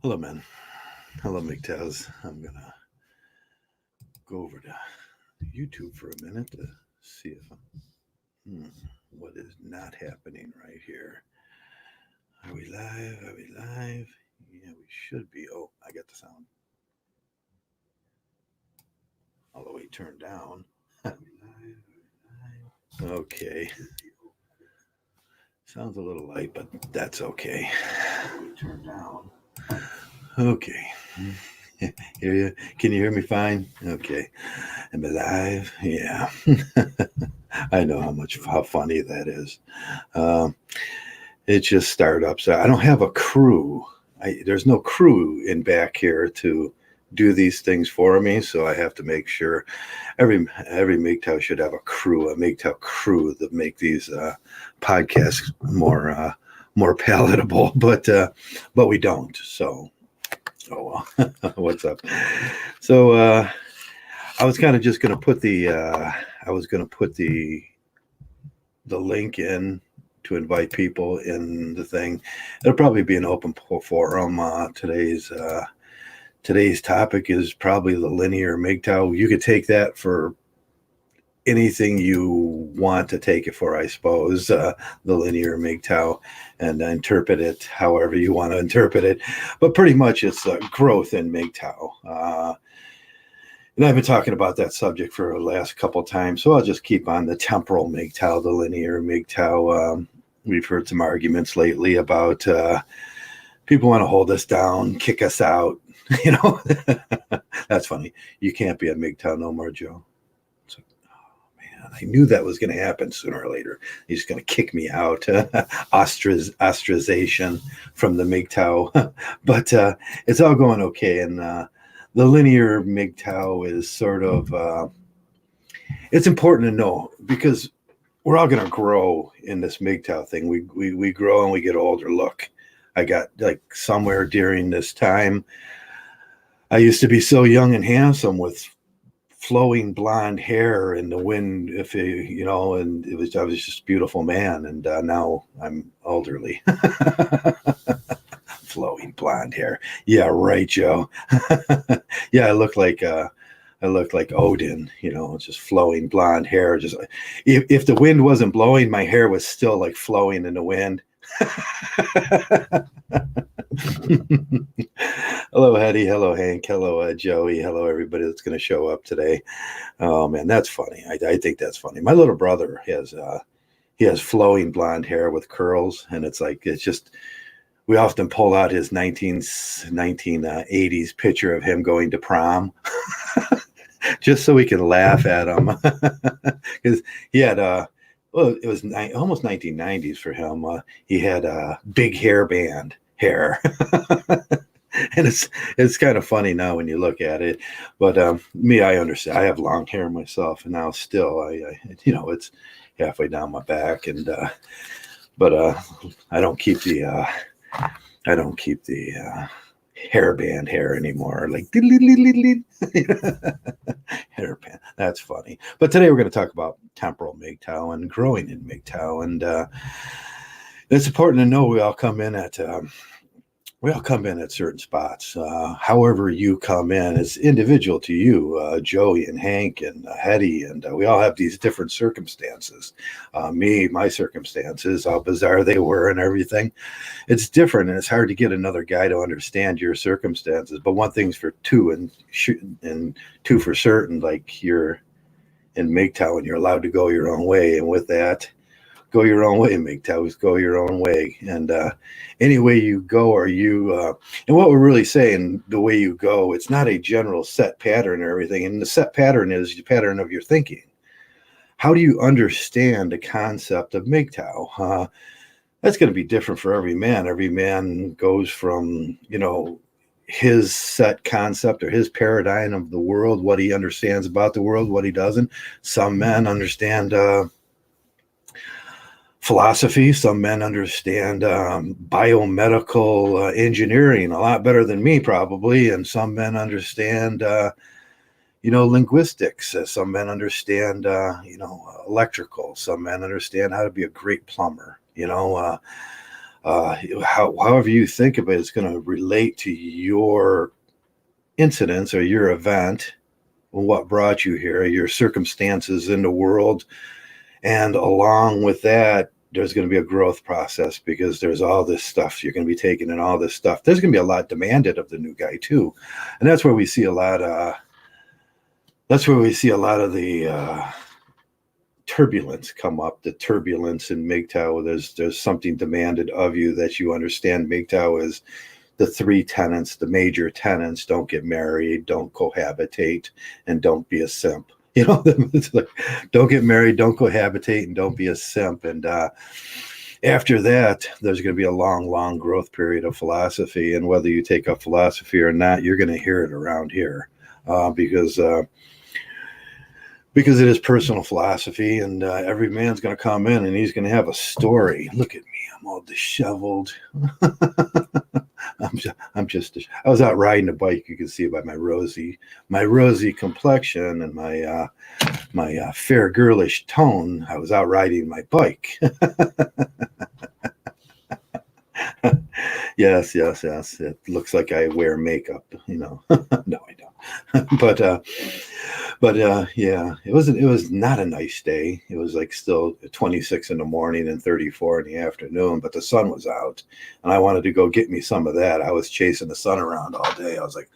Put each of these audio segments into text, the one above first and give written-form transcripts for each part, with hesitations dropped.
Hello, man. Hello, MGTOWs. I'm going to go over to YouTube for a minute to see if what is not happening right here. Are we live? Are we live? Yeah, we should be. Oh, I got the sound. All the way turned down. Are we live? Are we live? Okay. Sounds a little light, but that's okay. Turn down. Okay. Hear you? Can you hear me fine? Okay. Am I live? Yeah. I know how funny that is. Um, it's just startups. I don't have a crew. There's no crew in back here to do these things for me, so I have to make sure every MGTOW should have a crew, a MGTOW crew that make these podcasts more palatable. But we don't. So, oh well. What's up? So I was kind of just going to put the link in to invite people in the thing. It'll probably be an open forum. Today's topic is probably the linear MGTOW. You could take that for anything you want to take it for, I suppose, the linear MGTOW, and interpret it however you want to interpret it. But pretty much it's growth in MGTOW. And I've been talking about that subject for the last couple of times, so I'll just keep on the temporal MGTOW, the linear MGTOW. We've heard some arguments lately about people want to hold us down, kick us out. That's funny. You can't be a MGTOW no more, Joe. So, oh man, I knew that was going to happen sooner or later. He's going to kick me out, ostracization from the MGTOW. But it's all going okay, and the linear MGTOW is sort of, it's important to know because we're all going to grow in this MGTOW thing. We grow and we get older. Look, I got like somewhere during this time, I used to be so young and handsome with flowing blonde hair in the wind, and I was just a beautiful man. And now I'm elderly. Flowing blonde hair. Yeah, right, Joe. Yeah, I look like Odin, just flowing blonde hair. Just if the wind wasn't blowing, my hair was still like flowing in the wind. Hello, Hetty. Hello, Hank. Hello, Joey. Hello, everybody that's going to show up today. Oh man, that's funny. I think that's funny. My little brother has flowing blonde hair with curls, and it's just. We often pull out his 1980s picture of him going to prom just so we can laugh at him. Because he had, it was almost 1990s for him. He had a big hairband hair. And it's kind of funny now when you look at it. But me, I understand. I have long hair myself, and now still, it's halfway down my back. And but I don't keep the hairband hair anymore. Like hairband. That's funny. But today we're going to talk about temporal MGTOW and growing in MGTOW. And it's important to know we all come in at certain spots. However you come in is individual to you, Joey and Hank and Hetty, and we all have these different circumstances. My circumstances, how bizarre they were and everything. It's different, and it's hard to get another guy to understand your circumstances. But one thing's for two, and two for certain, like you're in MGTOW and you're allowed to go your own way. And with that, go your own way, MGTOWs, go your own way. And any way you go, and what we're really saying, the way you go, it's not a general set pattern or everything. And the set pattern is the pattern of your thinking. How do you understand the concept of MGTOW? That's going to be different for every man. Every man goes from, his set concept or his paradigm of the world, what he understands about the world, what he doesn't. Some men understand philosophy. Some men understand biomedical engineering a lot better than me, probably. And some men understand, linguistics. Some men understand, electrical. Some men understand how to be a great plumber. however you think of it is going to relate to your incidents or your event, what brought you here, your circumstances in the world. And along with that, there's going to be a growth process because there's all this stuff you're going to be taking and all this stuff. There's going to be a lot demanded of the new guy too. And that's where we see a lot of, the turbulence come up, the turbulence in MGTOW. There's something demanded of you that you understand. MGTOW is the three tenets, the major tenets: don't get married, don't cohabitate, and don't be a simp. You know, it's like, don't get married, don't cohabitate, and don't be a simp. And after that, there's going to be a long, long growth period of philosophy. And whether you take up philosophy or not, you're going to hear it around here because it is personal philosophy, and every man's going to come in and he's going to have a story. Look at me, I'm all disheveled. I was out riding a bike. You can see by my rosy complexion and my fair girlish tone. I was out riding my bike. Yes. It looks like I wear makeup, you know. No, I don't. But yeah, it was not a nice day. It was like still 26 in the morning and 34 in the afternoon, but the sun was out and I wanted to go get me some of that. I was chasing the sun around all day. I was like,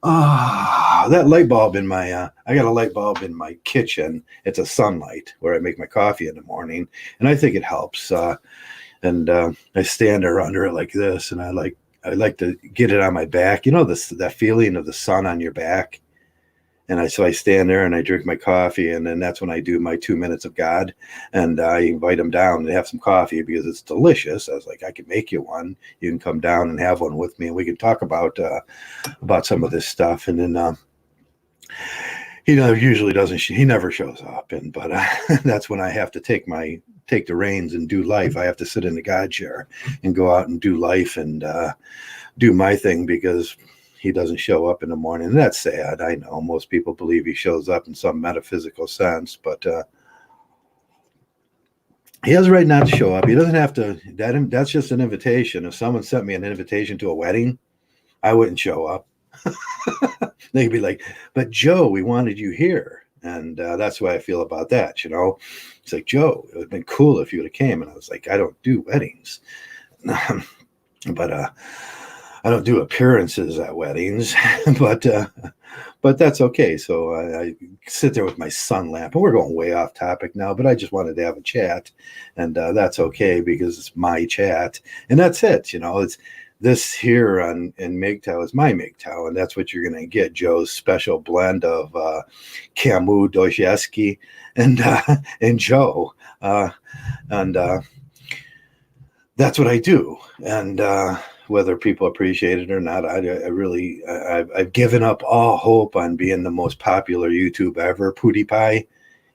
that light bulb in my, I got a light bulb in my kitchen. It's a sunlight where I make my coffee in the morning. And I think it helps. And I stand there under it like this. And I like to get it on my back. You know, that feeling of the sun on your back. And so I stand there and I drink my coffee, and then that's when I do my 2 minutes of God, and I invite them down to have some coffee because it's delicious. I was like, I can make you one. You can come down and have one with me, and we can talk about some of this stuff. And then he usually doesn't. He never shows up, but that's when I have to take the reins and do life. I have to sit in the God chair and go out and do life and do my thing because he doesn't show up in the morning. And that's sad. I know most people believe he shows up in some metaphysical sense, but he has a right not to show up. He doesn't have to. That's just an invitation. If someone sent me an invitation to a wedding, I wouldn't show up. They'd be like, but Joe, we wanted you here. And that's why I feel about that. You know, it's like, Joe, it would have been cool if you would have came. And I was like, I don't do weddings. But I don't do appearances at weddings, but that's okay. So I sit there with my sun lamp, and we're going way off topic now, but I just wanted to have a chat, and that's okay because it's my chat, and that's it. You know, it's this here in MGTOW is my MGTOW, and that's what you're going to get. Joe's special blend of Camus, Dostoevsky, and Joe, and that's what I do, and whether people appreciate it or not, I've given up all hope on being the most popular YouTube ever. PewDiePie,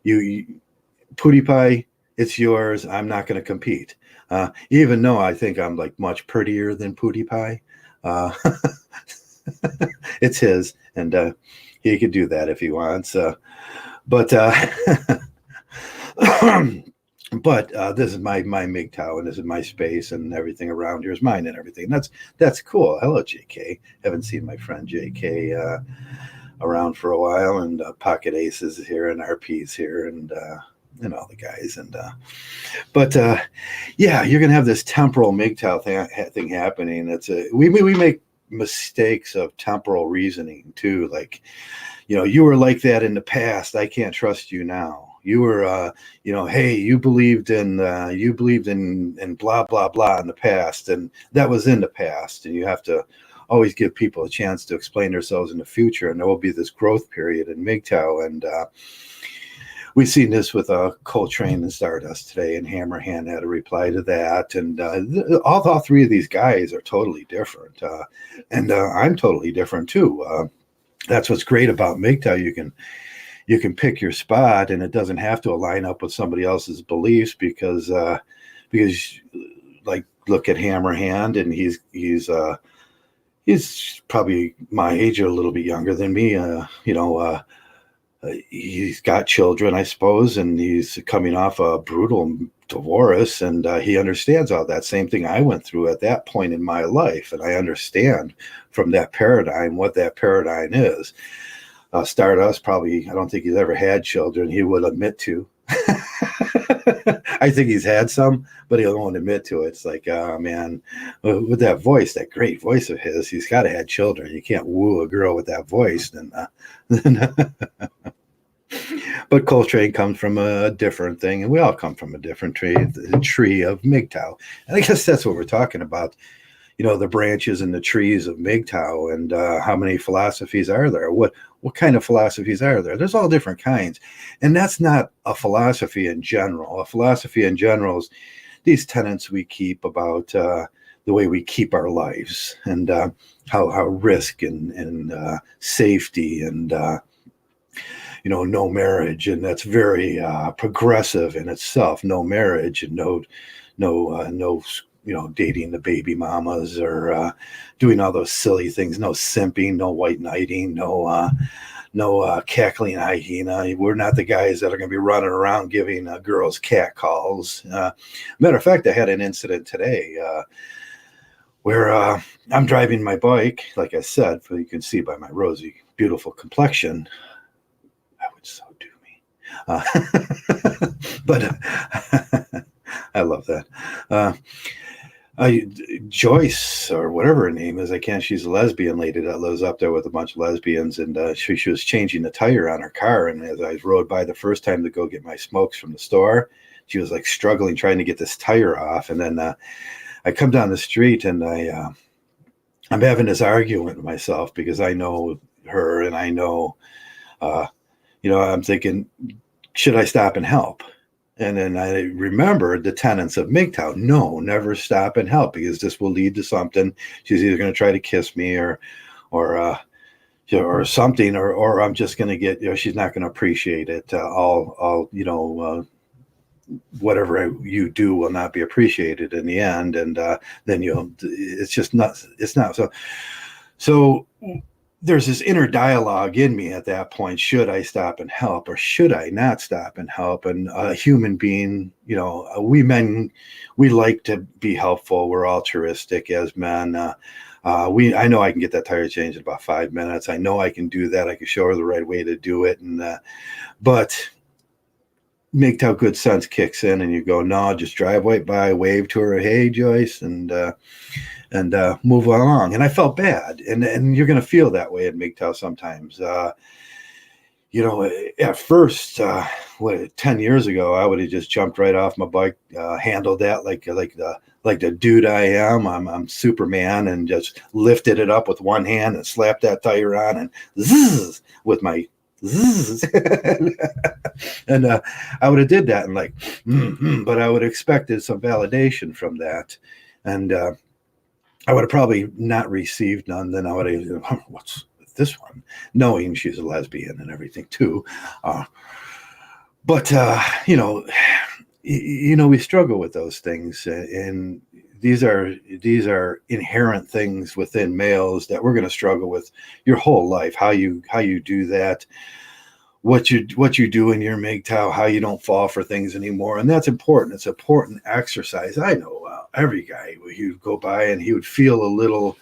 PewDiePie, it's yours. I'm not going to compete, even though I think I'm like much prettier than PewDiePie. It's his, and he could do that if he wants. But this is my MGTOW, and this is my space, and everything around here is mine and everything. That's cool. Hello, JK. Haven't seen my friend JK around for a while, and Pocket Aces here, and RP's here, and all the guys. And yeah, you're gonna have this temporal MGTOW thing happening. It's we make mistakes of temporal reasoning too. Like, you were like that in the past. I can't trust you now. You were, hey, you believed in blah, blah, blah in the past. And that was in the past. And you have to always give people a chance to explain themselves in the future. And there will be this growth period in MGTOW. And we've seen this with Coltrane and Stardust today. And Hammerhand had a reply to that. And all three of these guys are totally different. And I'm totally different too. That's what's great about MGTOW. You can pick your spot, and it doesn't have to align up with somebody else's beliefs because like, look at Hammerhand, and he's probably my age or a little bit younger than me. he's got children, I suppose, and he's coming off a brutal divorce, and he understands all that. Same thing I went through at that point in my life, and I understand from that paradigm what that paradigm is. Stardust probably, I don't think he's ever had children. He would admit to. I think he's had some, but he won't admit to it. It's like, oh man, with that voice, that great voice of his, he's got to have children. You can't woo a girl with that voice. But Coltrane comes from a different thing, and we all come from a different tree, the tree of MGTOW. And I guess that's what we're talking about. The branches and the trees of MGTOW, and how many philosophies are there? What kind of philosophies are there? There's all different kinds. And that's not a philosophy in general. A philosophy in general is these tenets we keep about the way we keep our lives, and how risk and safety and no marriage, and that's very progressive in itself. No marriage and no dating the baby mamas, or doing all those silly things. No simping, no white knighting, no cackling hyena. We're not the guys that are going to be running around giving girls cat calls. Matter of fact, I had an incident today where I'm driving my bike, like I said, you can see by my rosy, beautiful complexion. I would so do me. But I love that. Joyce, or whatever her name is, she's a lesbian lady that lives up there with a bunch of lesbians, and she was changing the tire on her car, and as I rode by the first time to go get my smokes from the store, she was like struggling trying to get this tire off, and then I come down the street, and I'm having this argument with myself because I know her, and I know I'm thinking, should I stop and help? And then I remembered the tenets of MGTOW. No, never stop and help, because this will lead to something. She's either going to try to kiss me or something, or I'm just going to get, she's not going to appreciate it. Whatever you do will not be appreciated in the end. And then it's not. So there's this inner dialogue in me at that point. Should I stop and help, or should I not stop and help? And a human being, we men, we like to be helpful. We're altruistic as men. I know I can get that tire changed in about 5 minutes. I know I can do that. I can show her the right way to do it. But MGTOW good sense kicks in, and you go, no, just drive right by, wave to her, hey Joyce, and move along. And I felt bad, and you're going to feel that way at MGTOW sometimes. At first, 10 years ago, I would have just jumped right off my bike, handled that like the dude I am. I'm Superman, and just lifted it up with one hand and slapped that tire on, and zzz, with my zzz. And I would have did that, and but I would have expected some validation from that, and I would have probably not received none. Then I would have, what's this one? Knowing she's a lesbian and everything too. But we struggle with those things, and these are inherent things within males that we're going to struggle with your whole life. How you do that, what you do in your MGTOW, how you don't fall for things anymore, and that's important. It's important exercise. I know every guy, he would go by and he would feel a little,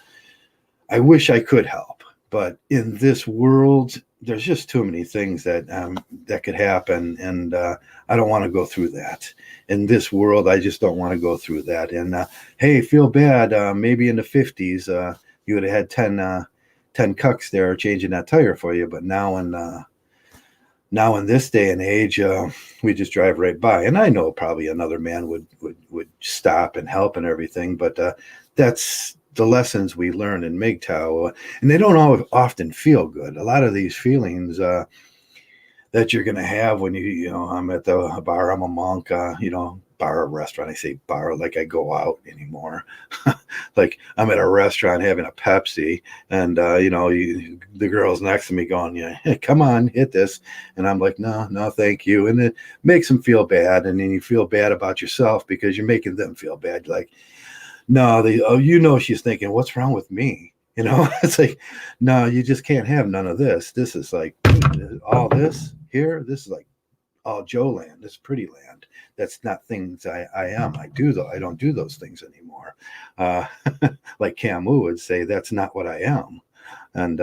I wish I could help, but in this world, there's just too many things that could happen, and I don't want to go through that. In this world, I just don't want to go through that. And hey, feel bad. Maybe in the 50s, you would have had 10 cucks there changing that tire for you, but now in this day and age, we just drive right by. And I know probably another man would stop and help and everything, but that's the lessons we learn in MGTOW, and they don't often feel good. A lot of these feelings that you're going to have when I'm at the bar, I'm a monk, bar or restaurant. I say bar like I go out anymore. Like I'm at a restaurant having a Pepsi, and the girl's next to me going, yeah, come on, hit this, and I'm like, no, thank you, and it makes them feel bad, and then you feel bad about yourself because you're making them feel bad. Like, no, she's thinking, what's wrong with me? It's like, no, you just can't have none of this. This is like all this here. This is like all Joe land. This pretty land. That's not things I am. I do though. I don't do those things anymore. Uh, like Camus would say, that's not what I am. And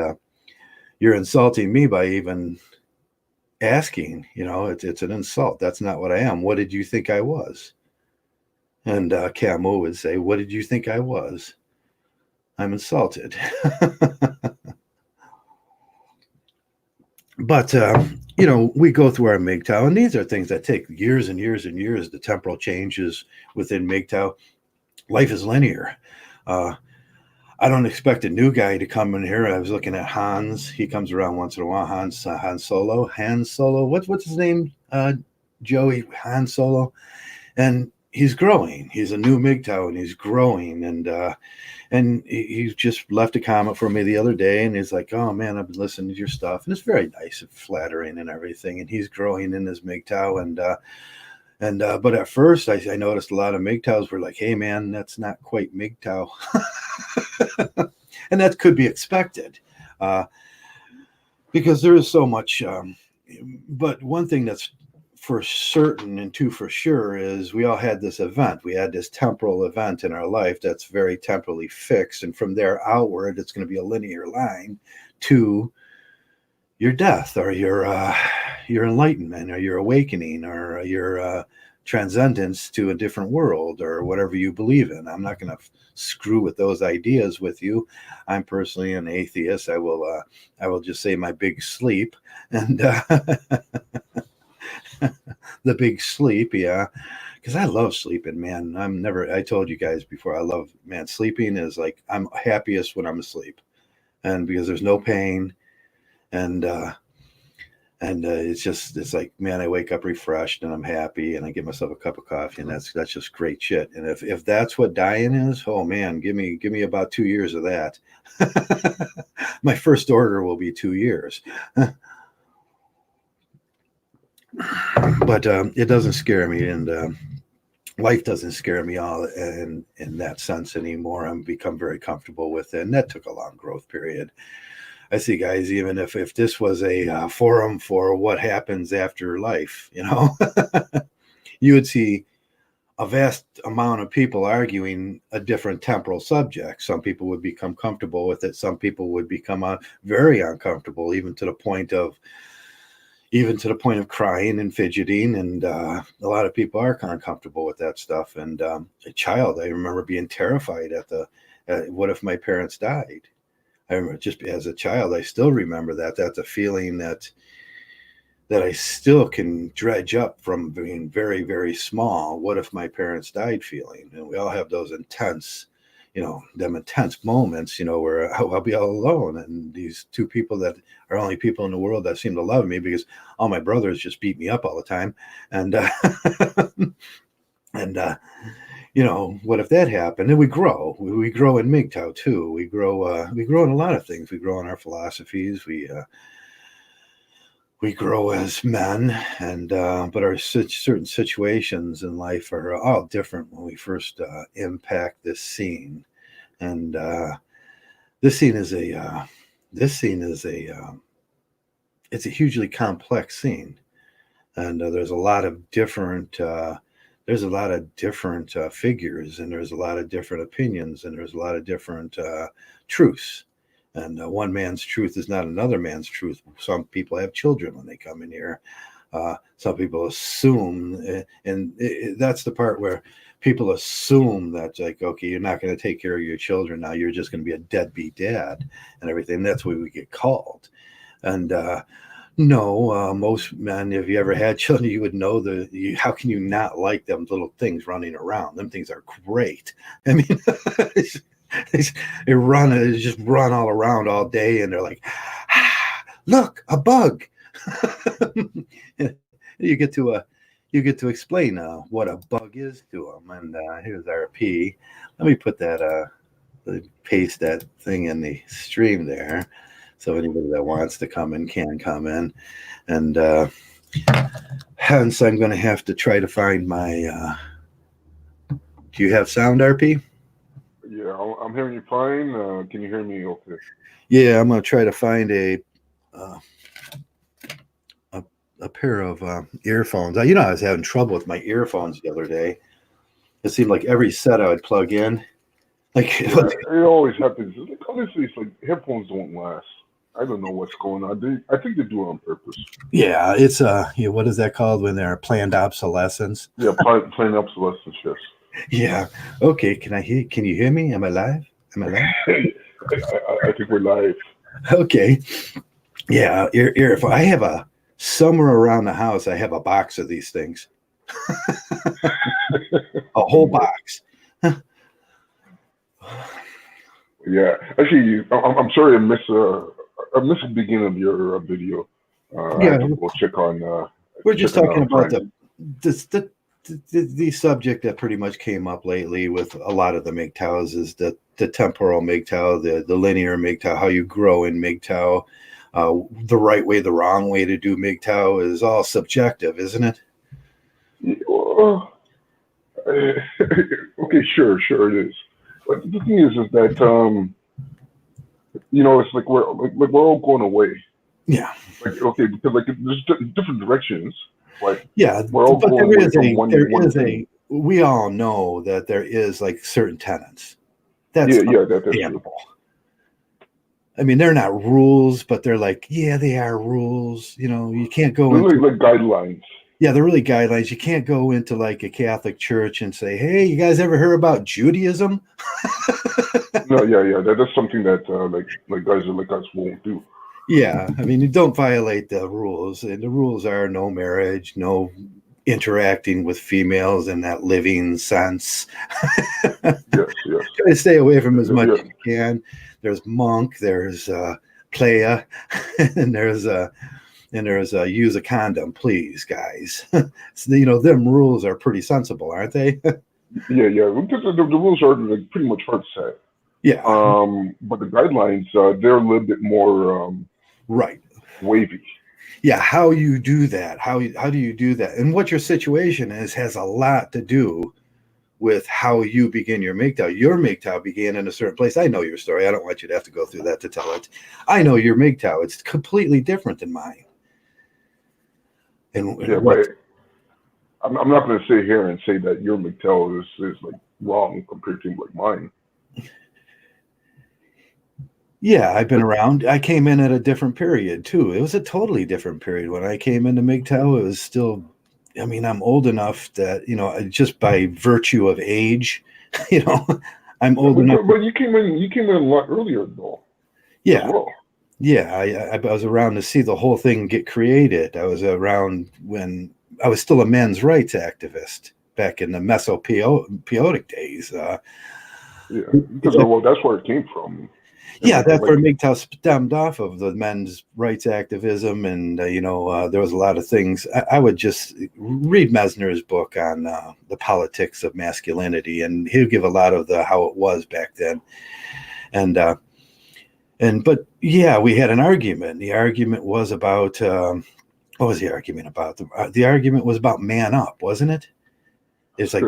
you're insulting me by even asking. It's an insult. That's not what I am. What did you think I was? And Camus would say, what did you think I was? I'm insulted. But, we go through our MGTOW, and these are things that take years and years and years, the temporal changes within MGTOW. Life is linear. I don't expect a new guy to come in here. I was looking at Hans. He comes around once in a while. Han Solo. What's his name? Joey Han Solo. And he's growing. He's a new MGTOW, and he's growing. And he just left a comment for me the other day, and he's like, oh man, I've been listening to your stuff, and it's very nice and flattering and everything. And he's growing in his MGTOW, but at first I noticed a lot of MGTOWs were like, hey man, that's not quite MGTOW. And that could be expected, because there is so much. But one thing that's for certain and two for sure is we all had this event. We had this temporal event in our life that's very temporally fixed. And from there outward, it's going to be a linear line to your death or your enlightenment or your awakening or your transcendence to a different world or whatever you believe in. I'm not going to screw with those ideas with you. I'm personally an atheist. I will just say my big sleep and the big sleep, yeah, because I love sleeping, man. I told you guys before, sleeping is like, I'm happiest when I'm asleep, and because there's no pain, and it's like, man, I wake up refreshed and I'm happy, and I give myself a cup of coffee, and that's just great shit. And if that's what dying is, oh man, give me about 2 years of that. My first order will be 2 years. But it doesn't scare me, and life doesn't scare me all in that sense anymore. I'm become very comfortable with it, and that took a long growth period. I see, guys, even if this was a forum for what happens after life, you would see a vast amount of people arguing a different temporal subject. Some people would become comfortable with it. Some people would become very uncomfortable, even to the point of crying and fidgeting, and a lot of people are uncomfortable with that stuff. And a child, I remember being terrified at what if my parents died. I remember, just as a child, I still remember that. That's a feeling that I still can dredge up from being very, very small. What if my parents died feeling? And we all have those intense moments, where I'll be all alone. And these two people that are only people in the world that seem to love me, because all my brothers just beat me up all the time. And, what if that happened? And we grow in MGTOW too. We grow in a lot of things. We grow in our philosophies. We grow as men, and but our certain situations in life are all different when we first impact this scene. And this scene is it's a hugely complex scene, and there's a lot of different figures, and there's a lot of different opinions, and there's a lot of different truths. And one man's truth is not another man's truth. Some people have children when they come in here. Some people assume, and that's the part where people assume that, like, okay, you're not going to take care of your children now. You're just going to be a deadbeat dad and everything. That's what we get called. And no, most men, if you ever had children, you would know how can you not like them little things running around? Them things are great. I mean, they just run all around all day, and they're like, look, a bug. You get to explain what a bug is to them. And here's RP. Let me put that paste that thing in the stream there, so anybody that wants to come in can come in. And hence, I'm going to have to try to find my. Do you have sound, RP? Yeah, I'm hearing you fine. Can you hear me okay? Yeah, I'm gonna try to find uh, a, a pair of earphones. I was having trouble with my earphones the other day. It seemed like every set I would plug in, like Yeah, it always happens. Like, honestly, it's like headphones don't last. I don't know what's going on. I think they do it on purpose. yeah, it's what is that called when they're planned obsolescence? Yeah, plain obsolescence, yes. Yeah. Okay. Can you hear me? Am I live? Am I live? I think we're live. Okay. Yeah. If I have somewhere around the house, I have a box of these things, a whole box. Yeah, actually, I'm sorry I missed the beginning of your video. I Yeah. had to go check on We're just checking talking on about Frank. the subject that pretty much came up lately with a lot of the MGTOWs is the temporal MGTOW, the linear MGTOW, how you grow in MGTOW. The right way, the wrong way to do MGTOW is all subjective, isn't it? Okay, sure it is. But the thing is that it's like we're all going away. Yeah. Like okay, because like there's different directions, but Yeah, we're all but going away from one thing. we all know that there is like certain tenets. That's Yeah, that's true. understandable. I mean, they're not rules, but they're like, yeah, they are rules. You can't go They're into, like guidelines. yeah, they're really guidelines. You can't go into like a Catholic church and say, hey, you guys ever heard about Judaism? No, yeah, that's something that like guys like us won't do. Yeah, I mean, you don't violate the rules, and the rules are no marriage, no interacting with females in that living sense. Yes. Try to stay away from as much Yeah. as you can. There's monk, there's playa, and there's use a condom, please, guys. So, them rules are pretty sensible, aren't they? Yeah. Because the rules are like pretty much hard set. Yeah, But the guidelines they're a little bit more right. wavy. Yeah, how you do that, how do you do that, and what your situation is has a lot to do with how you begin your MGTOW. Your MGTOW began in a certain place. I know your story. I don't want you to have to go through that to tell it. I know your MGTOW. It's completely different than mine. And Yeah, what? but I'm not going to sit here and say that your MGTOW is like wrong compared to like mine. Yeah, I've been around. I came in at a different period too. It was a totally different period when I came into MGTOW. It was still, I mean, I'm old enough that just by virtue of age, I'm old enough. But you came in a lot earlier though. Yeah, as well. yeah. I was around to see the whole thing get created. I was around when I was still a men's rights activist back in the Mesopoetic days. Yeah, because that's where it came from. Yeah, that's where MGTOW stemmed off of, the men's rights activism, and there was a lot of things. I would just read Mesner's book on the politics of masculinity, and he'll give a lot of how it was back then. But yeah, we had an argument. The argument was about what was the argument about? The argument was about man up, wasn't it? It's like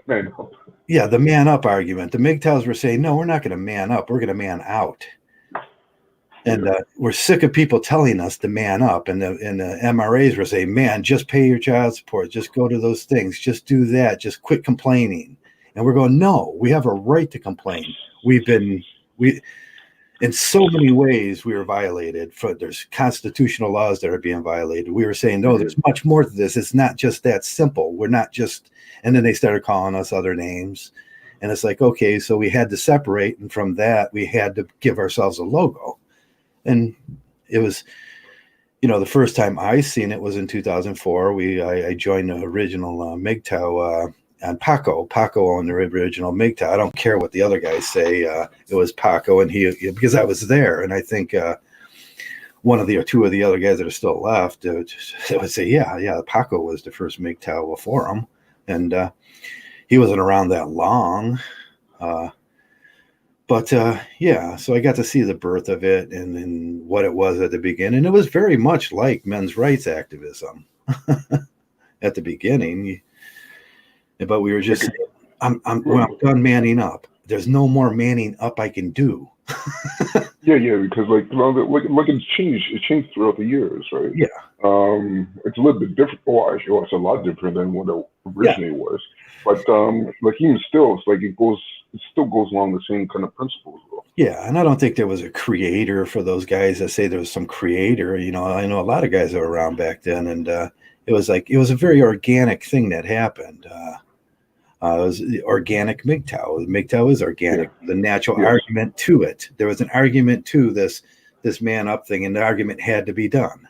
man up. Yeah, the man up argument. The MGTOWs were saying, no, we're not going to man up. We're going to man out. And we're sick of people telling us to man up. And the MRAs were saying, man, just pay your child support. Just go to those things. Just do that. Just quit complaining. And we're going, no, we have a right to complain. In so many ways, we were violated. There's constitutional laws that are being violated. We were saying, no, there's much more to this. It's not just that simple. We're not just, and then they started calling us other names. And it's like, okay, so we had to separate. And from that, we had to give ourselves a logo. And it was, the first time I seen it was in 2004. I joined the original MGTOW and Paco owned the original MGTOW. I don't care what the other guys say. It was Paco, and he because I was there, and I think one of the or two of the other guys that are still left they would say, yeah, Paco was the first MGTOW forum, and he wasn't around that long, but so I got to see the birth of it and what it was at the beginning. It was very much like men's rights activism at the beginning. But we were just, I'm done manning up. there's no more manning up I can do. Yeah, because like, like it's changed. It changed throughout the years, right? Yeah. It's a little bit different. Well, actually, it's a lot different than what it Yeah. originally was. But like even still, it's like it still goes along the same kind of principles, though. Yeah, and I don't think there was a creator for those guys that say there was some creator. You know, I know a lot of guys that were around back then, and it was a very organic thing that happened. It was the organic MGTOW. MGTOW is organic. Yeah. The natural Yes. argument to it. There was an argument to this man up thing, and the argument had to be done.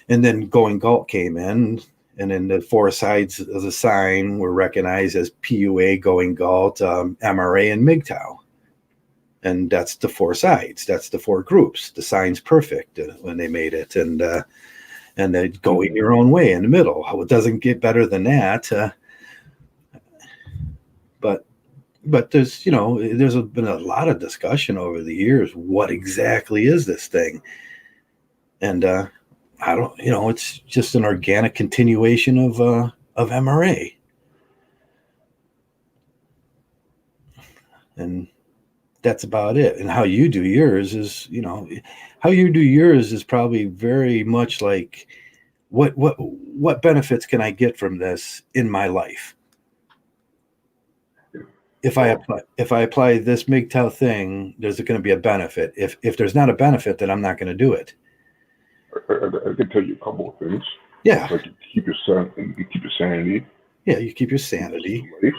And then Going Galt came in, and then the four sides of the sign were recognized as PUA, Going Galt, MRA, and MGTOW. And that's the four sides. That's the four groups. The sign's perfect when they made it, and they go in your own way in the middle. It doesn't get better than that. But there's been a lot of discussion over the years. What exactly is this thing? And I don't, it's just an organic continuation of MRA. And that's about it. And how you do yours is, probably very much like what benefits can I get from this in my life? If I apply this MGTOW thing, there's going to be a benefit. If there's not a benefit, then I'm not going to do it. I can tell you a couple of things. Yeah. Like you keep your sanity. Yeah, you keep your sanity. Life.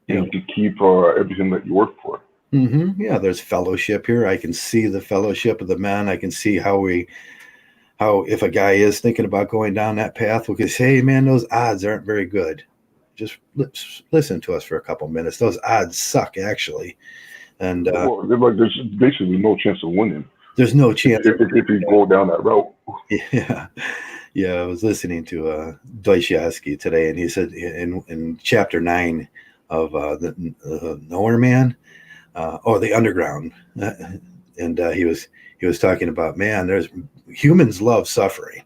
And you keep everything that you work for. Mm-hmm. Yeah, there's fellowship here. I can see the fellowship of the men. I can see how if a guy is thinking about going down that path, we can say, hey, man, those odds aren't very good. Just listen to us for a couple minutes. Those odds suck, actually. And there's basically no chance of winning. There's no chance if you go down that route. Yeah. I was listening to Dostoevsky today, and he said in chapter 9 of the Nowhere Man, or the Underground, and he was talking about, man, there's humans love suffering.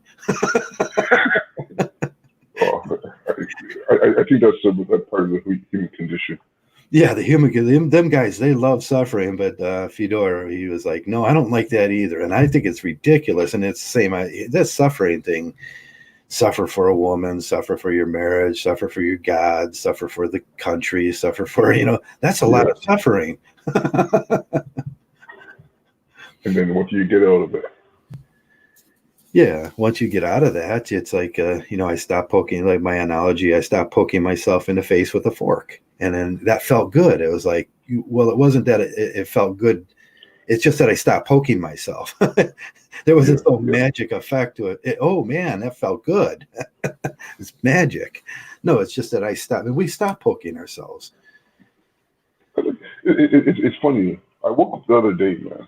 I think that's a part of the human condition. Yeah, them guys, they love suffering. But Fyodor, he was like, no, I don't like that either. And I think it's ridiculous. And it's the same, that suffering thing, suffer for a woman, suffer for your marriage, suffer for your God, suffer for the country, suffer for, that's a lot of suffering. And then what do you get out of it? Yeah, once you get out of that, it's like, I stopped poking, like my analogy, I stopped poking myself in the face with a fork. And then that felt good. It was like, well, it wasn't that it felt good. It's just that I stopped poking myself. There was this magic effect to it. Oh, man, that felt good. It's magic. No, it's just that I stopped. We stopped poking ourselves. It's funny. I woke up the other day, man.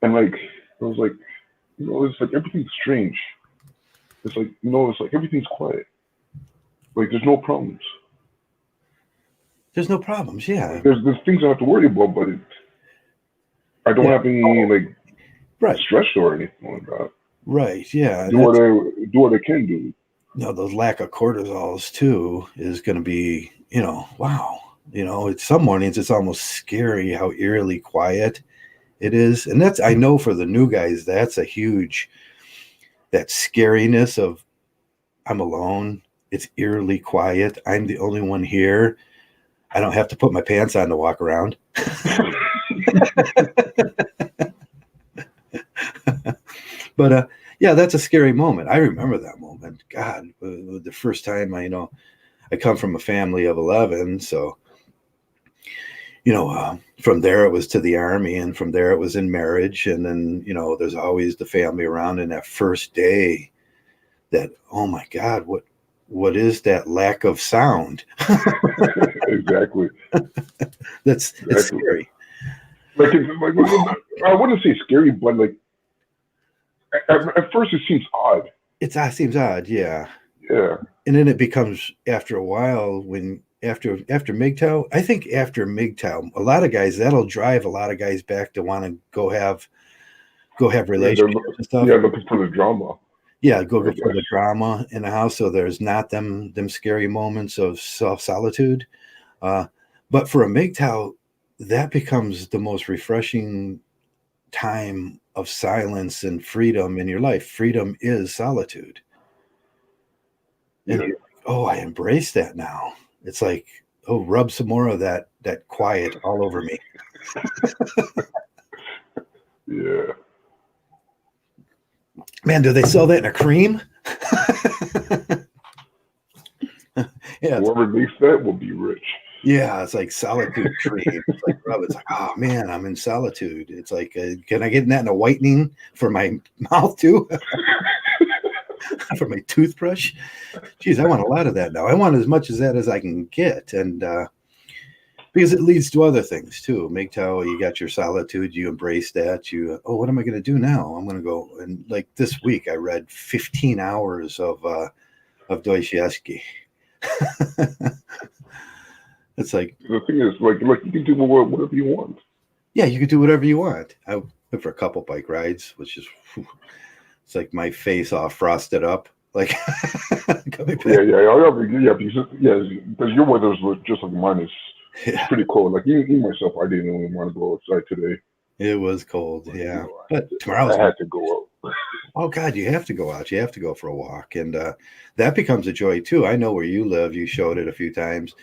And I was like, it's like everything's strange. It's like, everything's quiet. Like there's no problems. There's no problems, yeah. There's things I have to worry about, but I don't have any stress or anything like that. Right, yeah. Do what I can do. Those lack of cortisols too is going to be, wow. It's some mornings it's almost scary how eerily quiet it is. And that's, I know for the new guys, that's a huge, that scariness of I'm alone. It's eerily quiet. I'm the only one here. I don't have to put my pants on to walk around. But that's a scary moment. I remember that moment. God, the first time I come from a family of 11, so from there it was to the army, and from there it was in marriage, and then there's always the family around. And that first day, that, oh my God, what is that lack of sound? Exactly. It's scary. I wouldn't say scary, but at first it seems odd. It seems odd, yeah. Yeah. And then it becomes, after a while, after MGTOW, I think after MGTOW, a lot of guys, that'll drive a lot of guys back to want to go have relationships and stuff. Yeah, looking for the drama. Yeah, go for the drama in the house, so there's not them scary moments of solitude. But for a MGTOW, that becomes the most refreshing time of silence and freedom in your life. Freedom is solitude. And Yeah. you're like, oh, I embrace that now. It's like, oh, rub some more of that quiet all over me. Yeah. Man, do they sell that in a cream? Yeah, Whoever makes that will be rich. yeah, it's like solitude cream. It's like rub. It's like, oh man, I'm in solitude. It's like, can I get that in a whitening for my mouth too? For my toothbrush? Geez, I want a lot of that now. I want as much of that as I can get, and because it leads to other things too. MGTOW, you got your solitude, you embrace that. You, oh, what am I going to do now? I'm going to go, and like this week, I read 15 hours of Dostoevsky. It's like, The thing is, like you can do whatever you want. yeah, you could do whatever you want. I went for a couple bike rides, which is, it's like my face all frosted up. Like, coming back. Yeah, because your weather's just like mine is Yeah, pretty cold. Like even myself, I didn't even want to go outside today. it was cold. Yeah, You but know, tomorrow's, I had to go out. oh God, you have to go out. You have to go for a walk, and that becomes a joy too. I know where you live. You showed it a few times,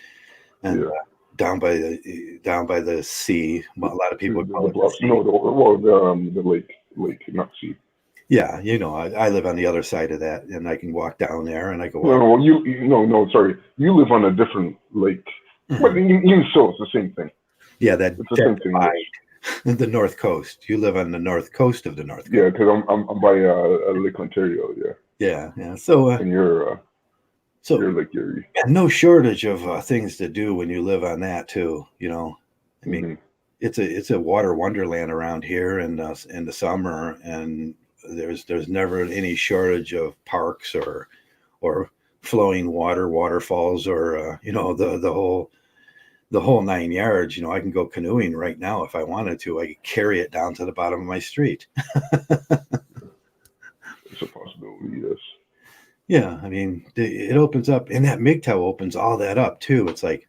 and Yeah. down by the sea. A lot of people would call The it the bluff, sea. no, the lake, not sea. Yeah, I live on the other side of that, and I can walk down there, and I can No, walk. no, no, sorry. You live on a different lake. But Mhm. even so, it's the same thing. Yeah, that It's the same thing. Yes. divide. The North Coast. You live on the North Coast of the North Yeah, Coast. because I'm by Lake Ontario. Yeah, Yeah, yeah. So, and so you're Lake Erie. yeah, no shortage of things to do when you live on that too. I mean, Hmm. it's a water wonderland around here in the summer, and there's never any shortage of parks or flowing water, waterfalls, or the whole 9 yards. I can go canoeing right now if I wanted to. I could carry it down to the bottom of my street. It's a possibility. Yes. Yeah, I mean, it opens up, and that MGTOW opens all that up too. It's like,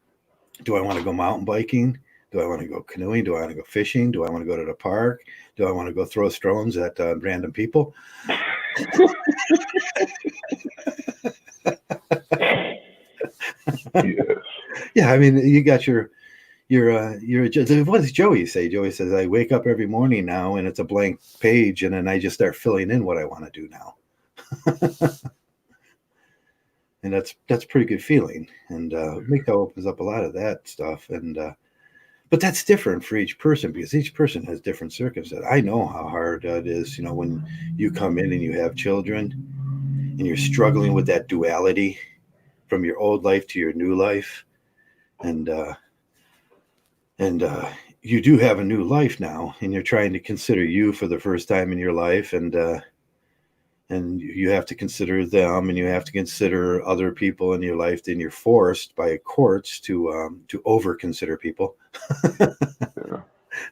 do I want to go mountain biking? Do I want to go canoeing? Do I want to go fishing? Do I want to go to the park? Do I want to go throw stones at random people? Yes. Yeah, I mean, you got what does Joey say? Joey says, I wake up every morning now and it's a blank page, and then I just start filling in what I want to do now. And that's a pretty good feeling. And MGTOW opens up a lot of that stuff. And but that's different for each person because each person has different circumstances. I know how hard it is, when you come in and you have children and you're struggling with that duality from your old life to your new life. And you do have a new life now, and you're trying to consider you for the first time in your life, and you have to consider them, and you have to consider other people in your life. Then you're forced by courts to over consider people. Yeah.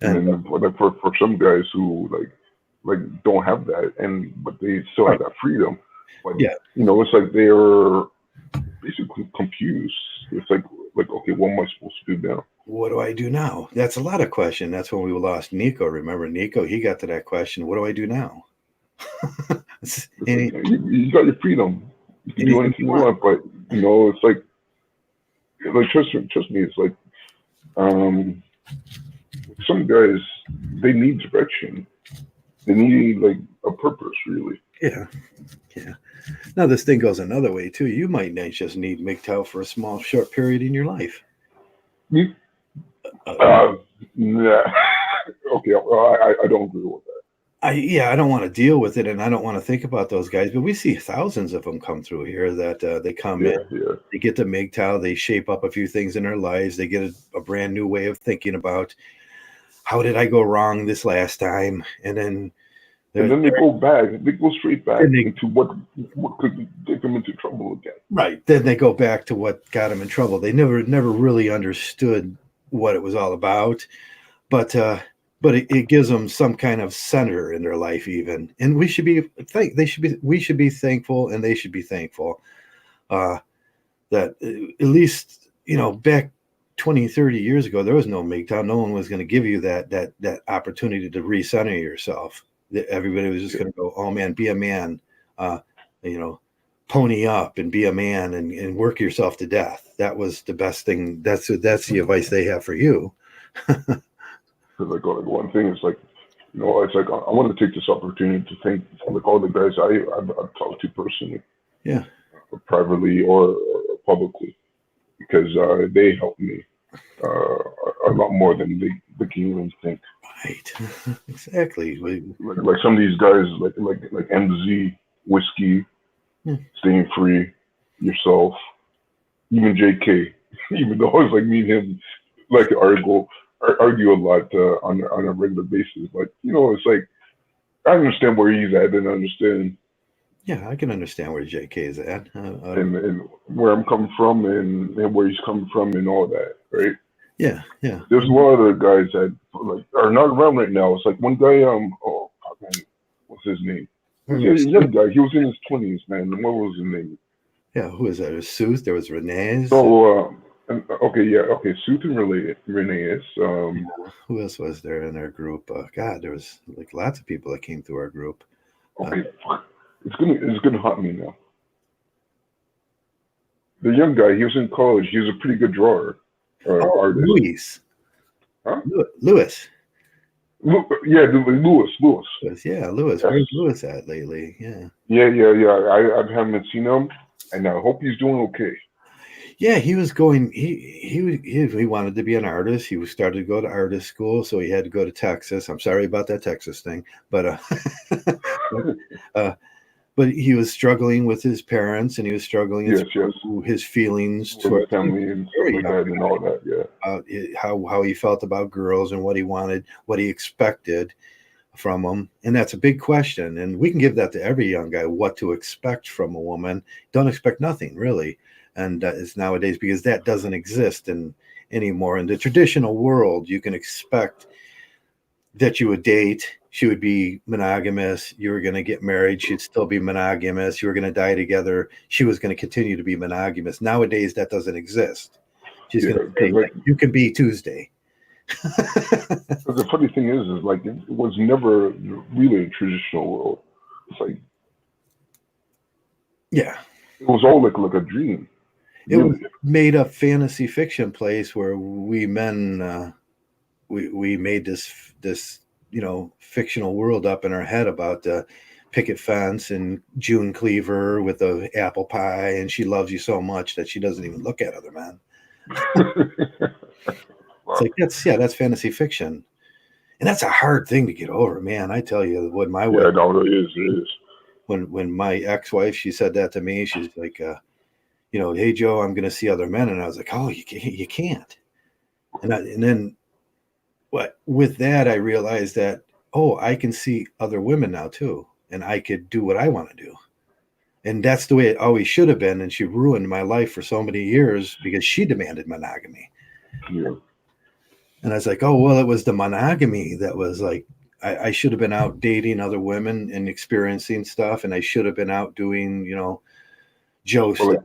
And And then for some guys who don't have that, but they still have right, that freedom, but yeah, it's like they're basically confused. It's like okay, what am I supposed to do now? what do I do now? That's a lot of question. That's when we lost Nico. Remember Nico? He got to that question. What do I do now? It's Any, like you got your freedom. You can do anything anything you you want. want, but it's like trust me. It's like um, some guys, they need direction. They need like a purpose, really. Yeah, yeah. Now this thing goes another way too. You might not just need MGTOW for a small, short period in your life. You, Uh, nah. Okay, I don't agree with that. I don't want to deal with it, and I don't want to think about those guys. But we see thousands of them come through here that they come in, Yeah, yeah, they get the MGTOW, they shape up a few things in their lives, they get a brand new way of thinking about how did I go wrong this last time, and then and they're, then they go back. They go straight back then they into what could get them into trouble again. right then they go back to what got them in trouble. They never really understood what it was all about, but it gives them some kind of center in their life even, and we should be thankful, and they should be thankful that at least back 20, 30 years ago, there was no MGTOW. No one was going to give you that opportunity to recenter yourself. Everybody was just going to go, oh man, be a man, pony up and be a man and work yourself to death. That was the best thing. That's the advice they have for you. Because one thing is like, it's like I want to take this opportunity to thank all the guys I've talked to personally, privately or publicly, because they helped me a lot more than they can even think. Right, exactly. Like some of these guys, like MZ, Whiskey, Staying Free, yourself, even JK. Even though it's like me and him like argue a lot on a regular basis, but it's like I understand where he's at and understand. Yeah, I can understand where JK is at, and where I'm coming from and where he's coming from and all that, right? Yeah. There's a lot of other guys that are not around right now. It's like one guy, what's his name? He's a young guy. He was in his 20s, man. What was his name? Yeah, who is that? There was Sooth. There was Renee's. Sooth and Renee's. Who else was there in our group? God, there was like lots of people that came through our group. Okay, it's gonna haunt me now. The young guy, he was in college. He was a pretty good drawer. Artist. Louis. Huh? Lewis. Yeah, Lewis. Yeah, Lewis. Yes. Where's Lewis at lately? Yeah. I haven't seen him, and I hope he's doing okay. Yeah, he was going. He wanted to be an artist. He started to go to artist school, so he had to go to Texas. I'm sorry about that Texas thing, but but he was struggling with his parents, and he was struggling with his feelings toward family and stuff like that, and all that. Yeah, how he felt about girls and what he wanted, what he expected from them, and that's a big question. And we can give that to every young guy: what to expect from a woman. Don't expect nothing, really. And it's nowadays, because that doesn't exist anymore. In the traditional world, you can expect that you would date, she would be monogamous, you were going to get married, she'd still be monogamous, you were going to die together, she was going to continue to be monogamous. Nowadays, that doesn't exist. She's going to say, you can be Tuesday. The funny thing is like it was never really a traditional world. It's like, yeah, it was all like a dream. It was made a fantasy fiction place where we men we made this fictional world up in our head about the picket fence and June Cleaver with the apple pie, and she loves you so much that she doesn't even look at other men. It's like that's fantasy fiction, and that's a hard thing to get over, man. I tell you, what my wife, it is. When my ex-wife, she said that to me, she's like, hey Joe, I'm going to see other men, and I was like, oh, you can't. And then with that, I realized that, I can see other women now too, and I could do what I want to do. And that's the way it always should have been. And she ruined my life for so many years because she demanded monogamy. Yeah. And I was like, it was the monogamy that was like, I should have been out dating other women and experiencing stuff. And I should have been out doing, Joe stuff.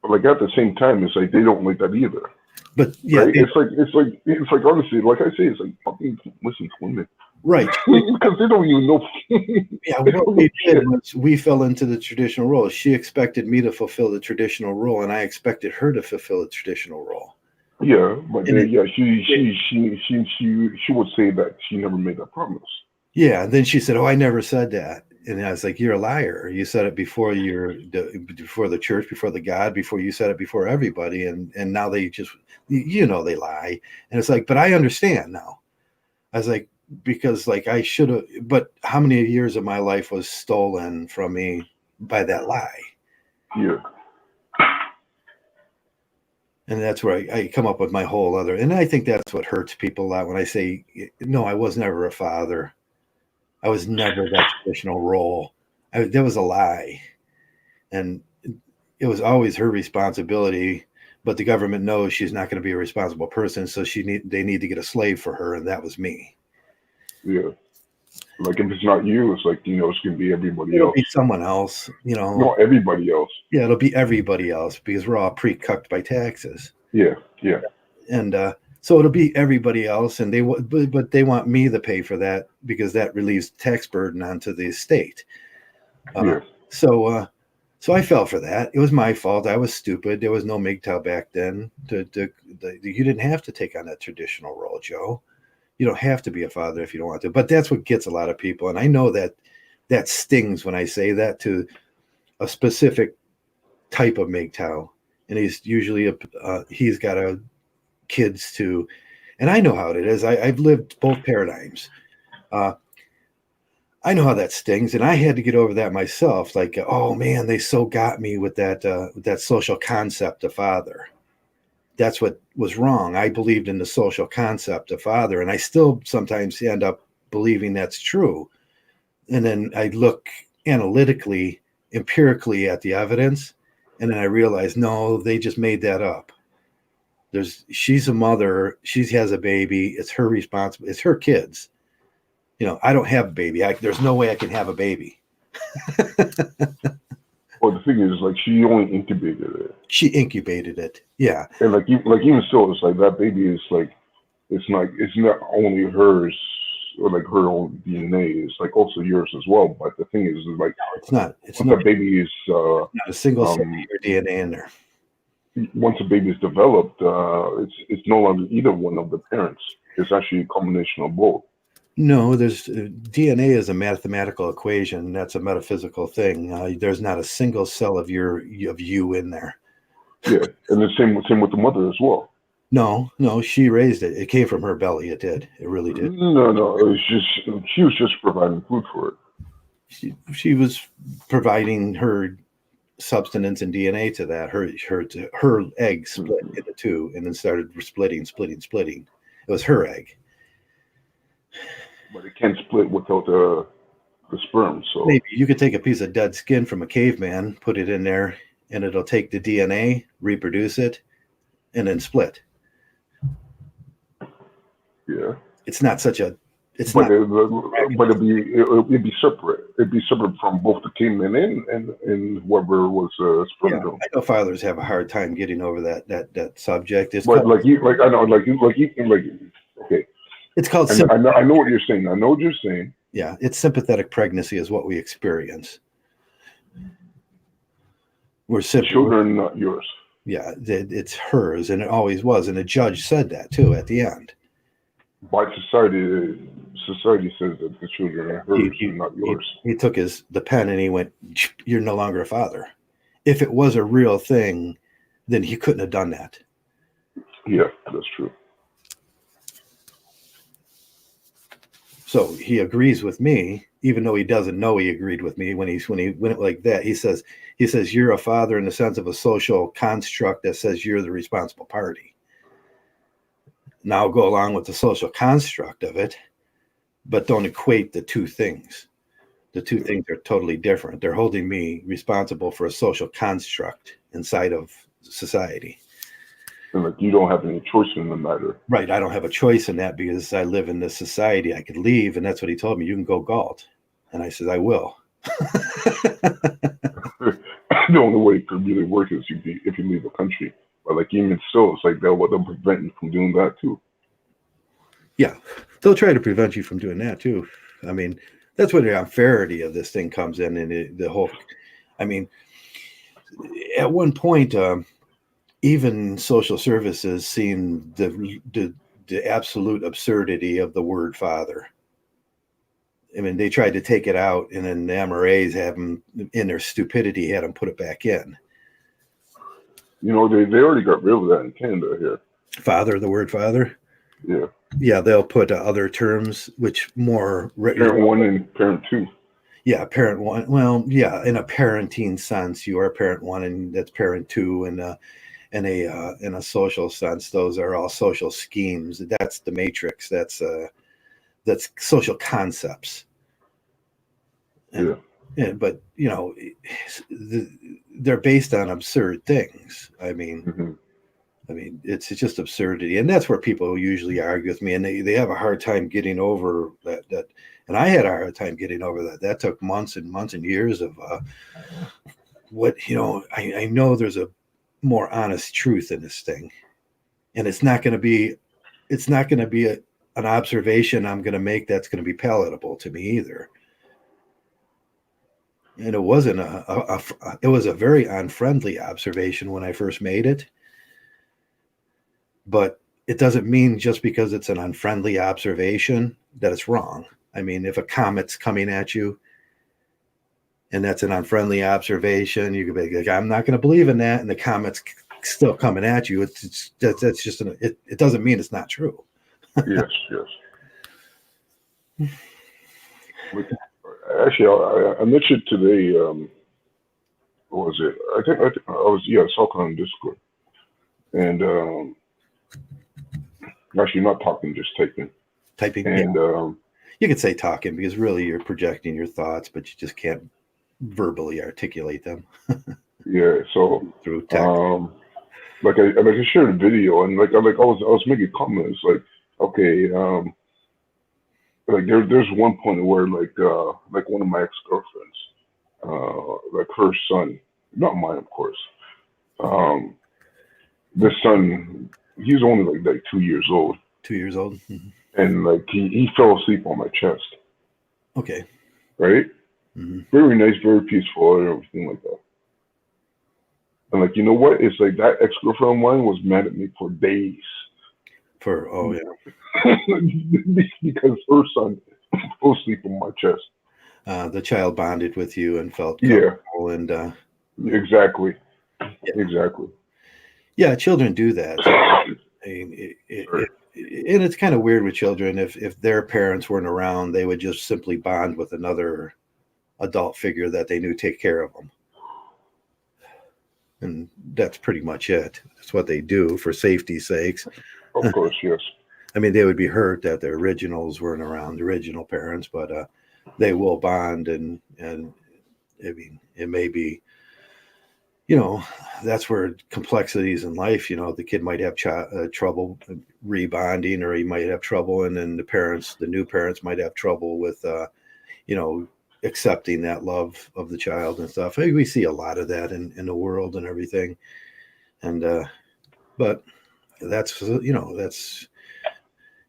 But at the same time, it's like, they don't like that either. But yeah, right? It's like honestly, like I say, it's like fucking listen to women. Right. Because they don't even know. Yeah, what we did was we fell into the traditional role. She expected me to fulfill the traditional role, and I expected her to fulfill the traditional role. Yeah, but she would say that she never made that promise. Yeah, and then she said, I never said that. And I was like, you're a liar. You said it before before the church, before the God, before you said it before everybody. And now they just, they lie. And it's like, but I understand now. I was like, because like I should have, but how many years of my life was stolen from me by that lie? Yeah. And that's where I come up with my whole other, and I think that's what hurts people a lot when I say, no, I was never a father. I was never that traditional role. That was a lie. And it was always her responsibility, but the government knows she's not going to be a responsible person. So they need to get a slave for her. And that was me. Yeah. Like if it's not you, it's like, it's going to be everybody else. It'll be someone else, No, everybody else. Yeah, it'll be everybody else because we're all pre-cucked by taxes. Yeah, yeah, And so it'll be everybody else, and but they want me to pay for that because that relieves tax burden onto the state. yeah. So I fell for that. It was my fault. I was stupid. There was no MGTOW back then. You didn't have to take on that traditional role, Joe. You don't have to be a father if you don't want to. But that's what gets a lot of people. And I know that stings when I say that to a specific type of MGTOW. And he's usually he's got a kids too. And I know how it is. I've lived both paradigms. Uh, I know how that stings, and I had to get over that myself. Like, oh man, they so got me with that social concept of father. That's what was wrong. I believed in the social concept of father, and I still sometimes end up believing that's true. And then I look analytically, empirically at the evidence, and then I realize, no, they just made that up. She's a mother, she has a baby, it's her responsibility, it's her kids. I don't have a baby. There's no way I can have a baby. Well, the thing is, like, she only incubated it. She incubated it. Yeah. And even still, it's like that baby is like, it's not only hers or like her own DNA. It's like also yours as well. But the thing is like, it's not. It's once not. a baby is not a single cell of your DNA in there. Once a baby is developed, it's no longer either one of the parents. It's actually a combination of both. No, there's DNA is a mathematical equation. That's a metaphysical thing. There's not a single cell of you in there. Yeah, and the same with the mother as well. No, she raised it. It came from her belly. It did. It really did. No, it was just she was just providing food for it. She was providing her substance and DNA to that. Her egg split into two, and then started splitting. It was her egg. But it can't split without the sperm. So maybe you could take a piece of dead skin from a caveman, put it in there, and it'll take the DNA, reproduce it, and then split. Yeah, it's not such a. It's but not. But it'd be separate. It'd be separate from both the caveman and whoever was sperm. Yeah, I know fathers have a hard time getting over that subject. It's but called, I know okay. It's called. I know what you're saying. I know what you're saying. Yeah, it's sympathetic pregnancy is what we experience. We're children, not yours. Yeah, it's hers, and it always was. And the judge said that too at the end. By society says that the children are hers and not yours. He took the pen and he went, "You're no longer a father." If it was a real thing, then he couldn't have done that. Yeah, that's true. So he agrees with me, even though he doesn't know he agreed with me when he went like that. He says you're a father in the sense of a social construct that says you're the responsible party. Now I'll go along with the social construct of it, but don't equate the two things. The two things are totally different. They're holding me responsible for a social construct inside of society. And like you don't have any choice in the matter. Right. I don't have a choice in that because I live in this society. I could leave, and that's what he told me. You can go Galt. And I said, I will. The only way it could really work is if you leave the country. But like even still, it's like they'll prevent you from doing that too. Yeah, they'll try to prevent you from doing that too. I mean, that's where the unfairity of this thing comes in, and the whole. I mean, at one point, even social services seen the absolute absurdity of the word father. I mean, they tried to take it out, and then the MRAs have them, in their stupidity, had them put it back in. You know, they already got rid of that in Canada here. Father, the word father? Yeah. Yeah, they'll put other terms, which more... Parent one and parent two. Yeah, parent one. Well, yeah, in a parenting sense, you are parent one, and that's parent two, and in a social sense, those are all social schemes. That's the matrix. That's social concepts. And, yeah. But you know, they're based on absurd things. I mean, it's just absurdity, and that's where people usually argue with me, and they have a hard time getting over that. And I had a hard time getting over that. That took months and months and years of I know there's a more honest truth in this thing. and it's not going to be an observation I'm going to make that's going to be palatable to me either. And it wasn't it was a very unfriendly observation when I first made it. But it doesn't mean just because it's an unfriendly observation that it's wrong. I mean, if a comet's coming at you and that's an unfriendly observation, you could be like, I'm not going to believe in that. And the comet's still coming at you. That's just, it doesn't mean it's not true. Yes. Actually, I mentioned today, what was it? I think I was talking on Discord. And actually not talking, just typing. And you could say talking because really you're projecting your thoughts, but you just can't verbally articulate them. Yeah, so through text. I shared a video, and I was making comments like, okay, there's one point where like one of my ex-girlfriends, like her son, not mine of course, this son, he's only like 2 years old. 2 years old. Mm-hmm. And like he fell asleep on my chest. Okay. Right? Mm-hmm. Very nice, very peaceful, and everything like that. And like, you know what? It's like that ex-girlfriend of mine was mad at me for days. Yeah. Because her son fell asleep on my chest. The child bonded with you and felt comfortable and exactly. Yeah. Exactly. Yeah, children do that. I mean, and it's kind of weird with children. If their parents weren't around, they would just simply bond with another adult figure that they knew take care of them. And that's pretty much it. That's what they do for safety's sakes. Of course, yes. I mean, they would be hurt that the originals weren't around, the original parents, but they will bond. And I mean, it may be, that's where complexities in life, the kid might have trouble rebonding, or he might have trouble. And then the new parents might have trouble with, accepting that love of the child and stuff. We see a lot of that in the world and everything. And, but that's,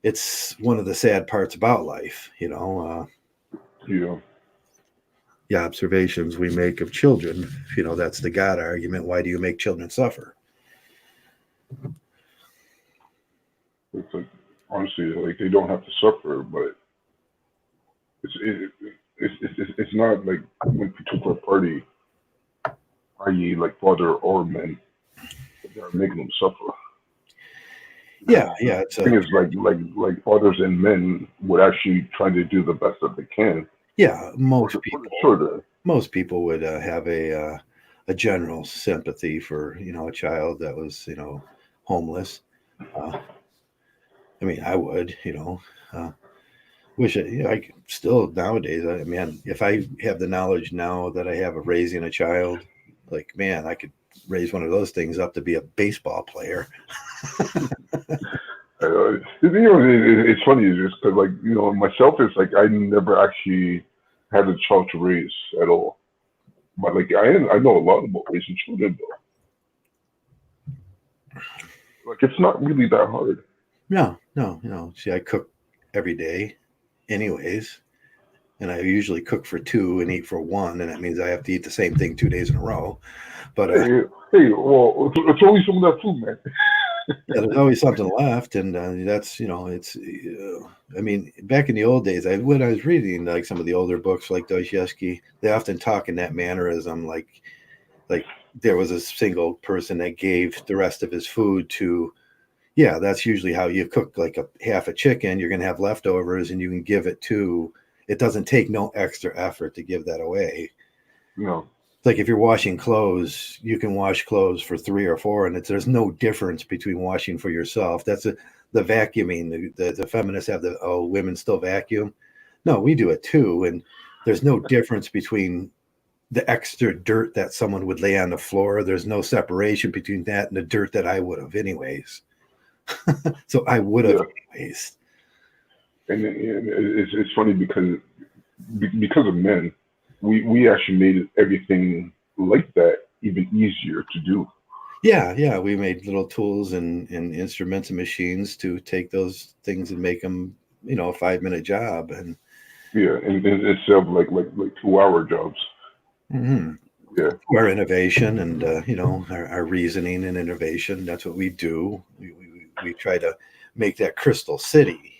it's one of the sad parts about life, Yeah. The observations we make of children, that's the God argument. Why do you make children suffer? It's like, honestly, like they don't have to suffer, but it's not like when particular party, i.e., like father or men, that are making them suffer. Yeah. The thing is, like fathers and men would actually try to do the best that they can. Yeah, most people would have a general sympathy for a child that was homeless. I mean, I would wish it. I could still nowadays. I mean, if I have the knowledge now that I have of raising a child, like man, I could raise one of those things up to be a baseball player. It's funny just because myself, it's like I never actually had a child to raise at all, but like I know a lot about raising children though. Like it's not really that hard. No. See, I cook every day anyways, and I usually cook for two and eat for one, and that means I have to eat the same thing 2 days in a row. But well, it's always some of that food, man. Yeah, there's always something left, and that's it's. I mean, back in the old days, when I was reading like some of the older books, like Dostoevsky, they often talk in that mannerism, like there was a single person that gave the rest of his food to. Yeah, that's usually how you cook like half a chicken. You're going to have leftovers, and you can give it to. It doesn't take no extra effort to give that away. No. It's like if you're washing clothes, you can wash clothes for 3 or 4, and there's no difference between washing for yourself. That's the vacuuming. The feminists have women still vacuum. No, we do it too, and there's no difference between the extra dirt that someone would lay on the floor. There's no separation between that and the dirt that I would have anyways. So I would have anyways. And it's funny because of men. We actually made everything like that even easier to do. Yeah, we made little tools and instruments and machines to take those things and make them, a 5-minute job. And Yeah, and instead of like 2 hour jobs. mhm, Yeah, our innovation and, our reasoning and innovation, that's what we do. We try to make that crystal city.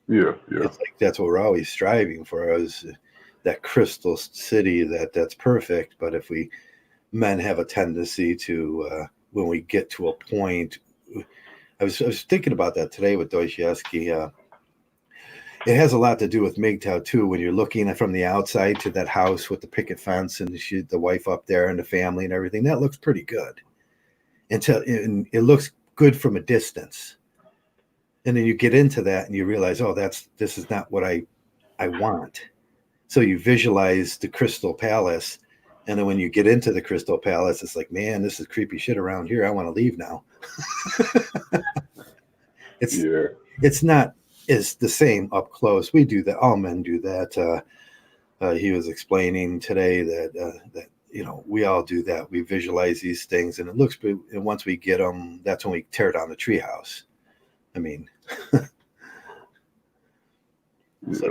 yeah, yeah. It's like that's what we're always striving for, is that crystal city that's perfect. But if we men have a tendency to, when we get to a point, I was thinking about that today with Dostoevsky. It has a lot to do with MGTOW too. When you're looking from the outside to that house with the picket fence and the wife up there and the family and everything, that looks pretty good. And it looks good from a distance. And then you get into that and you realize, oh, this is not what I want. So you visualize the Crystal Palace, and then when you get into the Crystal Palace, it's like, man, this is creepy shit around here. I want to leave now. it's Yeah, it's not is the same up close. We do that. All men do that. He was explaining today that we all do that. We visualize these things, and it looks good. And once we get them, that's when we tear down the treehouse. I mean, it's yeah.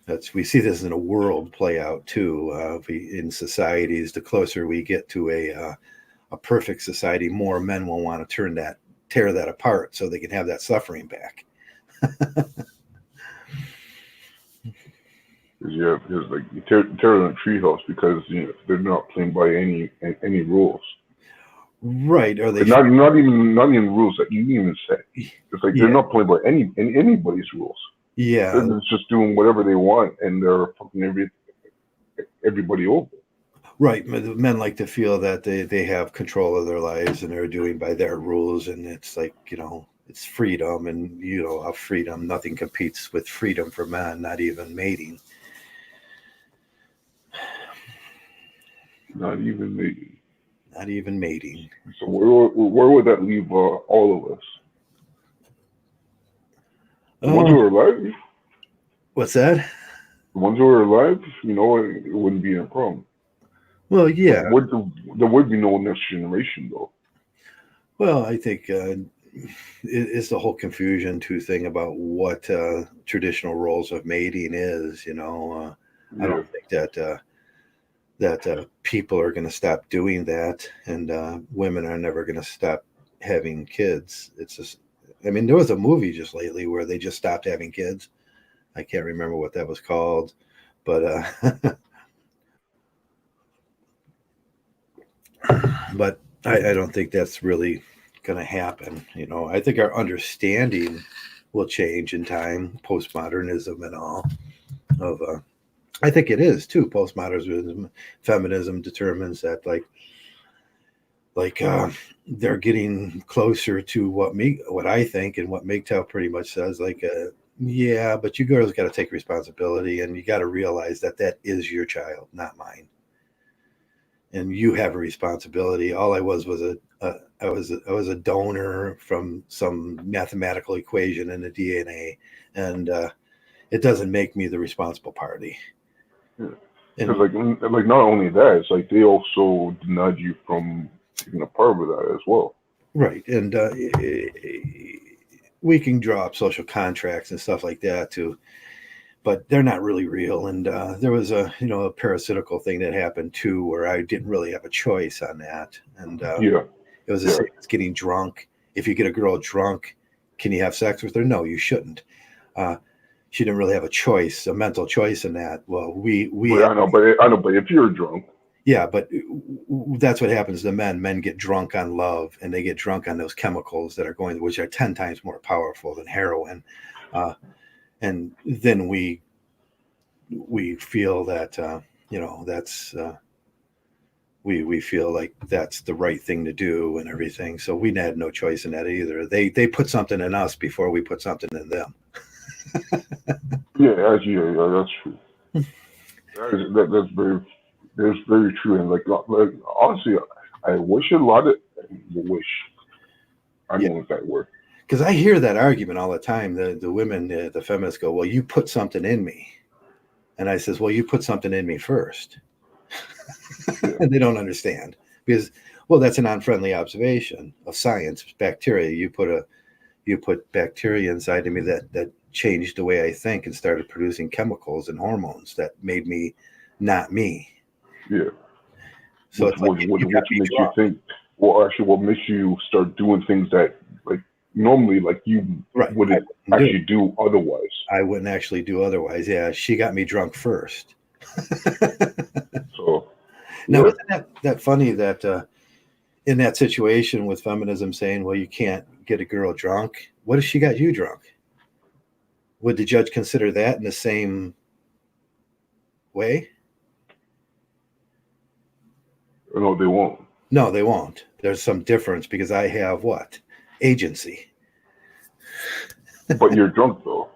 like we see this in a world play out too. In societies, the closer we get to a perfect society, more men will want to tear that apart so they can have that suffering back. Yeah, because like you tear down a treehouse because they're not playing by any rules. Right? Or they Like not even rules that you even set. It's like they're yeah, not playing by anybody's rules. They're yeah, just doing whatever they want, and they're fucking everybody over. right. Men like to feel that they have control of their lives and they're doing by their rules, and it's like it's freedom, and of freedom, nothing competes with freedom for men, not even mating. Not even maybe. Not even mating. So where would that leave all of us? The ones Oh, who are alive, what's that? the ones who are alive, it wouldn't be a problem. Well, But yeah. there would be no next generation though. Well, I think it's the whole confusion too thing about what traditional roles of mating is. I Yeah, don't think that people are going to stop doing that, and women are never going to stop having kids. It's just, I mean, there was a movie just lately where they just stopped having kids. I can't remember what that was called, but but I don't think that's really going to happen. I think our understanding will change in time, postmodernism and all of. I think it is too. Postmodernism, feminism determines that like they're getting closer to what I think and what MGTOW pretty much says. Like, yeah, but you girls got to take responsibility, and you got to realize that is your child, not mine, and you have a responsibility. All I was a donor from some mathematical equation in the DNA, and it doesn't make me the responsible party. yeah. Because And like not only that, it's like they also denied you from taking a part of that as well. right, and we can draw up social contracts and stuff like that too, but they're not really real. And there was a parasitical thing that happened too, where I didn't really have a choice on that, and Yeah, it was the yeah, same as getting drunk. If you get a girl drunk, can you have sex with her? No, you shouldn't. Uh, she didn't really have a choice, a mental choice in that. Well, we but have, I know, but if you're drunk, yeah, but that's what happens to men. Men get drunk on love, and they get drunk on those chemicals that are going, which are 10 times more powerful than heroin. Uh, and then we feel that that's we feel like that's the right thing to do and everything. So we had no choice in that either. They put something in us before we put something in them. yeah, yeah, that's true. That's very true. And like honestly, I wish a lot of wish. I Yeah, don't know if that word. because I hear that argument all the time. The women, the feminists go, well, you put something in me. And I says, well, you put something in me first. Yeah, And they don't understand, because Well, that's an unfriendly observation of science. Bacteria. You put bacteria inside of me that changed the way I think and started producing chemicals and hormones that made me not me. Yeah. So it's like What you got me makes you drunk. think, well, actually, what makes you start doing things that, like, normally, like, you Right. wouldn't actually do otherwise. I wouldn't actually do otherwise. Yeah, she got me drunk first. So, Now, yeah. isn't that funny that in that situation with feminism saying, well, you can't get a girl drunk. What if she got you drunk? Would the judge consider that in the same way? No, they won't. No, they won't. There's some difference because I have what? Agency. But you're drunk, though.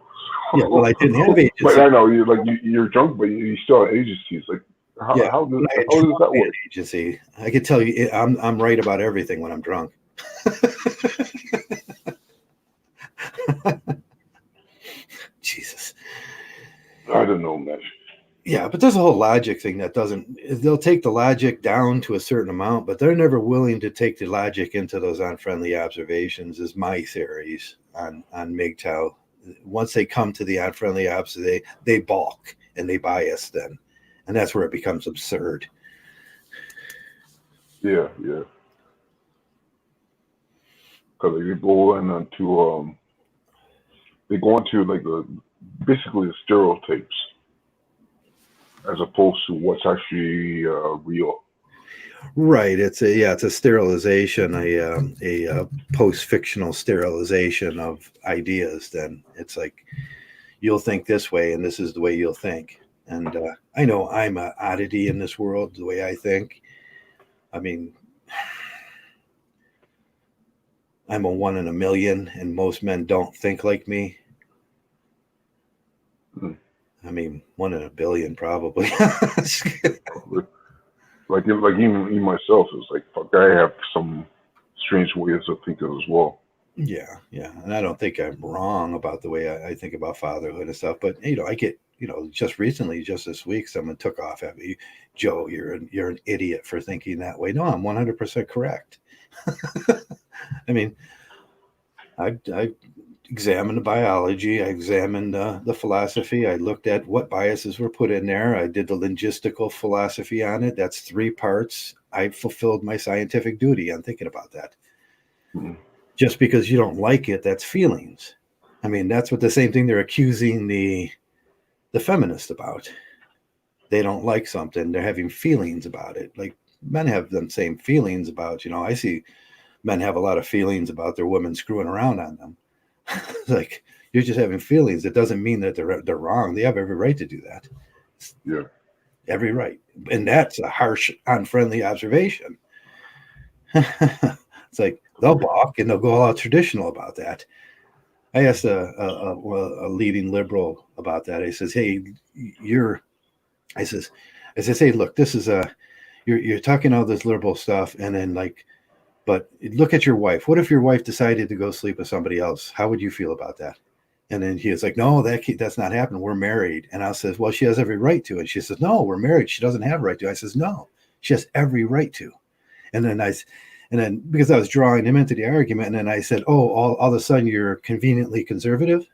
Yeah, well, I didn't have But agency. I know you're drunk, but you still have agencies. Like, Yeah, how when I had does that I had work? agency. I could tell you, I'm right about everything when I'm drunk. Jesus. I don't know, man. Yeah, but there's a whole logic thing that doesn't. They'll take the logic down to a certain amount, but they're never willing to take the logic into those unfriendly observations. Is my theories on MGTOW. Once they come to the unfriendly observation, they balk and they bias then, and that's where it becomes absurd. Yeah. Because they go into they go into like basically the stereotypes as opposed to what's actually real. Right. It's a sterilization, a post-fictional sterilization of ideas. Then it's like you'll think this way, and this is the way you'll think. And I know I'm an oddity in this world, the way I think. I mean, I'm a one in a million, and most men don't think like me. Mm. I mean, one in a billion, probably. Like even myself is like, fuck, I have some strange ways of thinking as well. Yeah, and I don't think I'm wrong about the way I think about fatherhood and stuff. But I get, just recently, just this week, someone took off at me, Joe. You're an idiot for thinking that way. No, I'm 100% correct. I mean, I examined the biology, I examined the philosophy, I looked at what biases were put in there. I did the logistical philosophy on it. That's 3 parts. I fulfilled my scientific duty on thinking about that. Mm. Just because you don't like it, that's feelings. I mean, that's what the same thing they're accusing the feminist about. They don't like something, they're having feelings about it. Like men have them same feelings about, I see men have a lot of feelings about their women screwing around on them. Like, you're just having feelings. It doesn't mean that they're wrong. They have every right to do that. Yeah. Every right. And that's a harsh, unfriendly observation. It's like they'll balk and they'll go all traditional about that. I asked a leading liberal about that. I says, hey, I says, hey, look, this is you're talking all this liberal stuff, and then but look at your wife. What if your wife decided to go sleep with somebody else? How would you feel about that? And then he was like, no, that's not happening. We're married. And I says, well, she has every right to. And she says, no, we're married. She doesn't have a right to. I says, no, she has every right to. And then because I was drawing him into the argument, and then I said, oh, all of a sudden you're conveniently conservative.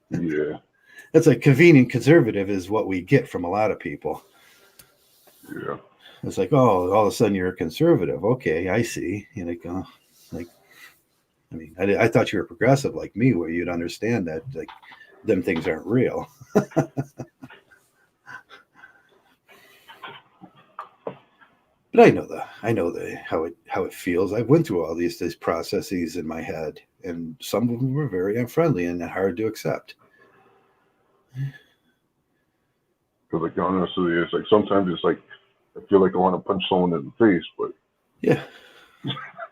Yeah. That's like convenient conservative is what we get from a lot of people. Yeah. It's like, oh, all of a sudden you're a conservative. Okay, I see. I mean, I thought you were progressive like me, where you'd understand that like them things aren't real. But I know how it feels. I went through all these processes in my head, and some of them were very unfriendly and hard to accept. Because like honestly, it's like sometimes it's like I feel like I want to punch someone in the face, but Yeah,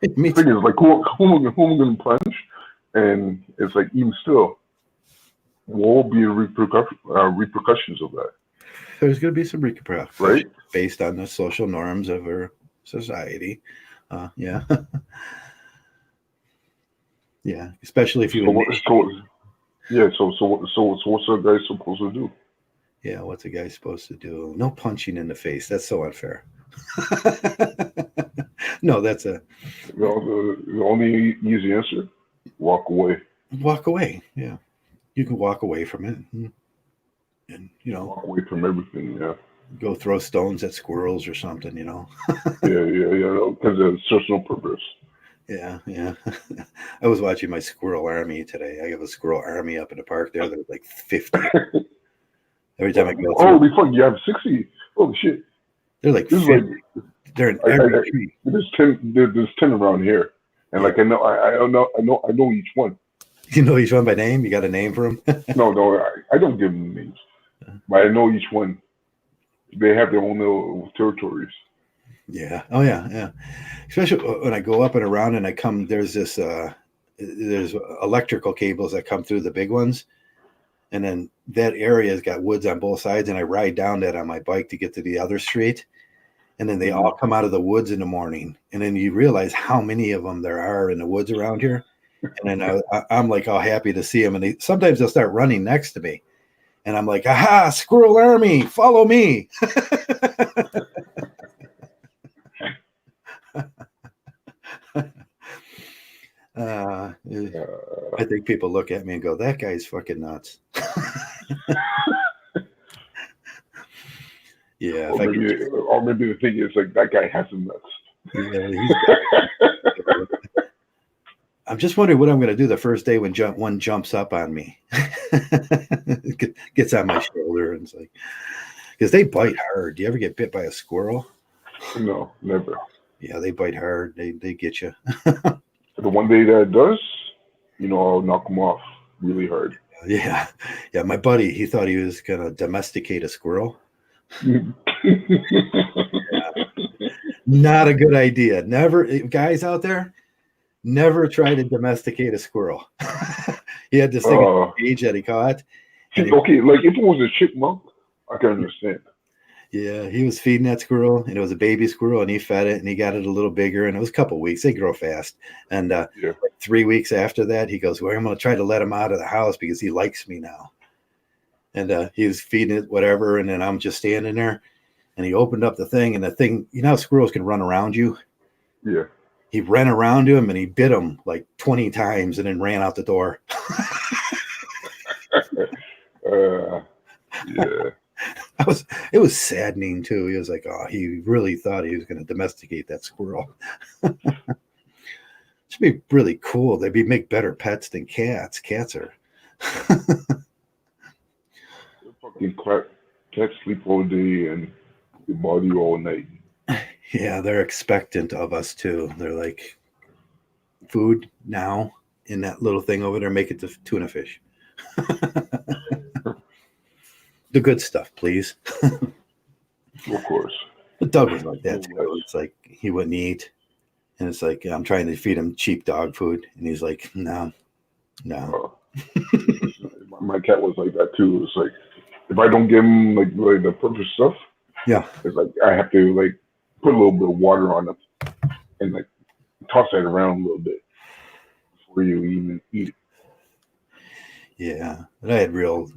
the thing is like who am I going to punch? And it's like even still, what will be the repercussions of that? There's going to be some repercussions, right? Based on the social norms of our society. Yeah, yeah. Especially if you. So what's a guy supposed to do? Yeah, what's a guy supposed to do? No punching in the face. That's so unfair. No, that's a The only easy answer: walk away. walk away. Yeah, you can walk away from it, and Walk away from everything. Yeah. go throw stones at squirrels or something. Yeah. Because it serves no purpose. Yeah, yeah. I was watching my squirrel army today. I have a squirrel army up in the park there. There's like 50. Every time I go through, Holy fuck! You have 60. Holy shit! they're like This is 50. like They're in every tree. there's 10. There's 10 around here, and like I know each one. You know each one by name? You got a name for them? No, I don't give them names, but I know each one. They have their own little territories. Yeah. Oh, yeah, yeah. Especially when I go up and around and I come, there's electrical cables that come through the big ones. And then that area has got woods on both sides. And I ride down that on my bike to get to the other street. And then they all come out of the woods in the morning. And then you realize how many of them there are in the woods around here. And then I'm like all happy to see them. And sometimes they'll start running next to me. And I'm like, aha, squirrel army, follow me. I think people look at me and go, that guy's fucking nuts. Yeah. Or maybe the thing is like that guy has some nuts. Yeah, I'm just wondering what I'm going to do the first day when one jumps up on me, gets on my shoulder, and it's like, because they bite hard. Do you ever get bit by a squirrel? No, never. Yeah, they bite hard. They get you. The one day that it does, I'll knock them off really hard. Yeah. My buddy, he thought he was going to domesticate a squirrel. Yeah. Not a good idea. Never, guys out there, never try to domesticate a squirrel. He had this thing in the cage that he caught. Okay, like if it was a chipmunk, I can understand. Yeah, he was feeding that squirrel, and it was a baby squirrel, and he fed it, and he got it a little bigger, and it was a couple of weeks. They grow fast. And 3 weeks after that, he goes, well, I'm going to try to let him out of the house because he likes me now. And he was feeding it, whatever, and then I'm just standing there, and he opened up the thing, and the thing, how squirrels can run around you? Yeah. He ran around him, and he bit him like 20 times, and then ran out the door. Yeah. It was saddening too. He was like, oh, he really thought he was going to domesticate that squirrel. Should be really cool. They'd make better pets than cats. Cats are. Fucking crap. Cats sleep all day and they bother you all night. Yeah, they're expectant of us too. They're like, food now in that little thing over there. Make it the tuna fish. The good stuff, please. Of course. But Doug was like that too. It's like he wouldn't eat. And it's like, I'm trying to feed him cheap dog food. And he's like, no. My cat was like that too. It's like, if I don't give him like the perfect stuff, it's like I have to like put a little bit of water on it and like toss that around a little bit before you even eat it. Yeah. And I had rules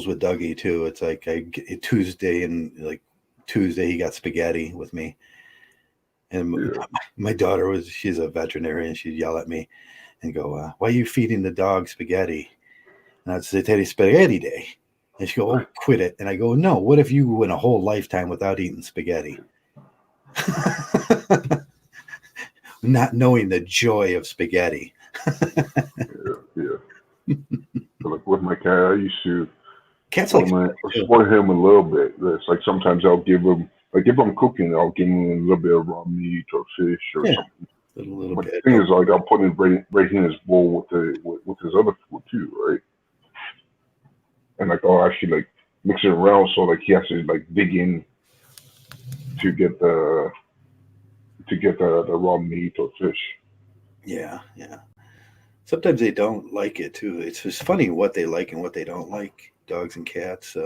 with Dougie too. It's like Tuesday he got spaghetti with me. And my daughter she's a veterinarian. She'd yell at me and go, why are you feeding the dog spaghetti? And I'd say, Teddy, spaghetti day. And she'd go, oh, quit it. And I go, no, what if you went a whole lifetime without eating spaghetti? Not knowing the joy of spaghetti. Yeah. Like with my cat, I used to spoil him a little bit. It's like sometimes I'll give him, like if I'm cooking, I'll give him a little bit of raw meat or fish or something. A little but bit. The thing is, like I'll put it right in his bowl with his other food too, right? And like I'll actually like mix it around so like he has to like dig in to get the raw meat or fish. Yeah. Sometimes they don't like it too. It's just funny what they like and what they don't like. Dogs and cats.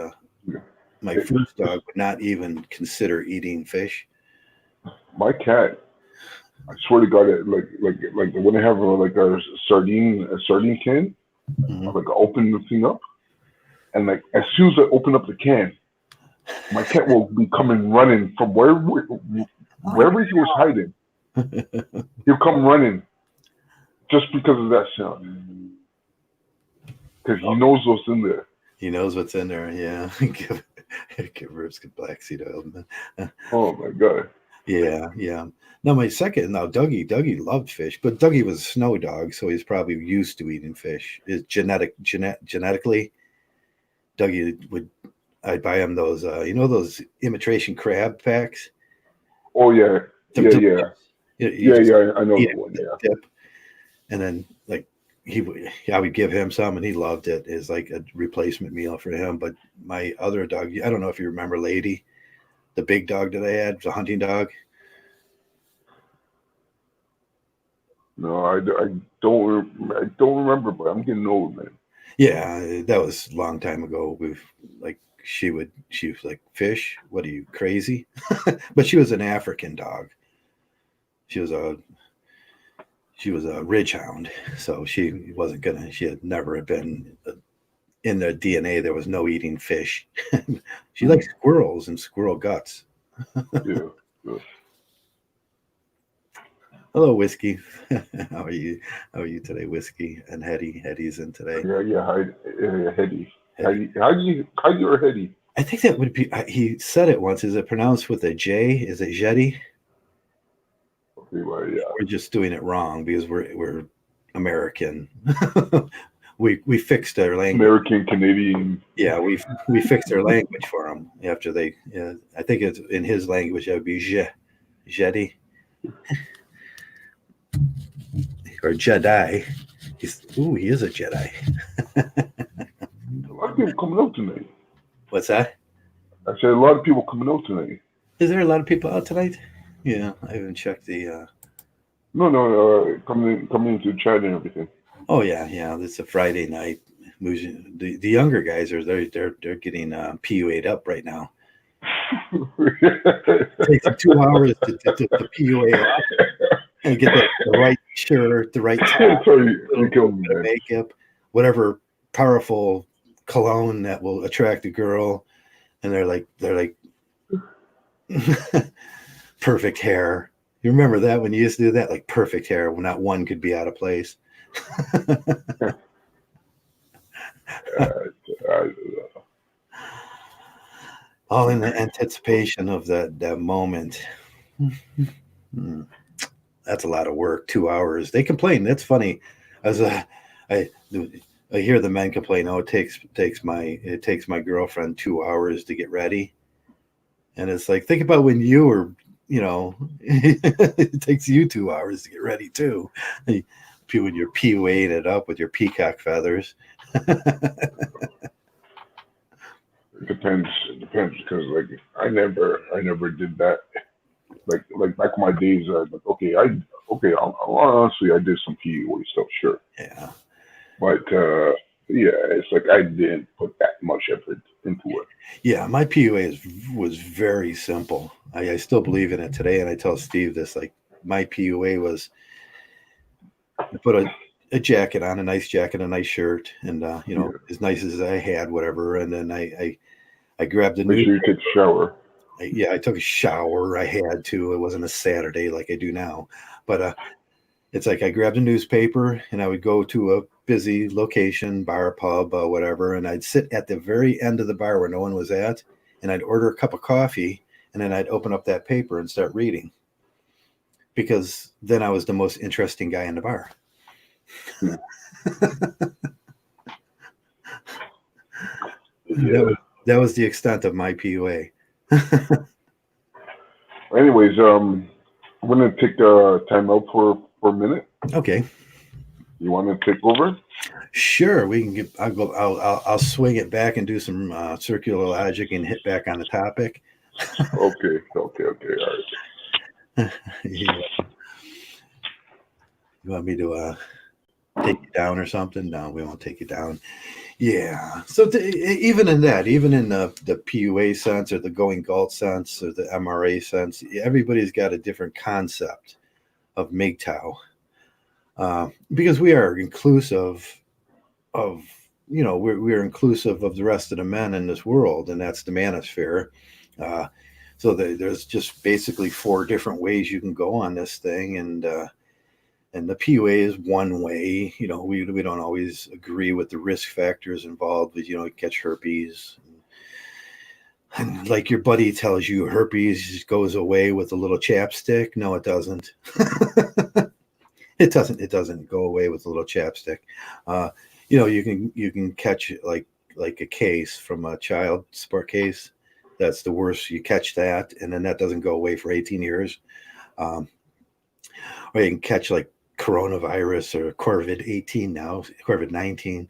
My food dog would not even consider eating fish. My cat, I swear to God, like when I have a sardine can, I like open the thing up, And like as soon as I open up the can, my cat will be coming running from wherever he was hiding. He'll come running just because of that sound. Because he knows what's in there. He knows what's in there. Yeah. Give Ribs black seed oil. Oh my god. Yeah, yeah. Now Dougie loved fish, but Dougie was a snow dog, so he's probably used to eating fish. Is genetically, I'd buy him those those imitation crab packs. Oh yeah. Yeah. I know the one, yeah. Dip, and then like I would give him some, and he loved it as like a replacement meal for him. But my other dog, I don't know if you remember Lady, the big dog that I had, the hunting dog. No, I don't remember, but I'm getting old, man. Yeah, that was a long time ago. She was like, fish? What are you, crazy? But she was an African dog. She was a ridge hound, so she had never been in the DNA. There was no eating fish. She likes squirrels and squirrel guts. Yeah. Hello, Whiskey. How are you? How are you today, Whiskey? And Hetty's in today. Yeah. Hi, Hetty. How do you Hetty? I think that would be. He said it once. Is it pronounced with a J? Is it Jetty? Okay, well, yeah. We're just doing it wrong because we're American. we fixed their language. American Canadian. Yeah, we fixed their language for them after they. I think it's in his language. That would be Jetty. Or Jedi. He is a Jedi. A lot of people coming out tonight. What's that? I said a lot of people coming out tonight. Is there a lot of people out tonight? Yeah, I haven't checked the. No, coming into the chat and everything. Oh yeah. It's a Friday night. The younger guys they're getting PUA'd up right now. It takes them 2 hours to PUA up and get the right shirt, the right top, the makeup, whatever powerful cologne that will attract a girl, and they're like perfect hair. You remember that when you used to do that, like perfect hair, when not one could be out of place. All in the anticipation of that moment. That's a lot of work. 2 hours. They complain. That's funny. I hear the men complain. Oh, it takes my girlfriend 2 hours to get ready, and it's like, think about when you were, it takes you 2 hours to get ready too. When you're PUA'ing it up with your peacock feathers. It depends because like I never did that. Like back in my days, honestly, I did some PUA stuff, sure. Yeah. But it's like I didn't put that much effort into it. Yeah, my PUA was very simple. I still believe in it today, and I tell Steve this. Like, my PUA was, I put a jacket on, a nice jacket, a nice shirt, and as nice as I had, whatever. And then I grabbed a Make sure you take a shower. I took a shower. I had to. It wasn't a Saturday like I do now, but it's like I grabbed a newspaper and I would go to a busy location, bar, pub, whatever, and I'd sit at the very end of the bar where no one was at, and I'd order a cup of coffee, and then I'd open up that paper and start reading, because then I was the most interesting guy in the bar. Yeah. That was the extent of my PUA. Anyways, I'm gonna take time out for a minute. Okay. You want to take over? Sure, we can get. I'll swing it back and do some circular logic and hit back on the topic. Okay. All right. You want me to take you down or something? No, we won't take you down. Yeah. So even in the PUA sense, or the going Galt sense, or the MRA sense, everybody's got a different concept of MGTOW, because we are inclusive of we're inclusive of the rest of the men in this world, and that's the manosphere. So there's just basically 4 different ways you can go on this thing, and the PUA is one way. We don't always agree with the risk factors involved, but you catch herpes. And like your buddy tells you, herpes goes away with a little chapstick. No, it doesn't. It doesn't. It doesn't go away with a little chapstick. You can catch like a case from a child support case. That's the worst. You catch that, and then that doesn't go away for 18 years. Or you can catch like coronavirus or COVID-18 now, COVID-19,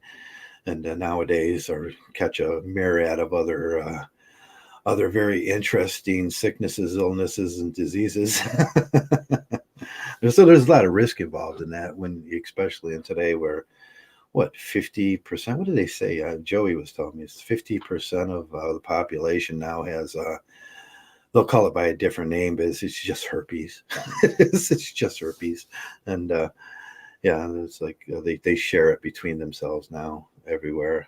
and nowadays, or catch a myriad of other very interesting sicknesses, illnesses, and diseases. So there's a lot of risk involved in that, especially in today, where 50%? What did they say? Joey was telling me it's 50% of the population now has. They'll call it by a different name, but it's just herpes. It's just herpes, and it's like they share it between themselves now everywhere.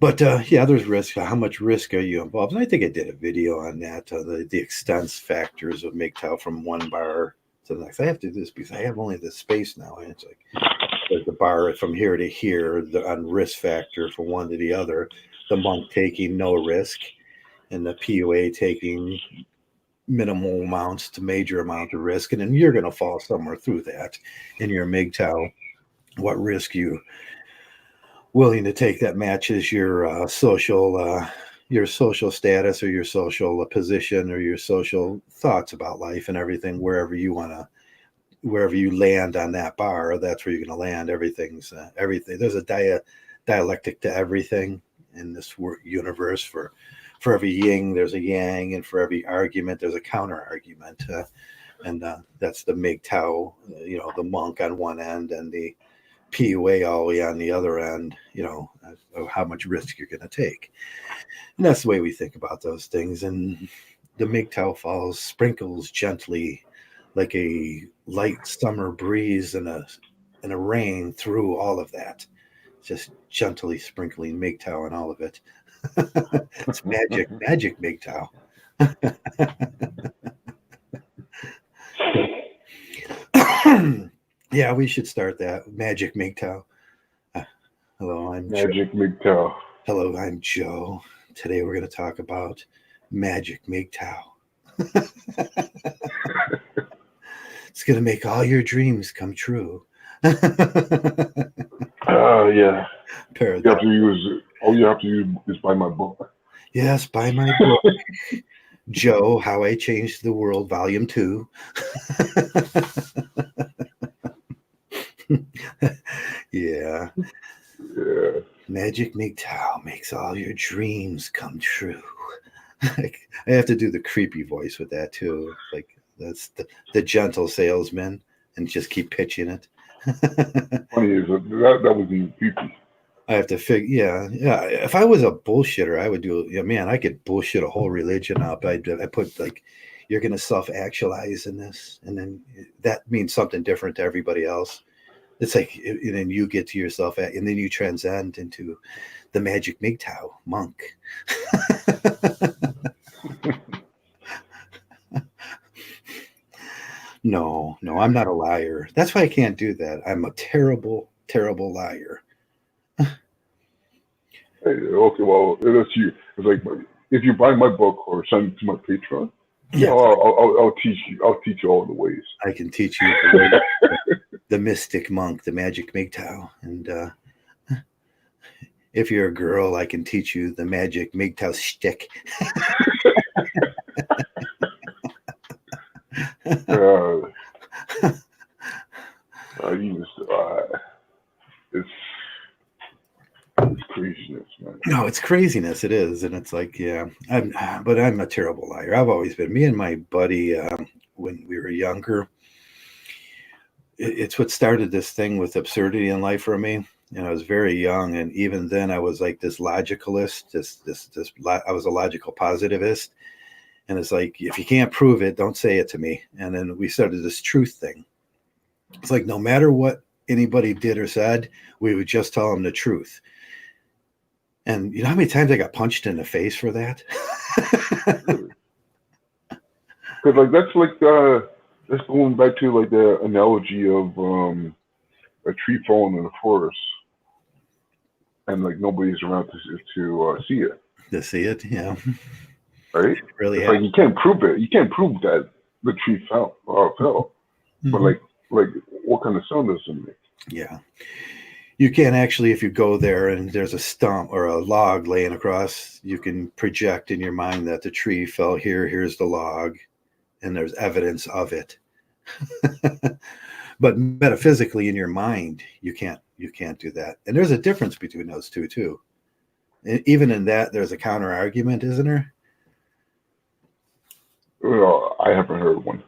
But there's risk. How much risk are you involved? And I think I did a video on that, the extent factors of MGTOW from one bar to the next. I have to do this because I have only this space now, and it's like there's the bar from here to here on risk factor from one to the other. The monk taking no risk, and the PUA taking minimal amounts to major amount of risk, and then you're going to fall somewhere through that in your MGTOW. What risk you willing to take that matches your social status or your social position or your social thoughts about life and everything. Wherever you land on that bar, that's where you're going to land. Everything's everything. There's a dialectic to everything in this universe. For every yin, there's a yang, and for every argument, there's a counter argument. And that's the MGTOW, the monk on one end and the PUA all the way on the other end, of how much risk you're going to take. And that's the way we think about those things. And the MGTOW sprinkles gently like a light summer breeze and a rain through all of that. Just gently sprinkling MGTOW and all of it. It's magic MGTOW. Yeah, we should start that. Magic MGTOW. Hello, I'm Magic MGTOW. Hello, I'm Joe. Today we're going to talk about Magic MGTOW. It's going to make all your dreams come true. Yeah. All you have to use is buy my book. Yes, buy my book. Joe, How I Changed the World, Volume 2. Yeah. Magic MGTOW makes all your dreams come true. I have to do the creepy voice with that too. Like that's the gentle salesman, and just keep pitching it. Funny is that was even creepy. I have to figure. Yeah. If I was a bullshitter, I would do. Man, I could bullshit a whole religion up. I put like, you're going to self-actualize in this, and then that means something different to everybody else. It's like, and then you get to yourself, and then you transcend into the Magic MGTOW monk. No, I'm not a liar. That's why I can't do that. I'm a terrible, terrible liar. Okay, well, that's you. It's like, if you buy my book or send it to my Patreon, yeah, I'll teach you. I'll teach you all the ways. I can teach you the mystic monk, the Magic MGTOW, and if you're a girl, I can teach you the Magic MGTOW shtick. It's craziness, man. No, it's craziness. It is, and it's like, yeah, but I'm a terrible liar. I've always been. Me and my buddy, when we were younger, it's what started this thing with absurdity in life for me. And I was very young, and even then, I was like this logicalist. I was a logical positivist, and it's like, if you can't prove it, don't say it to me. And then we started this truth thing, It's like no matter what anybody did or said, we would just tell them the truth. And you know how many times I got punched in the face for that? Because like that's going back to like the analogy of a tree falling in the forest, and like nobody's around to see it. To see it, yeah. Right? It really it's like you can't prove it. You can't prove that the tree fell. Mm-hmm. But like what kind of sound does it make? Yeah. You can actually, if you go there and there's a stump or a log laying across, you can project in your mind that the tree fell here, here's the log, and there's evidence of it. But metaphysically in your mind, you can't do that. And there's a difference between those two too. And even in that, there's a counter argument, isn't there? Well, I haven't heard one.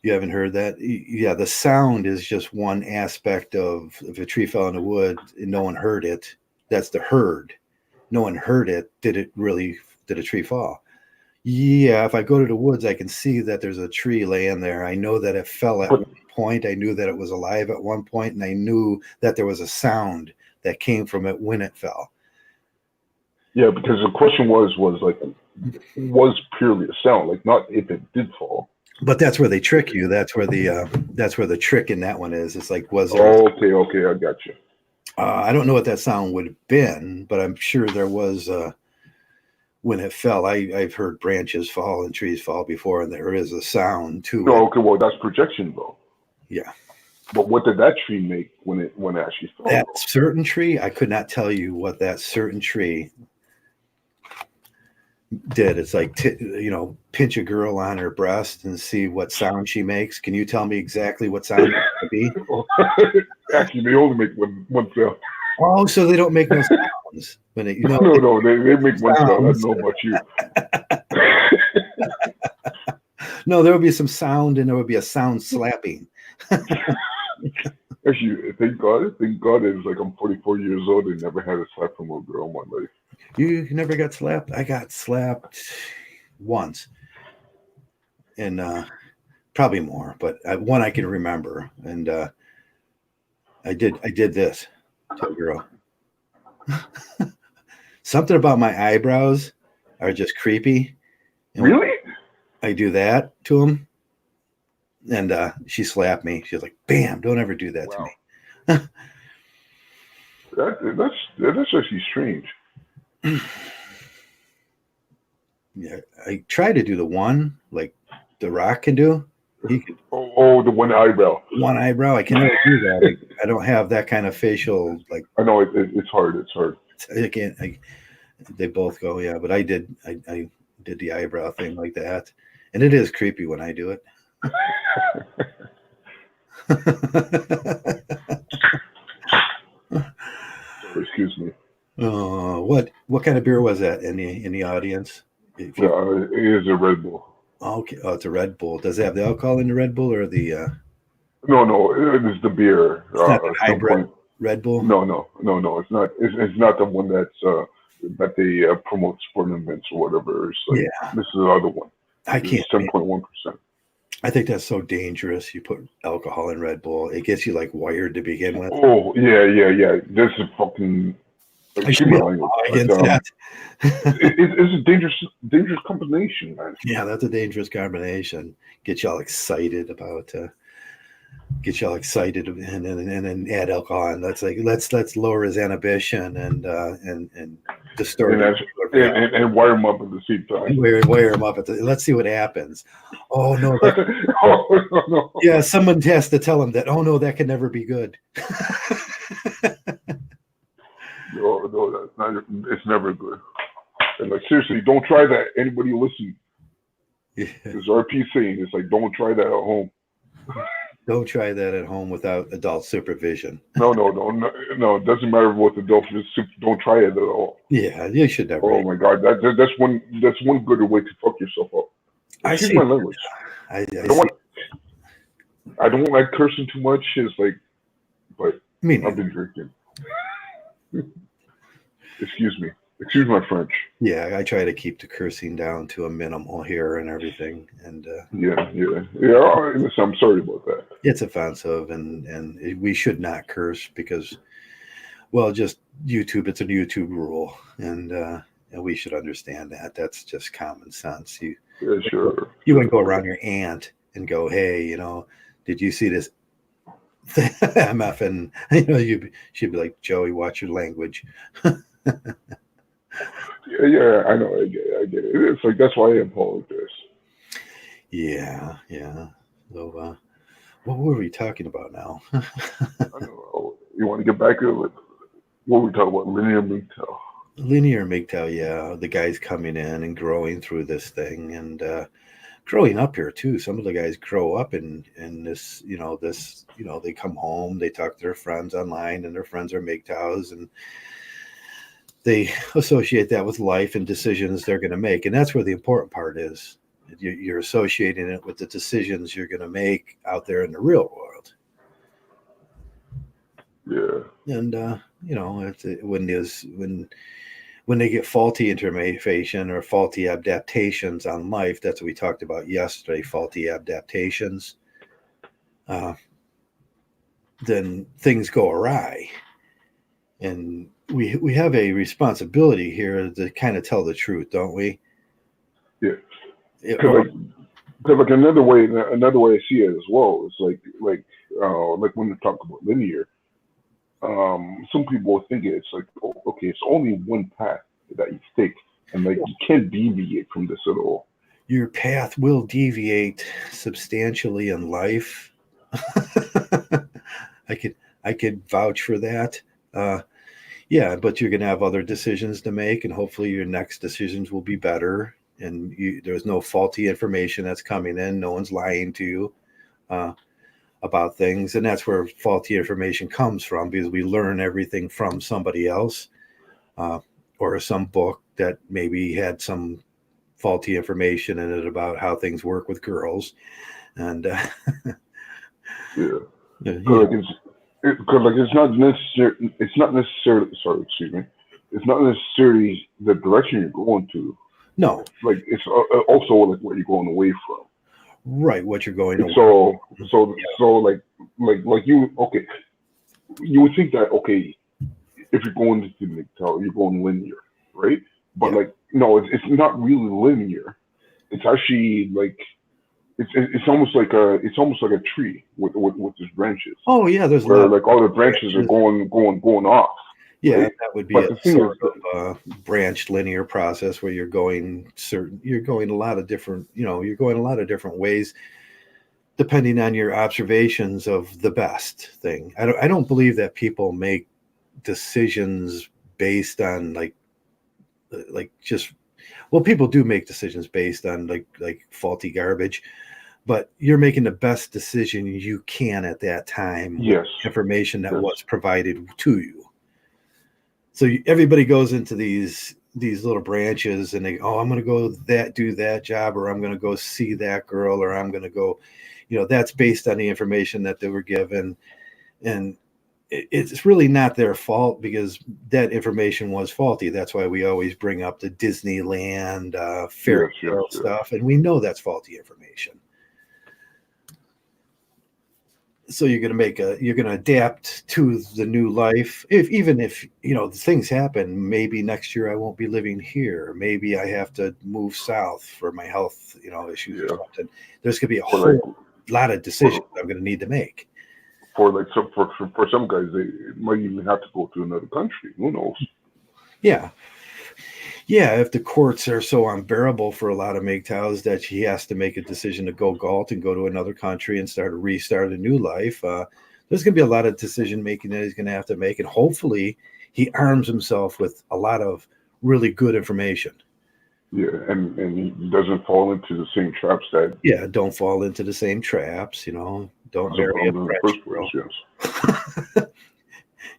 You haven't heard that? Yeah, the sound is just one aspect of if a tree fell in the wood and no one heard it, that's the heard. No one heard it. Did a tree fall? Yeah, if I go to the woods, I can see that there's a tree laying there. I know that it fell at one point. I knew that it was alive at one point, and I knew that there was a sound that came from it when it fell. Yeah, because the question was purely a sound, like not if it did fall. But that's where they trick you. That's where the trick in that one is. It's like, was there? Oh, okay, I got you. I don't know what that sound would have been, but I'm sure there was when it fell. I've heard branches fall and trees fall before, and there is a sound to it. Okay, well that's projection though. Yeah. But what did that tree make when it actually fell? That certain tree, I could not tell you what that certain tree did. It's like pinch a girl on her breast and see what sound she makes. Can you tell me exactly what sound it would be? Actually, they only make one sound. Oh, so they don't make no sounds when they, no, they make one sound. I don't know about you. No, there would be some sound, and there would be a sound slapping. Actually, thank God it's like I'm 44 years old and never had a slap from a girl in my life. You never got slapped? I got slapped once, and probably more, but one I can remember. And I did this to a girl. Something about my eyebrows are just creepy. And really? I do that to them, and she slapped me. She was like, "Bam! Don't ever do that to me." That's actually strange. Yeah, I try to do the one like The Rock can do. He could, the one eyebrow. One eyebrow. I can never do that. I don't have that kind of facial like. I know it's hard. It's hard. I can't. They both go, yeah. But I did the eyebrow thing like that, and it is creepy when I do it. Excuse me. What kind of beer was that in the audience? It is a Red Bull. Okay, it's a Red Bull. Does it have the alcohol in the Red Bull or the? No, it is the beer. It's not the hybrid Red Bull. No, it's not. It's not the one that's that they promote sporting events or whatever. It's like, yeah, this is the other one. I can't. 10.1%. I think that's so dangerous. You put alcohol in Red Bull, it gets you like wired to begin with. Oh yeah. This is fucking. It's a dangerous combination, man. Yeah, that's a dangerous combination. Get y'all excited about. Get y'all excited and then add alcohol. And let's lower his inhibition and distort and wire him up at the same time. Wire him up let's see what happens. Oh no! No. Yeah, someone has to tell him that. Oh no, that can never be good. No, that's not. It's never good. And like seriously, don't try that. Anybody listening? Yeah. There's RP saying it's like don't try that at home. Don't try that at home without adult supervision. No. It doesn't matter what adult don't try it at all. Yeah, you should never. Oh my God, that's one good way to fuck yourself up. Excuse my language. I don't like cursing too much. It's like, but I've been drinking. Excuse me. Excuse my French. Yeah, I try to keep the cursing down to a minimal here and everything, and Yeah. Listen, I'm sorry about that. it's offensive, and we should not curse because, well, just YouTube. It's a YouTube rule, and we should understand that. That's just common sense. Yeah, sure. You wouldn't go around your aunt and go, "Hey, did you see this MF?" And she'd be like, "Joey, watch your language." Yeah, I know. I get it. It's like that's why I apologize. Yeah. So, what were we talking about now? I know. You want to get back to it? What were we talking about? Linear MGTOW. Linear MGTOW, yeah. The guys coming in and growing through this thing, and growing up here too. Some of the guys grow up in this, they come home, they talk to their friends online, and their friends are MGTOWs, and they associate that with life and decisions they're going to make. And that's where the important part is. You're associating it with the decisions you're going to make out there in the real world. Yeah. And, when they get faulty information or faulty adaptations on life, that's what we talked about yesterday, faulty adaptations, then things go awry. And we have a responsibility here to kind of tell the truth, don't we? Yeah. Because like another way I see it as well is like when you talk about linear, some people think it's like, okay, it's only one path that you take, and like you can't deviate from this at all. Your path will deviate substantially in life. I could vouch for that. Yeah, but you're going to have other decisions to make, and hopefully your next decisions will be better. And there's no faulty information that's coming in. No one's lying to you about things. And that's where faulty information comes from, because we learn everything from somebody else or some book that maybe had some faulty information in it about how things work with girls. And Because it's not necessarily. Sorry, excuse me. It's not necessarily the direction you're going to. No, like it's also like what you're going away from. Right, what you're going away. So like you. Okay, you would think that if you're going to MGTOW, you're going linear, right? But no, it's not really linear. It's actually like. It's almost like a tree with its branches. Oh yeah, there's where like all the branches are going off. Yeah, right? that would be a sort of branched linear process where you're going a lot of different, you're going a lot of different ways depending on your observations of the best thing. I don't believe that people make decisions based on people do make decisions based on like faulty garbage, but you're making the best decision you can at that time. Yes. With information that was provided to you. So everybody goes into these little branches and I'm going to go do that job, or I'm going to go see that girl, or I'm going to go, that's based on the information that they were given. And it's really not their fault because that information was faulty. That's why we always bring up the Disneyland fairy tale stuff. And we know that's faulty information. So you're going to adapt to the new life. Even if things happen, maybe next year I won't be living here. Maybe I have to move south for my health, issues or something. There's going to be a whole lot of decisions I'm going to need to make. For some guys, they might even have to go to another country. Who knows? Yeah. If the courts are so unbearable for a lot of MGTOWs that he has to make a decision to go galt and go to another country and restart a new life, there's going to be a lot of decision making that he's going to have to make, and hopefully he arms himself with a lot of really good information. Yeah, and he doesn't fall into the same traps that. Yeah, don't fall into the same traps. Don't marry a French girl. Yes.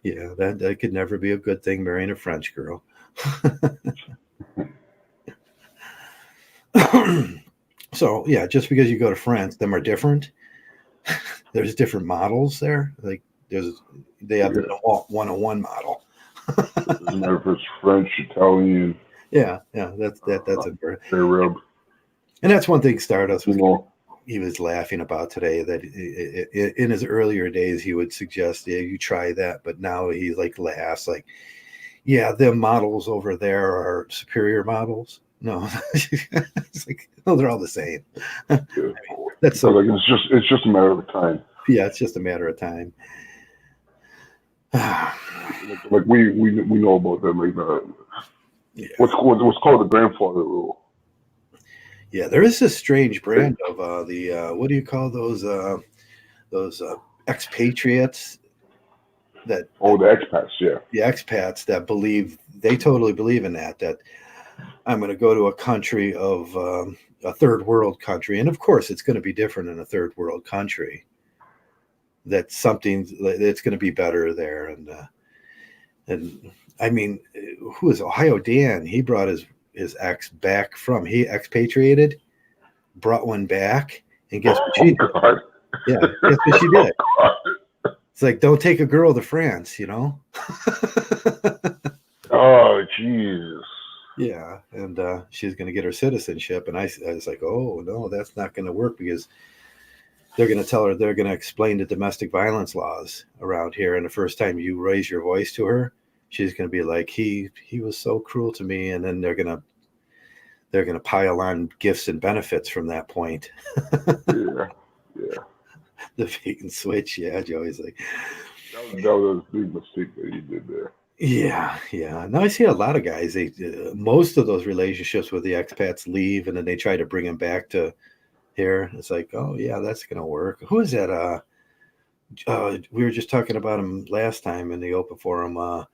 Yeah, that could never be a good thing, marrying a French girl. So yeah, just because you go to France, them are different. There's different models there. Like they have the 101 model. It doesn't matter if it's French, Italian, Yeah, that's important. Arab, And that's one thing Stardust was Latino. he was laughing about today, that in his earlier days he would suggest, yeah, you try that, but now he like laughs like, yeah, the models over there are superior models. No, it's like, no, they're all the same. Yeah. That's so, Like it's just a matter of time. yeah, it's just a matter of time. Like we know about that. Like Yeah. what's called the grandfather rule. Yeah, there is this strange brand of the what do you call those expatriates that Oh, the expats, yeah. the expats that they totally believe in that I'm going to go to a country of a third world country, and of course it's going to be different in a third world country. That's something that's going to be better there, and I mean, who is Ohio Dan? He brought his ex back he expatriated, brought one back, and guess what she did? God. Yeah, guess what she did? God. It's like, don't take a girl to France, you know? Oh, jeez. Yeah, and she's going to get her citizenship. And I was like, oh, no, that's not going to work, because they're going to tell her, they're going to explain the domestic violence laws around here. And the first time you raise your voice to her, she's going to be like, he was so cruel to me. And then they're going to pile on gifts and benefits from that point. Yeah. The bait and switch. Yeah, Joey's like, That was a big mistake that he did there. yeah. Now I see a lot of guys. Most of those relationships with the expats leave, and then they try to bring them back to here. It's like, oh yeah, that's gonna work. Who is that? We were just talking about him last time in the open forum.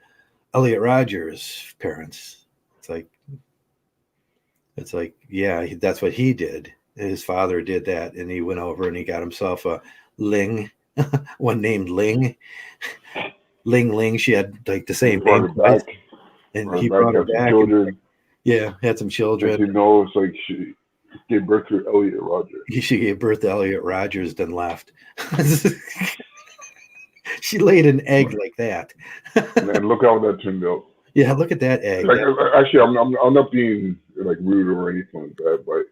Elliot Rogers' parents. It's like, yeah, that's what he did. His father did that, and he went over and he got himself a Ling, one named Ling. Ling. She had like the same name twice, and he brought her back. Children. Yeah, had some children. You know, it's like she gave birth to Elliot Rogers. She gave birth to Elliot Rogers, then left. She laid an egg like that. And look how that turned out. Yeah, look at that egg. Like, actually, I'm not being like rude or anything like that, but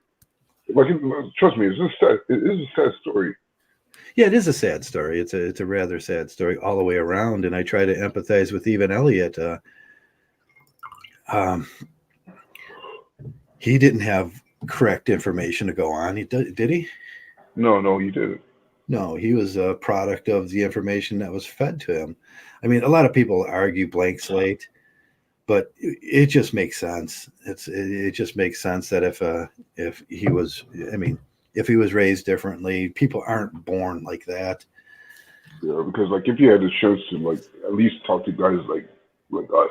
like, trust me, it is a sad story. Yeah, it is a sad story. It's a rather sad story all the way around, and I try to empathize with even Elliot. He didn't have correct information to go on. Did he? No, he didn't. No, he was a product of the information that was fed to him. I mean, a lot of people argue blank slate, but it just makes sense. It just makes sense that if he was, I mean, if he was raised differently, people aren't born like that. Yeah, because like if you had the chance to like at least talk to guys like us.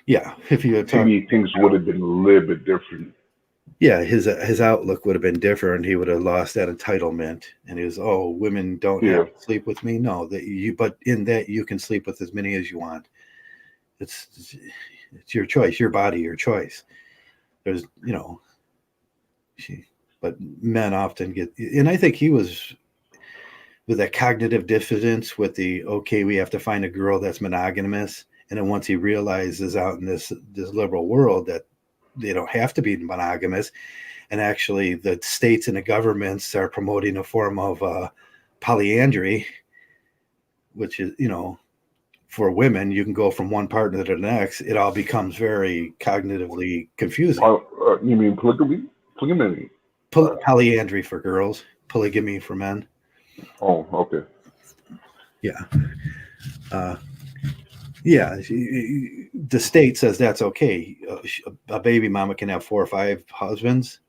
Yeah, if you had maybe things would have been a little bit different. Yeah, his outlook would have been different. He would have lost that entitlement, and he was, oh, women don't have to sleep with me. No, but in that you can sleep with as many as you want. It's your choice, your body, your choice. There's, but men often get, and I think he was with that cognitive dissonance with okay, we have to find a girl that's monogamous, and then once he realizes out in this liberal world that they don't have to be monogamous, and actually the states and the governments are promoting a form of polyandry, which is, for women, you can go from one partner to the next. It all becomes very cognitively confusing. You mean polygamy? Polygamy. Polyandry for girls, polygamy for men. Oh, okay. Yeah. Yeah, the state says that's okay. A baby mama can have 4 or 5 husbands,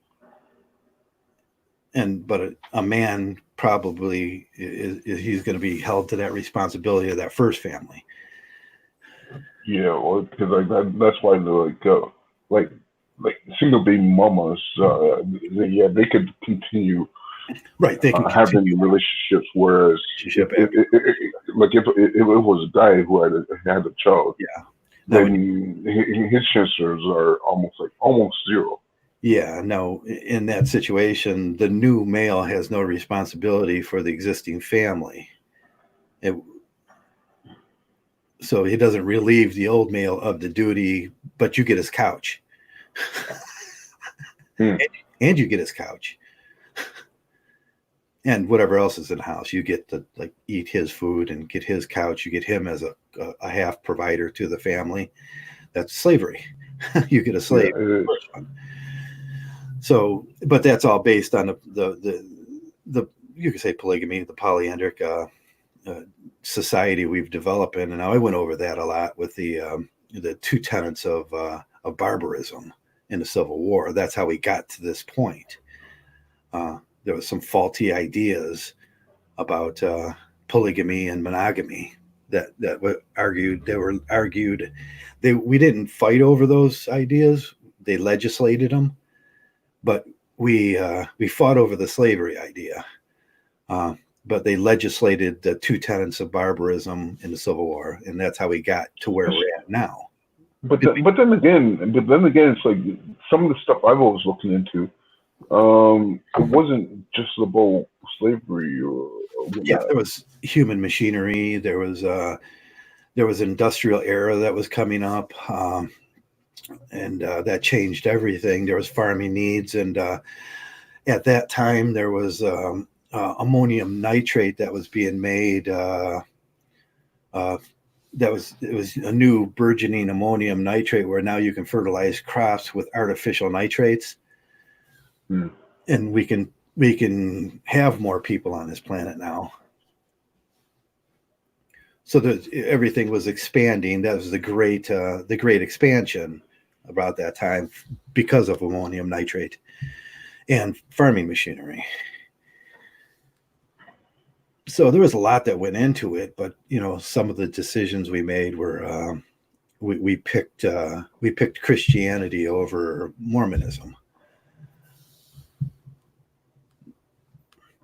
but a man probably he's going to be held to that responsibility of that first family. Yeah, well, because that's why the like single baby mamas, they could continue. Right, they can having relationships, whereas if it was a guy who had a child, then his chances are almost zero. Yeah, no, in that situation, the new male has no responsibility for the existing family. So he doesn't relieve the old male of the duty, but you get his couch. And you get his couch. And whatever else is in the house, you get to like eat his food and get his couch. You get him as a half provider to the family. That's slavery. You get a slave. Yeah, so, but that's all based on the you could say polygamy, the polyandric society we've developed in. And now I went over that a lot with the two tenets of barbarism in the Civil War. That's how we got to this point. There was some faulty ideas about polygamy and monogamy that were argued. We didn't fight over those ideas. They legislated them, but we fought over the slavery idea. But they legislated the two tenets of barbarism in the Civil War, and that's how we got to where we're at now. But then again, it's like some of the stuff I've always looking into. It wasn't just about slavery or there was human machinery. There was industrial era that was coming up, and that changed everything. There was farming needs, and at that time there was ammonium nitrate that was being made. It was a new burgeoning ammonium nitrate where now you can fertilize crops with artificial nitrates. And we can have more people on this planet now. So everything was expanding. That was the great expansion about that time because of ammonium nitrate and farming machinery. So there was a lot that went into it, but some of the decisions we made were we picked Christianity over Mormonism.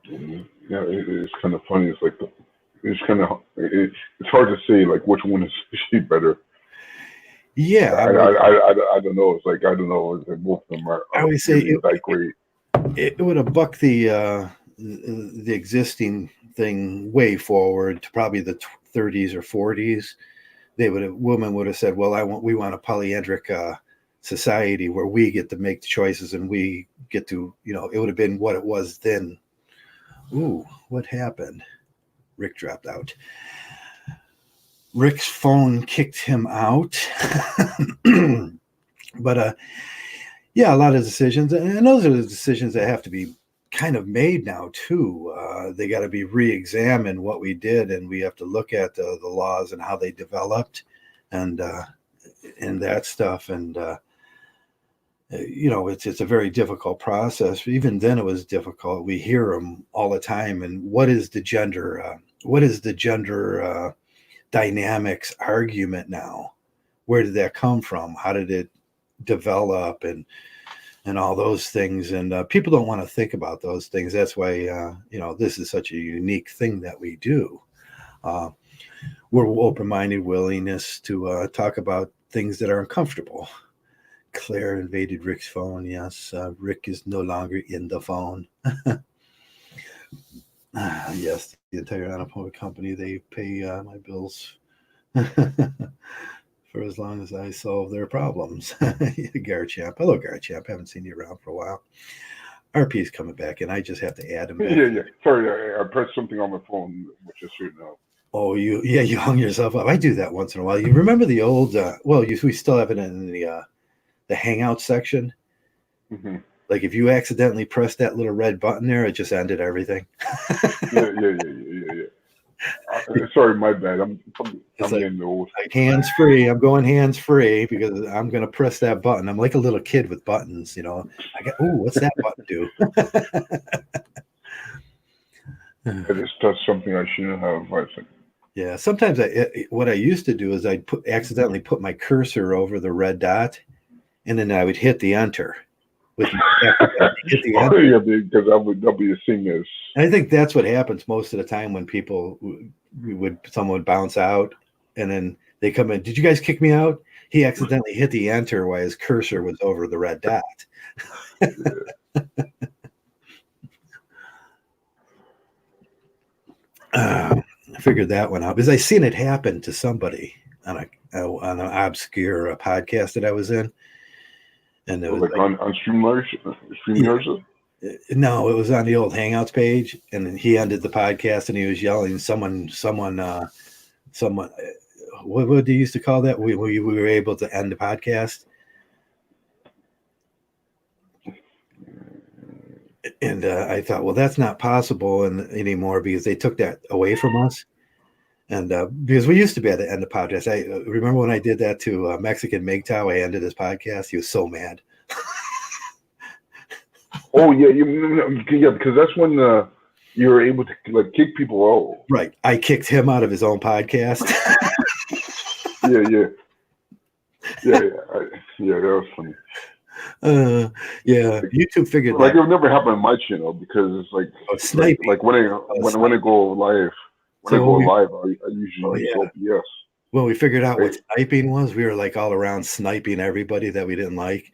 Yeah, it's kind of funny. It's like it's hard to say like which one is better. Yeah, I don't know. It's like I don't know. Both of them are. I would say that great. It would have bucked the existing thing way forward to probably the 30s or 40s. Women would have said, "Well, we want a polyandric society where we get to make the choices and we get to, it would have been what it was then." Ooh, what happened? Rick dropped out. Rick's phone kicked him out. But a lot of decisions, and those are the decisions that have to be kind of made now too. They got to be re-examined what we did, and we have to look at the laws and how they developed, and that stuff. And it's a very difficult process. Even then, it was difficult. We hear them all the time. And what is the gender dynamics argument now? Where did that come from? How did it develop? And all those things. And people don't want to think about those things. That's why this is such a unique thing that we do. We're open-minded, willingness to talk about things that are uncomfortable. Claire invaded Rick's phone. Yes, Rick is no longer in the phone. Yes, the entire Anapoda company, they pay my bills for as long as I solve their problems. Garchamp. Hello, Garchamp. Haven't seen you around for a while. RP's coming back, and I just have to add him back. Yeah. Sorry, I pressed something on my phone, which is right now. Oh, you hung yourself up. I do that once in a while. You remember the old, we still have it in the Hangout section. Mm-hmm. Like if you accidentally press that little red button there, it just ended everything. Yeah. Sorry, my bad. I'm getting old. Like hands free. I'm going hands free because I'm going to press that button. I'm like a little kid with buttons, what's that button do? I just touched something I shouldn't have. I think. Yeah, sometimes what I used to do is I'd accidentally put my cursor over the red dot, and then I would hit the enter. Hit the enter. Yeah, because that'll be the thing is. And I think that's what happens most of the time when someone would bounce out, and then they come in. Did you guys kick me out? He accidentally hit the enter while his cursor was over the red dot. I figured that one out because I seen it happen to somebody on an obscure podcast that I was in, and it was like on StreamYards. No, it was on the old Hangouts page, and then he ended the podcast and he was yelling, someone. What do you used to call that? We were able to end the podcast, and I thought, well, that's not possible anymore because they took that away from us. And because we used to be able to end the podcast. I remember when I did that to Mexican MGTOW, I ended his podcast. He was so mad. Oh yeah, because that's when you were able to like kick people out. Right, I kicked him out of his own podcast. yeah. That was funny. Yeah, YouTube figured like that. it would never happen on my channel because it's like sniping. Like when I go live, I usually use OBS. When we figured out what sniping was, we were like all around sniping everybody that we didn't like.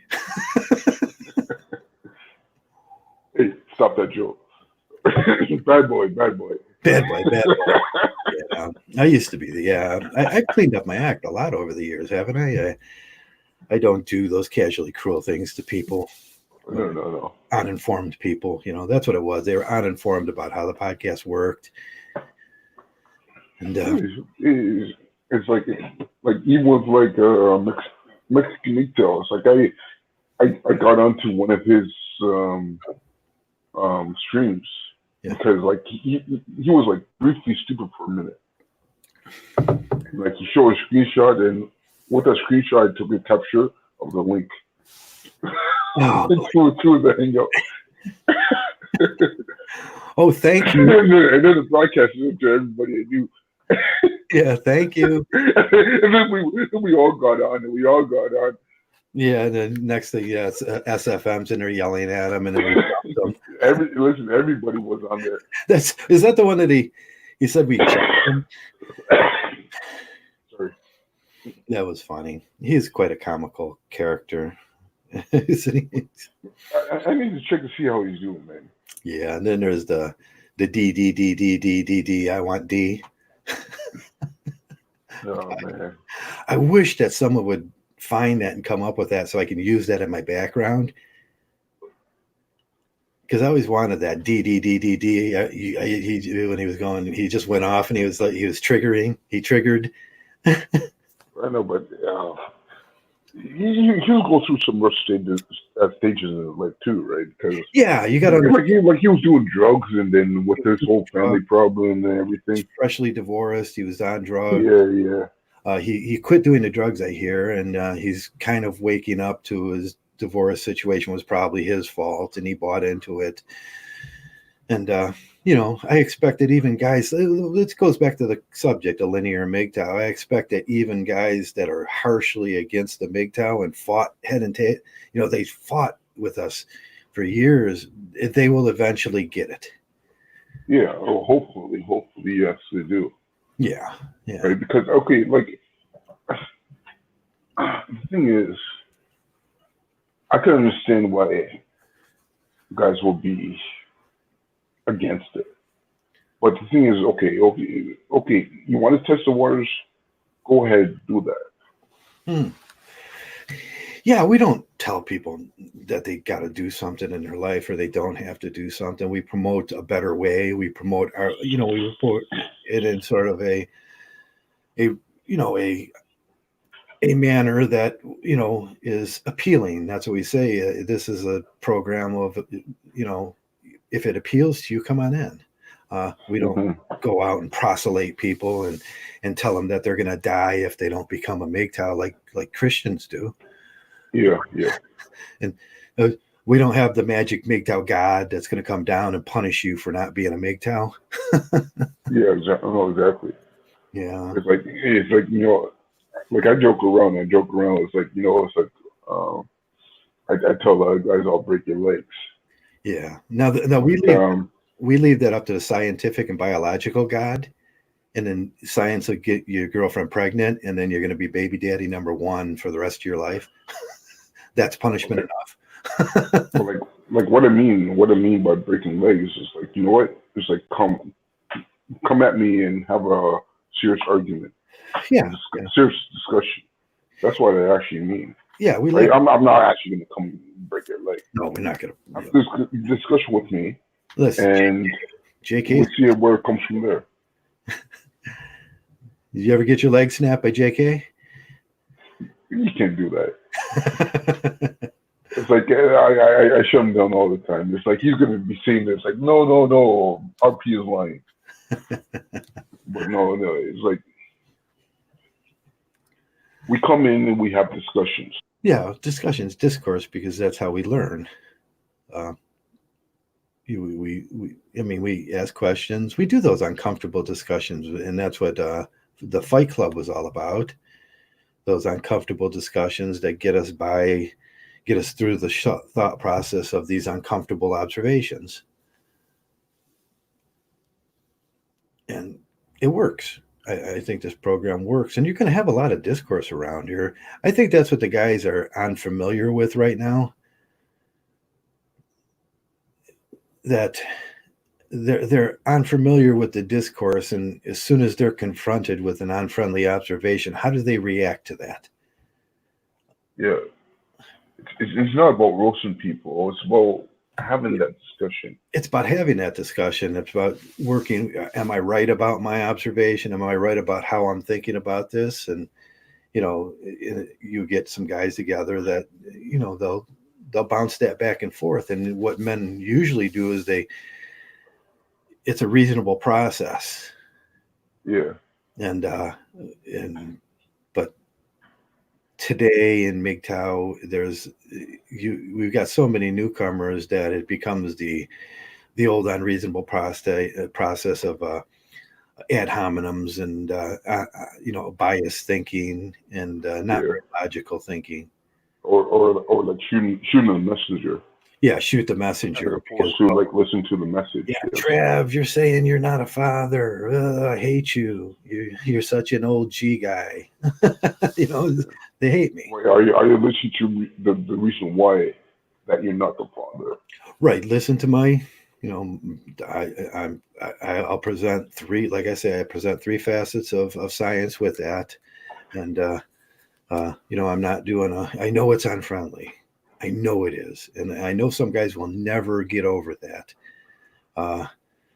Hey, stop that joke. Bad boy. Yeah, I used to be I cleaned up my act a lot over the years, haven't I? I don't do those casually cruel things to people. No. Uninformed people, that's what it was. They were uninformed about how the podcast worked. And it's like even with like Mexican MGTOW. It's like I got onto one of his streams because like he was like briefly stupid for a minute. Like he showed a screenshot, and with that screenshot, I took a capture of the link. To the hangout. Oh, thank you. And then the broadcast it to everybody I knew. Yeah, thank you. And then we all got on. Yeah, and then next thing, it's SFMs and they're yelling at him, and then we them. Everybody was on there. Is that the one that he said we checked him? Sorry. That was funny. He's quite a comical character. Isn't he? I need to check to see how he's doing, man. Yeah, and then there's the D. I want D. Oh man. I wish that someone would find that and come up with that so I can use that in my background. Because I always wanted that D. When he was going, he just went off and he was triggering. He triggered. I know, but he'll go through some rough stages in life too, right? Because you got to like he was doing drugs, and then with his whole family problem and everything. Freshly divorced, he was on drugs. Yeah. He quit doing the drugs, I hear, and he's kind of waking up to his divorce situation was probably his fault, and he bought into it. And I expect that even guys, this goes back to the subject of linear MGTOW. I expect that even guys that are harshly against the MGTOW and fought head and tail, they fought with us for years, they will eventually get it. Yeah, well, hopefully, yes, they do. Yeah. Right, because like the thing is, I can understand why guys will be against it, but the thing is, okay, you want to test the waters, go ahead, do that. Yeah, we don't tell people that they got to do something in their life or they don't have to do something. We promote a better way. We promote our, we report it in sort of a manner that is appealing. That's what we say. This is a program of if it appeals to you, come on in. We don't go out and proselyte people and tell them that they're going to die if they don't become a MGTOW like Christians do. Yeah. And we don't have the magic MGTOW God that's going to come down and punish you for not being a MGTOW. Yeah, exactly. Yeah. It's like like I joke around. It's like I tell the guys, I'll break your legs. Yeah. Now we leave that up to the scientific and biological God, and then science will get your girlfriend pregnant, and then you're going to be baby daddy number one for the rest of your life. That's punishment enough. Well, like what I mean by breaking legs is like, you know what? It's like come at me and have a serious argument. Yeah. Serious discussion. That's what I actually mean. Yeah, we Right? like. I'm not actually going to come and break your leg. No, we're not gonna. Have this discussion with me, Listen, and JK. we'll see where it comes from there. Did you ever get your leg snapped by JK? You can't do that. It's like I shut him down all the time. It's like he's gonna be saying this, like no, RP is lying. But no, it's like we come in and we have discussions. Yeah, discussions, discourse, because that's how we learn. We ask questions. We do those uncomfortable discussions, and that's what the Fight Club was all about. Those uncomfortable discussions that get us through the thought process of these uncomfortable observations. And it works. I think this program works. And you're going to have a lot of discourse around here. I think that's what the guys are unfamiliar with right now. That they're unfamiliar with the discourse, and as soon as they're confronted with an unfriendly observation, how do they react to that? Yeah. It's not about roasting people. It's about having that discussion. It's about having that discussion. It's about working. Am I right about my observation? Am I right about how I'm thinking about this? And, you get some guys together that, they'll bounce that back and forth. And what men usually do is it's a reasonable process. Yeah. But today in MGTOW, we've got so many newcomers that it becomes the old unreasonable process of ad hominems and biased thinking and not very logical thinking. Or like shooting a messenger. Yeah, shoot the messenger. As opposed to like listen to the message. Yeah, Trav, you're saying you're not a father. I hate you. You're such an old G guy. They hate me. Are you listening to the reason why that you're not the father? Right. Listen to my. I'll present three. Like I say, I present three facets of science with that, and I'm not doing I know it's unfriendly. I know it is, and I know some guys will never get over that.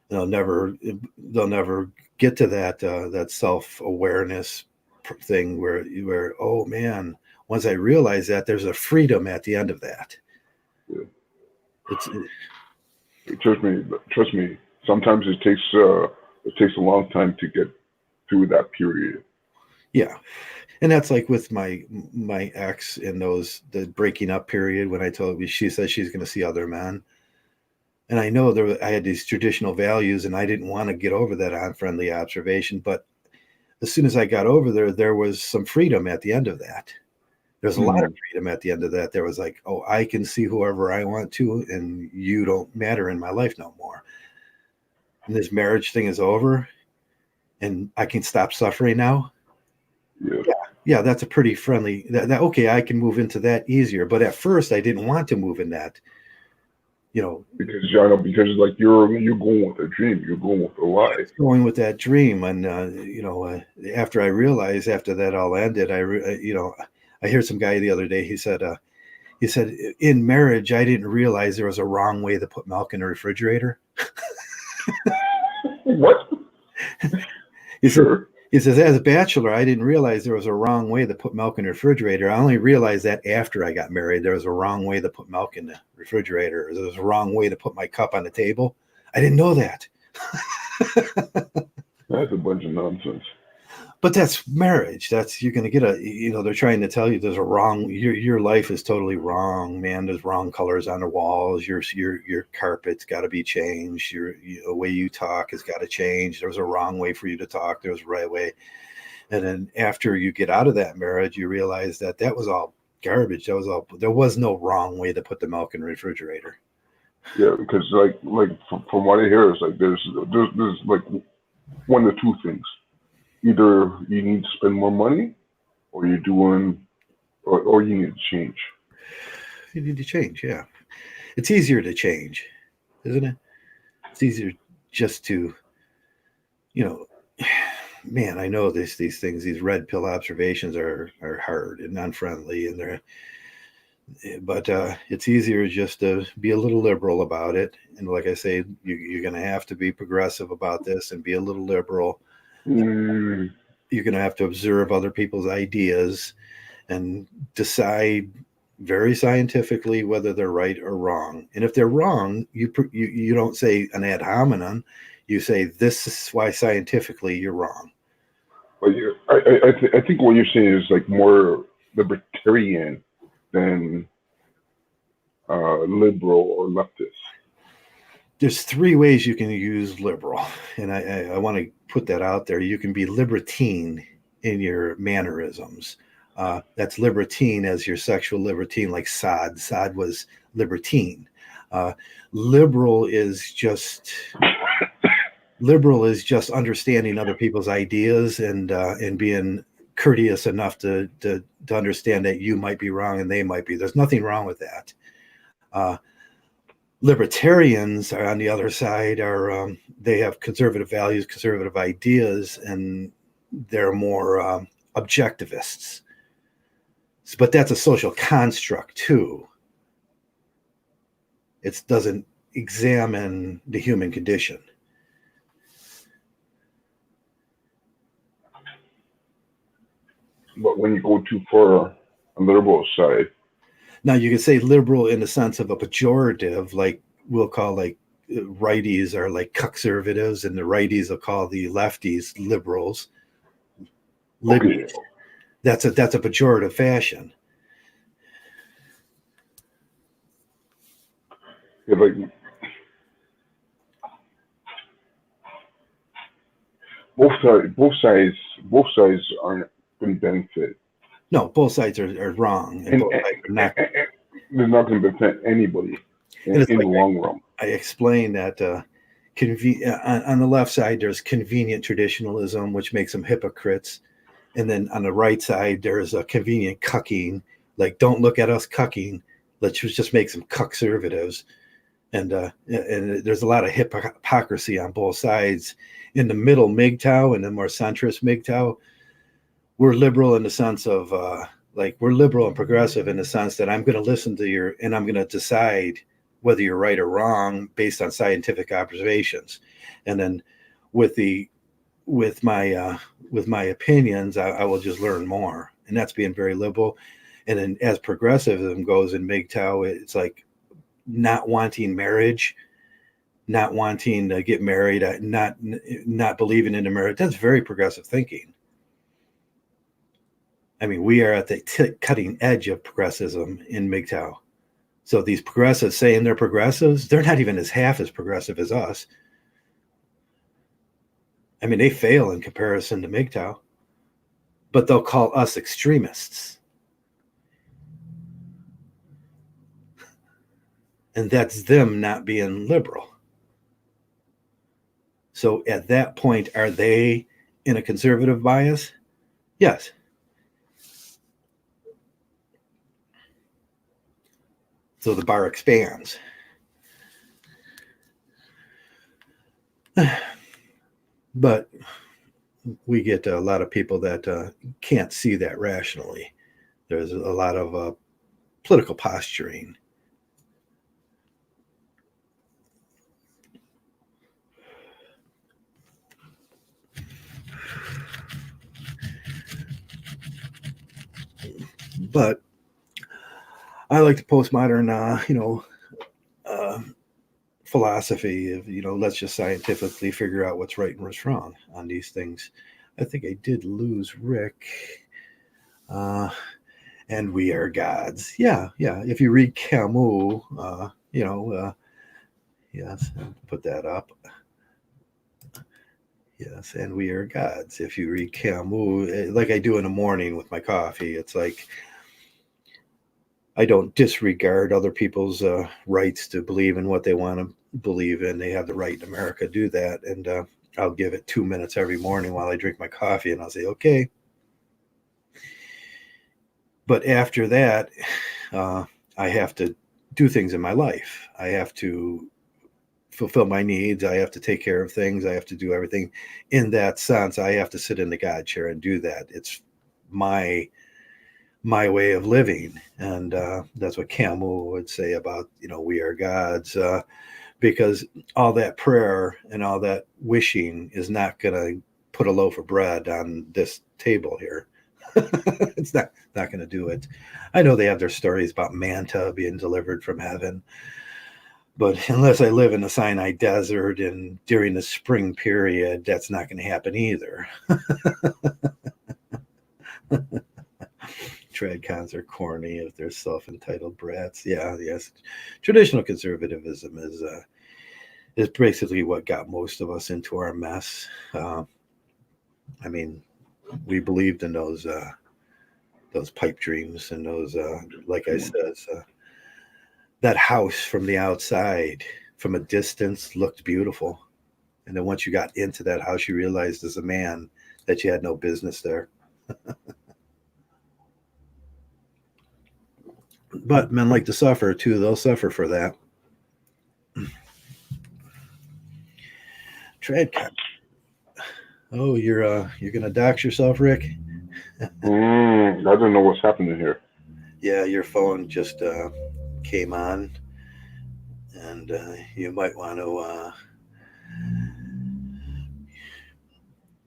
They'll never get to that self-awareness thing where oh man, once I realize that, there's a freedom at the end of that. Yeah. Trust me. Sometimes it takes a long time to get through that period. Yeah. And that's like with my ex in the breaking up period when I told her, she said she's going to see other men. And I know I had these traditional values and I didn't want to get over that unfriendly observation. But as soon as I got over there was some freedom at the end of that. There's a lot of freedom at the end of that. There was like, oh, I can see whoever I want to, and you don't matter in my life no more. And this marriage thing is over and I can stop suffering now. Yeah, that's a pretty friendly. Okay, I can move into that easier. But at first, I didn't want to move in that. Because like you're going with a dream, you're going with a lie. Going with that dream, and after I realized after that all ended, I heard some guy the other day. He said in marriage, I didn't realize there was a wrong way to put milk in the refrigerator. What? He says, as a bachelor, I didn't realize there was a wrong way to put milk in the refrigerator. I only realized that after I got married, there was a wrong way to put milk in the refrigerator. There was a wrong way to put my cup on the table. I didn't know that. That's a bunch of nonsense. But that's marriage. You're going to get they're trying to tell you there's a wrong, your life is totally wrong, man. There's wrong colors on the walls. Your carpet's got to be changed. The way you talk has got to change. There's a wrong way for you to talk. There's a right way. And then after you get out of that marriage, you realize that was all garbage. There was no wrong way to put the milk in the refrigerator. Yeah, because like from what I hear, it's like there's like one of two things. Either you need to spend more money, or you're doing, or you need to change. You need to change, yeah. It's easier to change, isn't it? It's easier just to, man, I know these things, these red pill observations are hard and unfriendly, and but it's easier just to be a little liberal about it. And like I say, you're going to have to be progressive about this and be a little liberal. Mm, You're going to have to observe other people's ideas and decide very scientifically whether they're right or wrong. And if they're wrong, you don't say an ad hominem. You say, this is why scientifically you're wrong. but I think what you're saying is like more libertarian than liberal or leftist. There's three ways you can use liberal, and I want to put that out there. You can be libertine in your mannerisms. That's libertine as your sexual libertine, like Sade. Sade was libertine. Liberal is just understanding other people's ideas and being courteous enough to understand that you might be wrong and they might be. There's nothing wrong with that. Libertarians are on the other side, are they have conservative values, conservative ideas, and they're more objectivists. But that's a social construct too. It doesn't examine the human condition. But when you go too far on the liberal side, Now you can say liberal in the sense of a pejorative, like we'll call like righties are like conservatives, and the righties will call the lefties liberals. okay, That's a pejorative fashion. yeah, like both sides aren't going to benefit. No, both sides are wrong, and both sides are not. They're not going to benefit anybody in And it's the like long run. I explained that on the left side, there's convenient traditionalism, which makes them hypocrites. And then on the right side, there's a convenient cucking, like, don't look at us cucking. Let's just make some cuck-servatives. And there's a lot of hypocrisy on both sides. In the middle MGTOW and the more centrist MGTOW, we're liberal in the sense of like we're liberal and progressive in the sense that I'm going to listen to your and I'm going to decide whether you're right or wrong based on scientific observations. And then with my opinions, I will just learn more, and that's being very liberal. And then as progressivism goes in MGTOW, it's like not wanting marriage, not wanting to get married, not believing in a marriage. That's very progressive thinking. I mean, we are at the cutting edge of progressivism in MGTOW. So these progressives saying they're progressives, they're not even half as progressive as us. I mean, they fail in comparison to MGTOW, but they'll call us extremists. And that's them not being liberal. So at that point, are they in a conservative bias? Yes. So the bar expands. But we get a lot of people that can't see that rationally. There's a lot of political posturing. But I like the postmodern, philosophy of, let's just scientifically figure out what's right and what's wrong on these things. I think I did lose Rick. And we are gods. Yeah. If you read Camus, yes, put that up. Yes, and we are gods. If you read Camus, like I do in the morning with my coffee, it's like I don't disregard other people's rights to believe in what they want to believe in. They have the right in America to do that. And I'll give it 2 minutes every morning while I drink my coffee, and I'll say, okay. But after that, I have to do things in my life. I have to fulfill my needs. I have to take care of things. I have to do everything. In that sense, I have to sit in the God chair and do that. It's my way of living. And that's what Camus would say about, we are gods, because all that prayer and all that wishing is not going to put a loaf of bread on this table here. It's not going to do it. I know they have their stories about Manta being delivered from heaven, but unless I live in the Sinai desert and during the spring period, that's not going to happen either. Tradcons are corny if they're self-entitled brats. Yeah, yes. Traditional conservatism is basically what got most of us into our mess. I mean, we believed in those pipe dreams and those, like I said, that house from the outside, from a distance, looked beautiful. And then once you got into that house, you realized as a man that you had no business there. But men like to suffer too. They'll suffer for that. Tradcon. Oh, you're gonna dox yourself, Rick? I don't know what's happening here. Yeah, your phone just came on, and you might want to.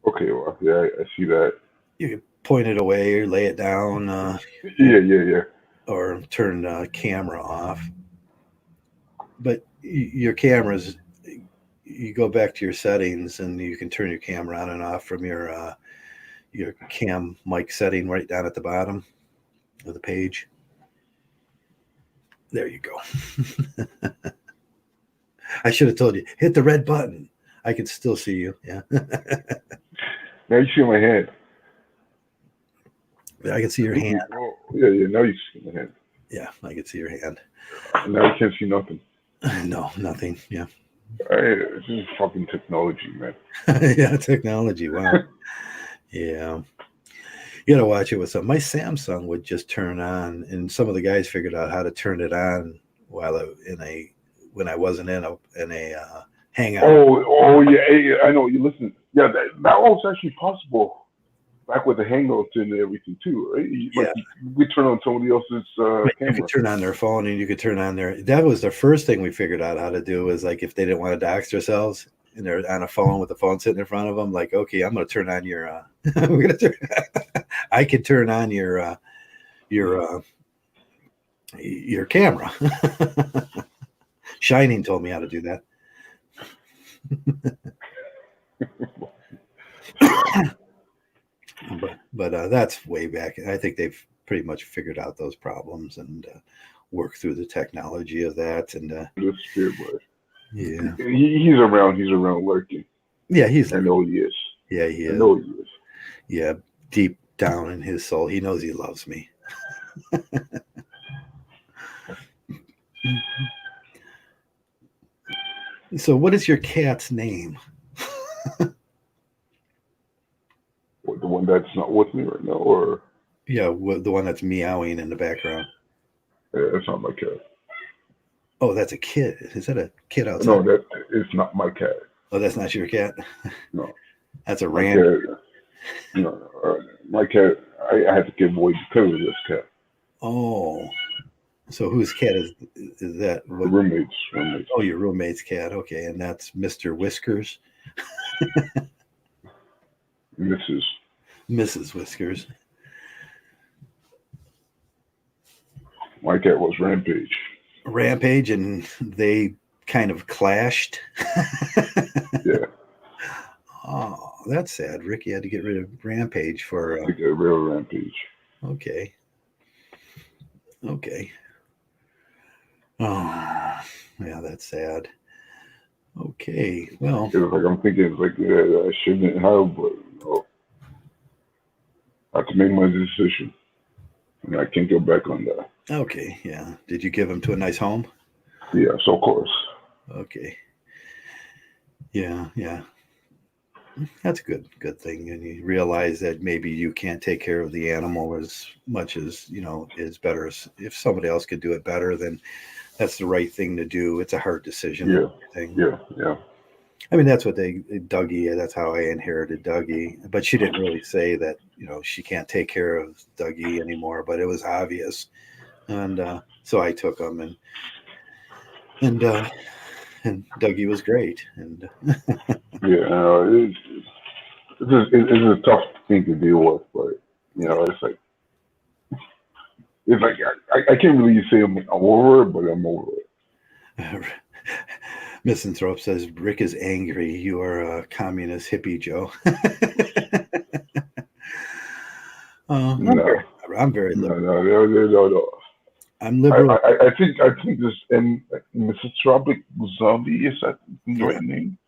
Okay, well, yeah, I see that. You can point it away or lay it down. Yeah. Or turn the camera off. But your cameras, you go back to your settings, and you can turn your camera on and off from your cam mic setting right down at the bottom of the page. There you go. I should have told you, hit the red button. I can still see you. Yeah. Now you see my hand. I can see your hand. Oh, yeah. Now you see my hand. Yeah, I can see your hand. Now you can't see nothing. No, nothing. Yeah. This is fucking technology, man. Yeah, technology. Wow. Yeah. You gotta watch it with some. My Samsung would just turn on, and some of the guys figured out how to turn it on while when I wasn't in a hangout. Oh yeah, I know. You listen. Yeah, that was actually possible back with the hangouts and everything too, right? Yeah. We turn on somebody else's camera. You could turn on their phone, and you could turn on their. That was the first thing we figured out how to do. Was like if they didn't want to dox themselves, and they're on a phone with the phone sitting in front of them, like, okay, I'm going to turn on your. I can turn on your camera. Shining told me how to do that. But that's way back. I think they've pretty much figured out those problems and worked through the technology of that. And the spirit boy. Yeah, he's around. He's around lurking. Yeah, I know he is. Yeah, he is. I know he is. Yeah, deep down in his soul, he knows he loves me. So, what is your cat's name? The one that's not with me right now, or yeah, the one that's meowing in the background. That's not my cat. Oh, that's a kid. Is that a kid outside? No, that is not my cat. Oh, that's not your cat. No, that's a random. No, my cat. I had to give away because of this cat. Oh, so whose cat is that? What? Roommates. Oh, your roommate's cat. Okay, and that's Mr. Whiskers. Mrs. Whiskers. My cat was Rampage, and they kind of clashed. Yeah. Oh, that's sad. Ricky had to get rid of Rampage for. To get rid of Rampage. Okay. Oh, yeah, that's sad. Okay, well. It's like I'm thinking, it's like I shouldn't have, but I have to make my decision, and I can't go back on that. Okay, yeah. Did you give him to a nice home? Yes, of course. Okay. Yeah. That's a good thing. And you realize that maybe you can't take care of the animal as much as, is better. If somebody else could do it better, then that's the right thing to do. It's a hard decision. Yeah. Thing. Yeah. I mean, that's what Dougie. That's how I inherited Dougie. But she didn't really say that. She can't take care of Dougie anymore. But it was obvious, and so I took him, and Dougie was great. And Yeah. It's a tough thing to deal with, but it's like I can't really say I'm over it, but I'm over it. Misanthrope says Rick is angry. You are a communist hippie, Joe. No. I'm very liberal. No. I'm liberal. I think this and Mrs. Tropic Zombie, is that the right name?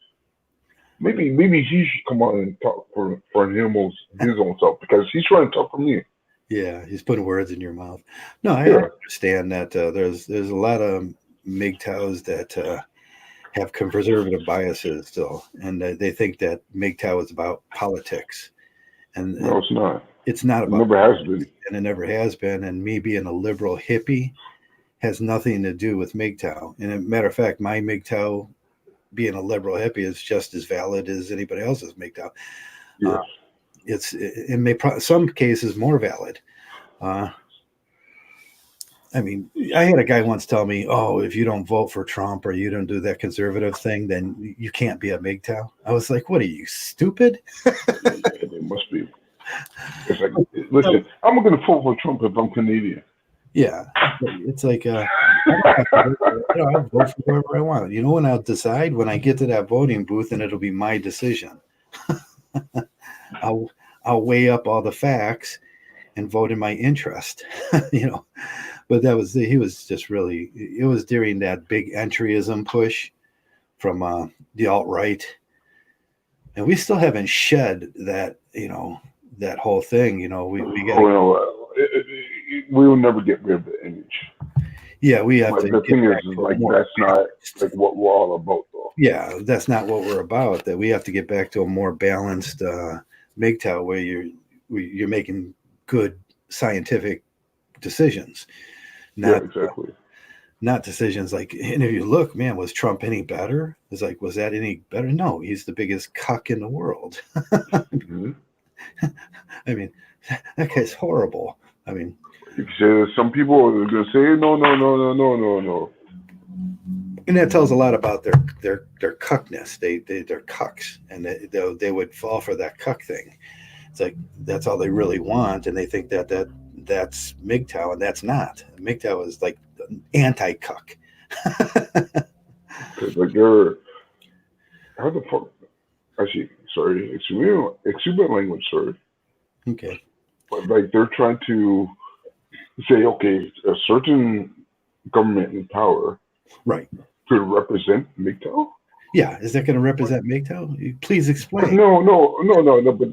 Maybe he should come on and talk for his own self, because he's trying to talk for me. Yeah, he's putting words in your mouth. No, I Yeah. understand that there's a lot of MGTOWs that have conservative biases still, and they think that MGTOW is about politics, and No, it's not. it's not It about. never has been. And it never has been. And me being a liberal hippie has nothing to do with MGTOW. And as a matter of fact, my MGTOW, being a liberal hippie, is just as valid as anybody else's MGTOW. Yes. It's in some cases more valid. I mean, I had a guy once tell me, "Oh, if you don't vote for Trump or you don't do that conservative thing, then you can't be a MGTOW." I was like, "What are you, stupid?" It must be. It's like, listen, I'm going to vote for Trump if I'm Canadian. Yeah, it's like I'll vote for whoever I want. When I'll decide when I get to that voting booth, and it'll be my decision. I'll weigh up all the facts and vote in my interest. But he was just really. It was during that big entryism push from the alt-right, and we still haven't shed that. That whole thing. We got. We will never get rid of the image. Yeah, we have to. The thing is, like, that's not like what we're all about, though. Yeah, that's not what we're about. That we have to get back to a more balanced MGTOW where you're making good scientific decisions. Not exactly. Not decisions like, and if you look, man, was Trump any better? It's like, was that any better? No, he's the biggest cuck in the world. Mm-hmm. I mean, that guy's horrible. I mean, some people are going to say no. And that tells a lot about their cuckness. They're cucks, and they would fall for that cuck thing. It's like that's all they really want, and they think that's MGTOW, and that's not. MGTOW is like anti-cuck. Like they're how the fuck? Actually, sorry, excuse my language, sorry. Okay. But like they're trying to say, okay, a certain government in power, right, could represent MGTOW. Yeah, is that going to represent MGTOW? Please explain. But no. But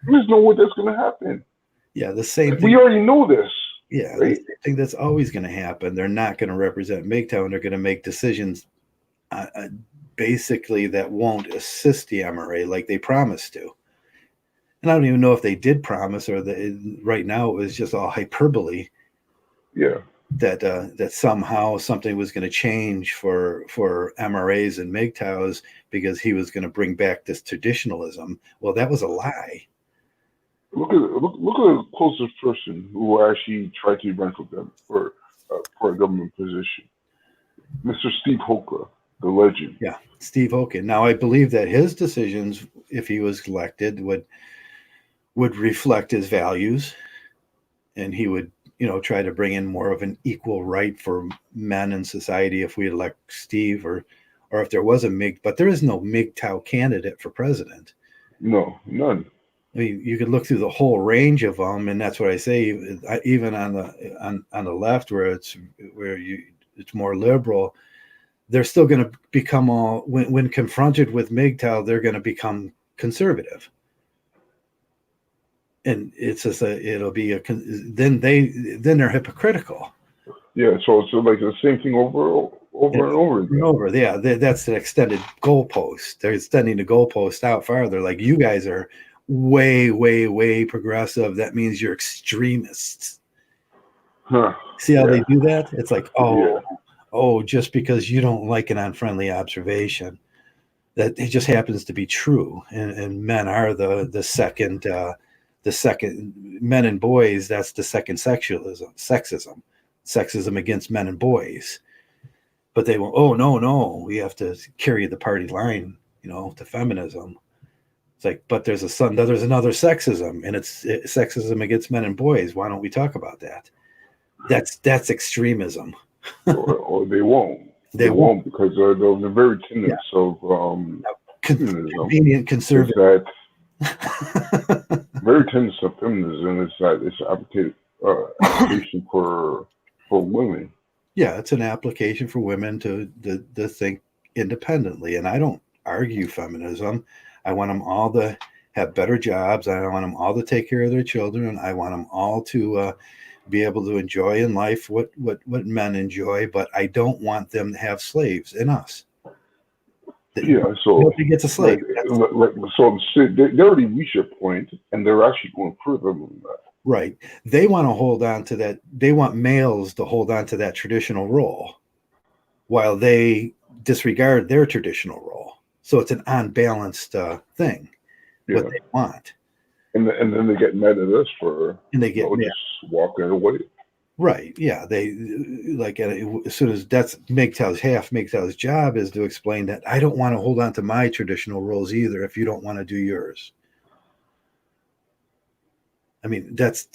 there's no way that's going to happen. Yeah, the same thing. We already know this. Yeah, right? the same thing that's always going to happen. They're not going to represent MGTOW, and they're going to make decisions basically that won't assist the MRA like they promised to. And I don't even know if they did promise, or right now it was just all hyperbole. Yeah. That somehow something was going to change for MRAs and MGTOWs because he was going to bring back this traditionalism. Well, that was a lie. Look at the closest person who actually tried to run for a government position, Mr. Steve Hoka, the legend. Yeah, Steve Hoka. Now, I believe that his decisions, if he was elected, would reflect his values, and he would, try to bring in more of an equal right for men in society if we elect Steve, or if there was a MGTOW, but there is no MGTOW candidate for president. No, none. I mean, you could look through the whole range of them, and that's what I say. Even on the left, where it's more liberal, they're still going to become when confronted with MGTOW, they're going to become conservative. And it's just then they're hypocritical. Yeah, so it's like the same thing over and over again. Yeah, that's an extended goalpost. They're extending the goalpost out farther. Like, you guys are way, way, way progressive. That means you're extremists. Huh. See how Yeah. they do that? It's like, Yeah. just because you don't like an unfriendly observation, that it just happens to be true. And men are the second men and boys. That's the second sexism against men and boys. But they won't. Oh no, we have to carry the party line, to feminism. It's like, but there's another sexism, and it's sexism against men and boys. Why don't we talk about that? That's extremism. Or they won't. They They won't. won't because the very Yeah. tenets of feminism Convenient is conservative. that very tenets of feminism is that it's application for women. Yeah, it's an application for women to think independently. And I don't argue feminism. I want them all to have better jobs. I want them all to take care of their children. I want them all to be able to enjoy in life what men enjoy. But I don't want them to have slaves in us. Yeah, so Nobody gets a slave. so they already reached a point, and they're actually going further than that. Right. They want to hold on to that. They want males to hold on to that traditional role while they disregard their traditional role. So it's an unbalanced thing, what Yeah, they want. and then they get mad at us for And they get mad. just walking away. Right. Yeah. They like as soon as that's MGTOW's job is to explain that I don't want to hold on to my traditional roles either if you don't want to do yours. I mean, that's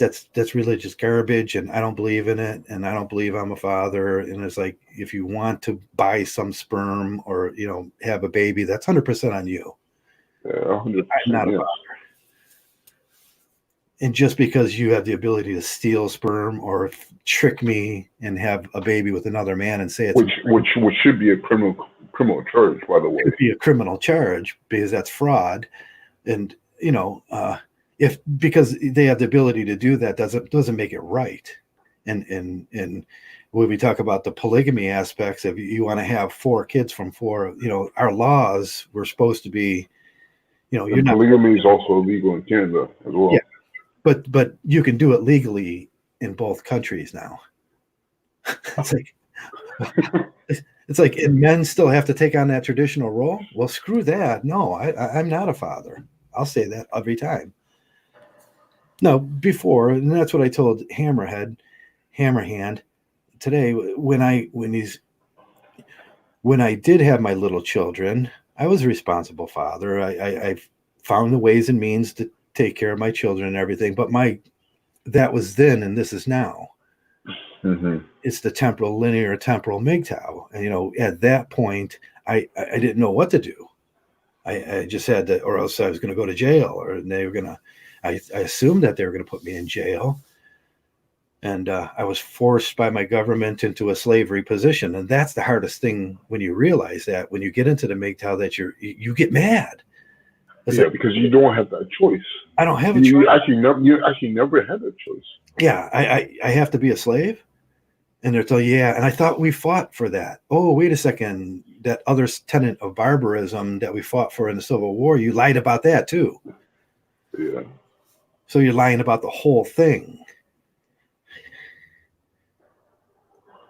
religious garbage, and I don't believe in it, and I don't believe I'm a father. And it's like, if you want to buy some sperm or have a baby, that's 100% on you. Yeah, I'm 100%. not a Yes. father. And just because you have the ability to steal sperm or trick me and have a baby with another man and say it's Which should be a criminal charge, by the way. could be a criminal charge because that's fraud, and if because they have the ability to do that doesn't make it right. And when we talk about the polygamy aspects of you want to have 4 kids from 4, our laws were supposed to be, you're And not. polygamy is also illegal in Canada as well. Yeah, but you can do it legally in both countries now. It's like and men still have to take on that traditional role. Well, screw that. No, I'm not a father. I'll say that every time. No, before, and that's what I told Hammerhand today when I did have my little children. I was a responsible father. I found the ways and means to take care of my children and everything. But that was then, and this is now. Mm-hmm. It's the linear temporal MGTOW. And at that point, I didn't know what to do. I just had to, or else I was going to go to jail, or they were going to. I assumed that they were going to put me in jail. And I was forced by my government into a slavery position. And that's the hardest thing when you realize that, when you get into the MGTOW, that you get mad. Because you don't have that choice. I don't have a you choice. You actually never had that choice. Yeah, I have to be a slave? And they're telling, yeah. And I thought we fought for that. Oh, wait a second. That other tenet of barbarism that we fought for in the Civil War, you lied about that too. Yeah. So you're lying about the whole thing.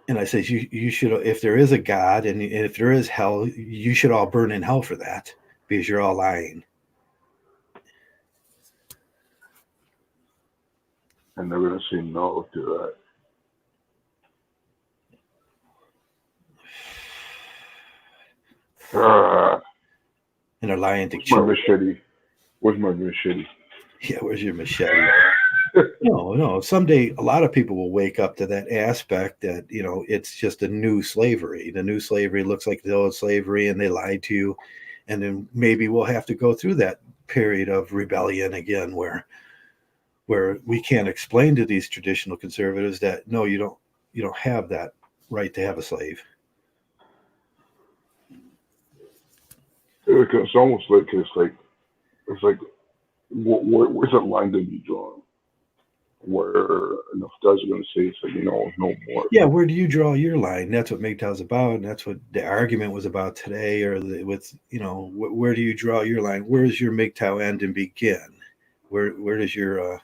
And I say, you should, if there is a God and if there is hell, you should all burn in hell for that because you're all lying. And they're going to say no to that. And they're lying to Where's my machete? Where's my machete? Yeah, where's your machete? No. Someday, a lot of people will wake up to that aspect that, it's just a new slavery. The new slavery looks like the old slavery, and they lied to you. And then maybe we'll have to go through that period of rebellion again, where we can't explain to these traditional conservatives that no, you don't have that right to have a slave. It's almost like where's that line going to be drawn? Where enough guys are going to say it's like, no more. Yeah, where do you draw your line? That's what MGTOW's about, and that's what the argument was about today. Or where do you draw your line? Where does your MGTOW end and begin? Where does your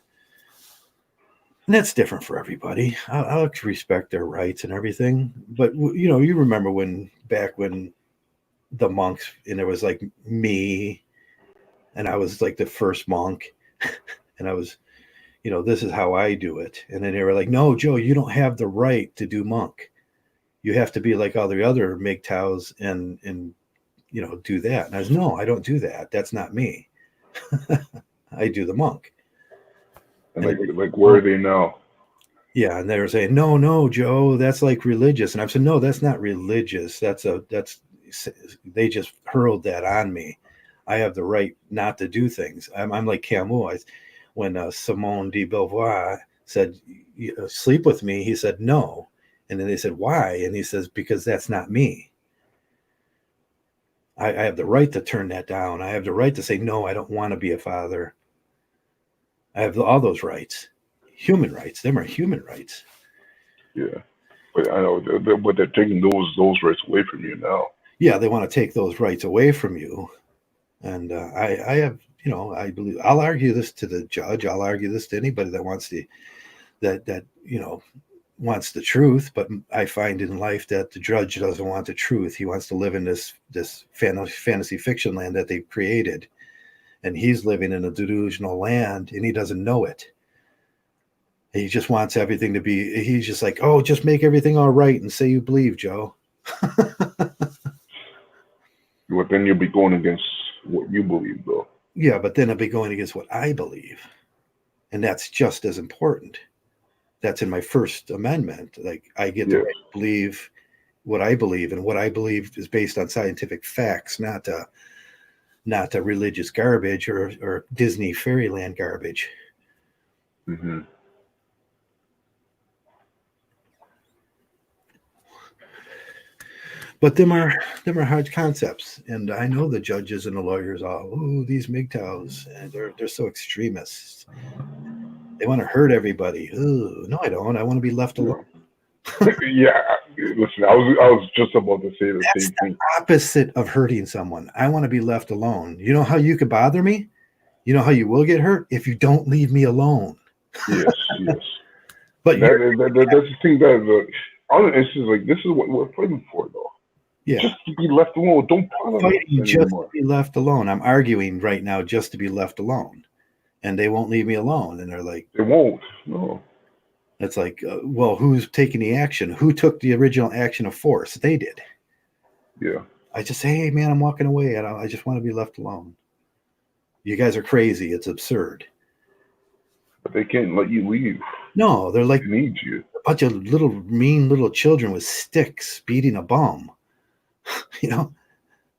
And that's different for everybody. I'll respect their rights and everything. But, you know, you remember back when the monks, and it was like me, and I was like the first monk, and I was, you know, this is how I do it. And then they were like, no, Joe, you don't have the right to do monk. You have to be like all the other MGTOWs and, you know, do that. And I was, no, I don't do that. That's not me. I do the monk. And like where are they now? Yeah, and they were saying, no, no, Joe, that's like religious. And I'm saying, no, that's not religious. They just hurled that on me. I have the right not to do things. I'm like Camus. When Simone de Beauvoir said, sleep with me, he said, no. And then they said, why? And he says, because that's not me. I have the right to turn that down. I have the right to say, no, I don't want to be a father. I have all those rights. Human rights. Them are human rights. Yeah. But I know, but they're taking those rights away from you now. Yeah, they want to take those rights away from you. And I have, you know, I believe I'll argue this to the judge. I'll argue this to anybody that wants that you know, wants the truth. But I find in life that the judge doesn't want the truth. He wants to live in this fantasy fiction land that they've created, and he's living in a delusional land, and he doesn't know it. He just wants everything to be. He's just like, oh, just make everything all right and say you believe, Joe. But then you'll be going against what you believe, though. Yeah, but then I'll be going against what I believe, and that's just as important. That's in my First Amendment. Like, I get to believe what I believe, and what I believe is based on scientific facts, not religious garbage or Disney fairyland garbage. Mm-hmm. But them are hard concepts, and I know the judges and the lawyers all, oh, these MGTOWs, and they're so extremists. They want to hurt everybody. Ooh, no, I don't. I want to be left alone. Yeah, listen, I was just about to say the same thing. Opposite of hurting someone. I want to be left alone. You know how you could bother me? You know how you will get hurt? If you don't leave me alone. Yes. But that's the thing that it's just like, this is what we're fighting for, though. Yeah. Just to be left alone. Don't bother us anymore. Just to be left alone. I'm arguing right now just to be left alone. And they won't leave me alone. And they're like, they won't. No. It's like, well, who's taking the action? Who took the original action of force? They did. Yeah. I just say, hey, man, I'm walking away. I just want to be left alone. You guys are crazy. It's absurd. But they can't let you leave. No, they're like, they need you. A bunch of mean little children with sticks beating a bum. You know?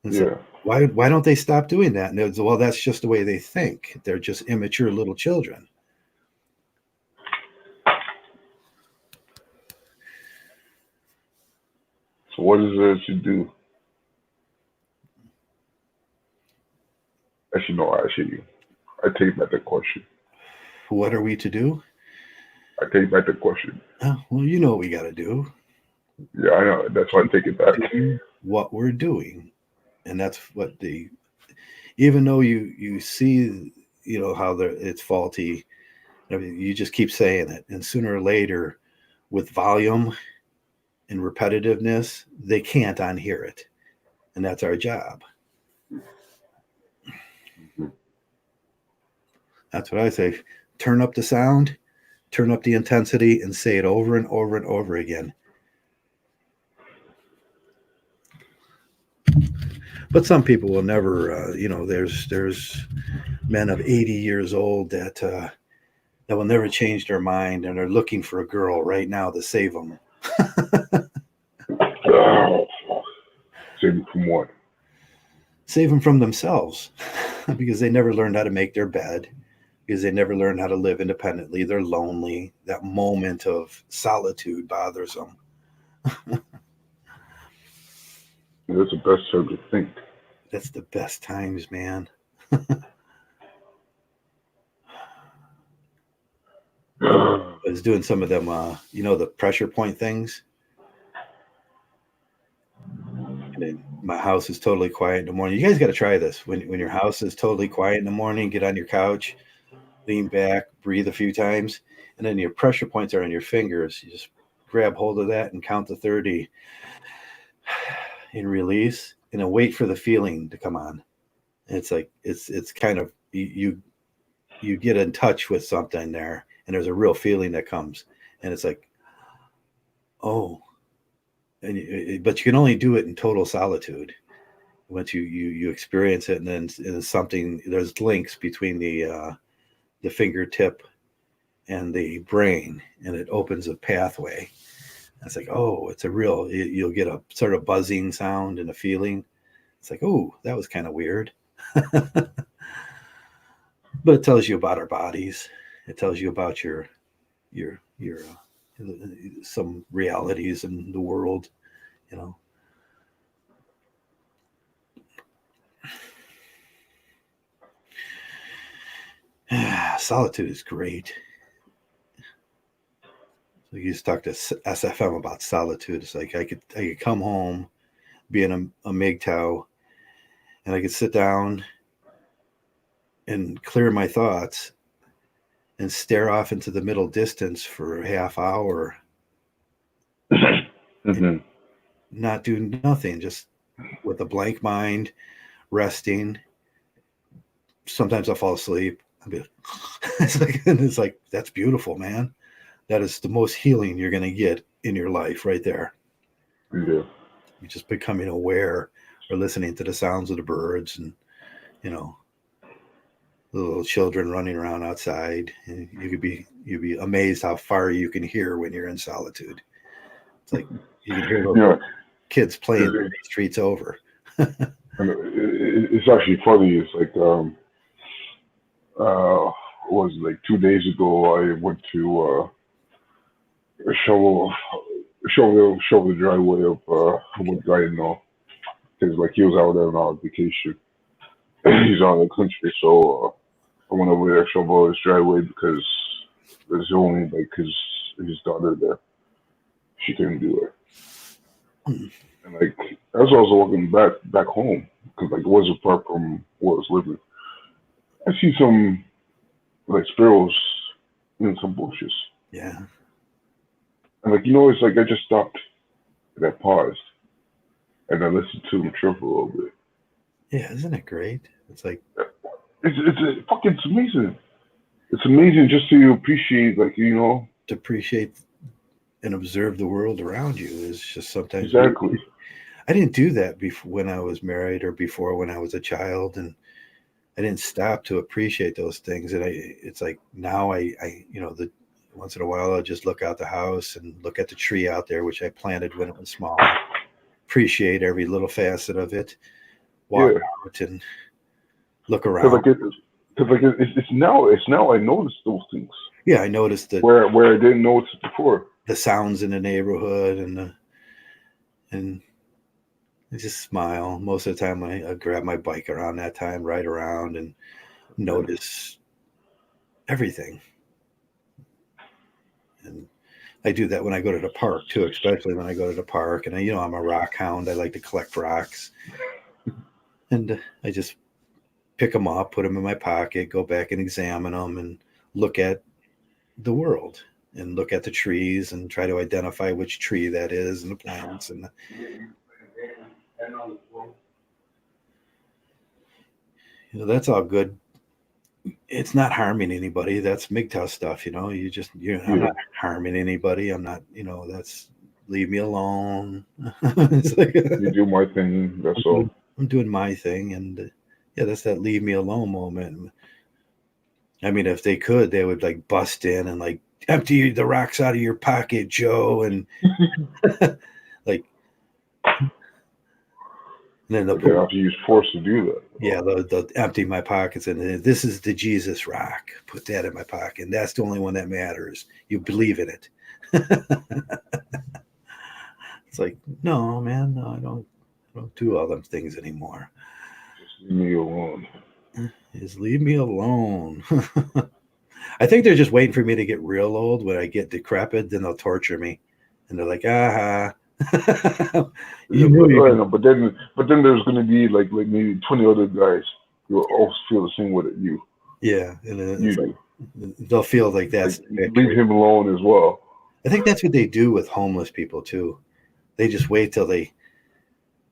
And so why don't they stop doing that? And it's, well, that's just the way they think. They're just immature little children. So what is there to do? Actually, no, I take back that question. What are we to do? I take back the question. Well, you know what we got to do. Yeah, I know. That's why I take it back. What we're doing. And that's what even though you see, you know, how it's faulty, you just keep saying it. And sooner or later, with volume and repetitiveness, they can't unhear it. And that's our job. Mm-hmm. That's what I say. Turn up the sound, turn up the intensity, and say it over and over and over again. But some people will never, you know, there's men of 80 years old that will never change their mind, and are looking for a girl right now to save them. Save them from what? Save them from themselves, because they never learned how to make their bed, because they never learned how to live independently. They're lonely. That moment of solitude bothers them. That's the best time to think. That's the best times, man. I was doing some of them, you know, the pressure point things. And my house is totally quiet in the morning. You guys got to try this. When your house is totally quiet in the morning, get on your couch, lean back, breathe a few times, and then your pressure points are on your fingers. You just grab hold of that and count to 30 and release, and then wait for the feeling to come on. And it's like it's kind of you get in touch with something there, and there's a real feeling that comes, and it's like, oh, but you can only do it in total solitude. Once you experience it, and then there's links between the fingertip and the brain, and it opens a pathway. And it's like, oh, it's a real. You'll get a sort of buzzing sound and a feeling. It's like, oh, that was kind of weird. But it tells you about our bodies. It tells you about your some realities in the world, you know. Solitude is great. So you just talk to SFM about solitude. It's like I could come home, be in a MGTOW, and I could sit down and clear my thoughts and stare off into the middle distance for a half hour. Mm-hmm. Not do nothing, just with a blank mind, resting. Sometimes I'll fall asleep. I'll be it's like, that's beautiful, man. That is the most healing you're going to get in your life right there. Yeah. You're just becoming aware, or listening to the sounds of the birds, and, you know, the little children running around outside. And you'd be amazed how far you can hear when you're in solitude. It's like you can hear those kids playing 3 streets over. It's actually funny. It's like, was it like 2 days ago? I went to shovel the driveway of one guy I know, because like he was out there on vacation. He's out of the country, so I went over there to shovel his driveway because there's only like his daughter there. She couldn't do it. And like as I was walking back home, because like it wasn't far from where I was living, I see some like sparrows in some bushes. Yeah. And like, you know, it's like I just stopped and I paused and I listened to them chirp a little bit. Yeah, isn't it great? It's like it's amazing. It's amazing just to appreciate, like, you know, to appreciate and observe the world around you is just sometimes exactly. I didn't do that before when I was married, or before when I was a child, and I didn't stop to appreciate those things. And it's like now I you know, once in a while I'll just look out the house and look at the tree out there, which I planted when it was small. Appreciate every little facet of it. Walk out and look around. It's now I notice those things. Yeah, I noticed that where I didn't notice it before. The sounds in the neighborhood, and I just smile. Most of the time I grab my bike around that time, ride around and notice everything. And I do that when I go to the park too, especially when I go to the park. And I'm a rock hound. I like to collect rocks. And I just pick them up, put them in my pocket, go back and examine them and look at the world and look at the trees and try to identify which tree that is and the plants. And that's all good. It's not harming anybody. That's MGTOW stuff, I'm not harming anybody. I'm not, that's leave me alone. It's like, you do my thing. That's all. I'm doing my thing. And that's that leave me alone moment. I mean, if they could, they would like bust in and like empty the rocks out of your pocket, Joe. And like, and then they'll have to use force to do that. Yeah, they'll empty my pockets, and this is the Jesus rock. Put that in my pocket, and that's the only one that matters. You believe in it. It's like, no, man, no, I don't do all them things anymore. Just leave me alone. Just leave me alone. I think they're just waiting for me to get real old. When I get decrepit, then they'll torture me, and they're like, aha. But then there's going to be like maybe 20 other guys who will all feel the same way that you. Yeah, and then They'll feel like that's Like, the victory. leave him alone as well. I think that's what they do with homeless people too. They just wait till they,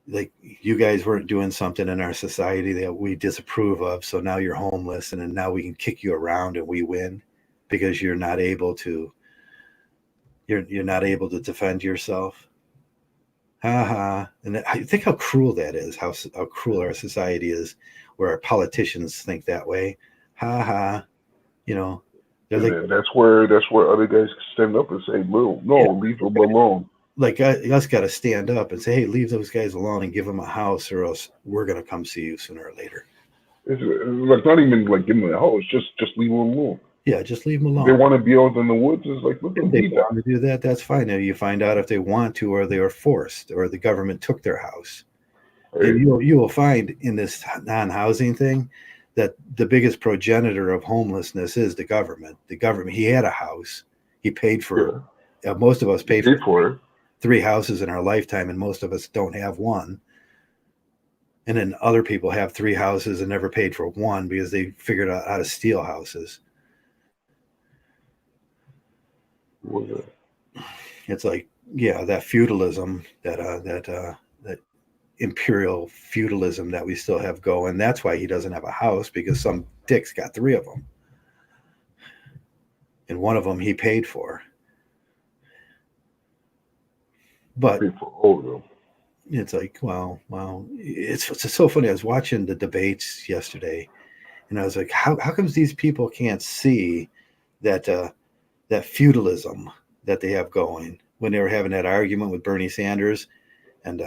like, you guys weren't doing something in our society that we disapprove of, so now you're homeless, and then now we can kick you around and we win because you're not able to defend yourself. Ha ha. And I think how cruel that is, how cruel our society is, where our politicians think that way. Ha ha. You know, they're And like, then that's where other guys stand up and say, no, yeah, leave them alone. like us got to stand up and say, hey, leave those guys alone and give them a house, or else we're gonna come see you sooner or later. It's like not even like give them a house, just leave them alone. Yeah, just leave them If they alone. want to be out in the woods, it's like let If them they be that. want to do that, that's fine. Now you find out if they want to, or they are forced, or the government took their house. And Right? you will find in this non-housing thing that the biggest progenitor of homelessness is the government. The government. He had a house. He paid for. Yeah. Most of us You paid paid for for it. three houses in our lifetime, and most of us don't have one. And then other people have three houses and never paid for one because they figured out how to steal houses. Was it? It's like, yeah, that feudalism, that imperial feudalism that we still have going. That's why he doesn't have a house, because some dick's got three of them, and one of them he paid for. But Paid for all of them. it's like, well, it's so funny. I was watching the debates yesterday, and I was like, how comes these people can't see that that feudalism that they have going, when they were having that argument with Bernie Sanders and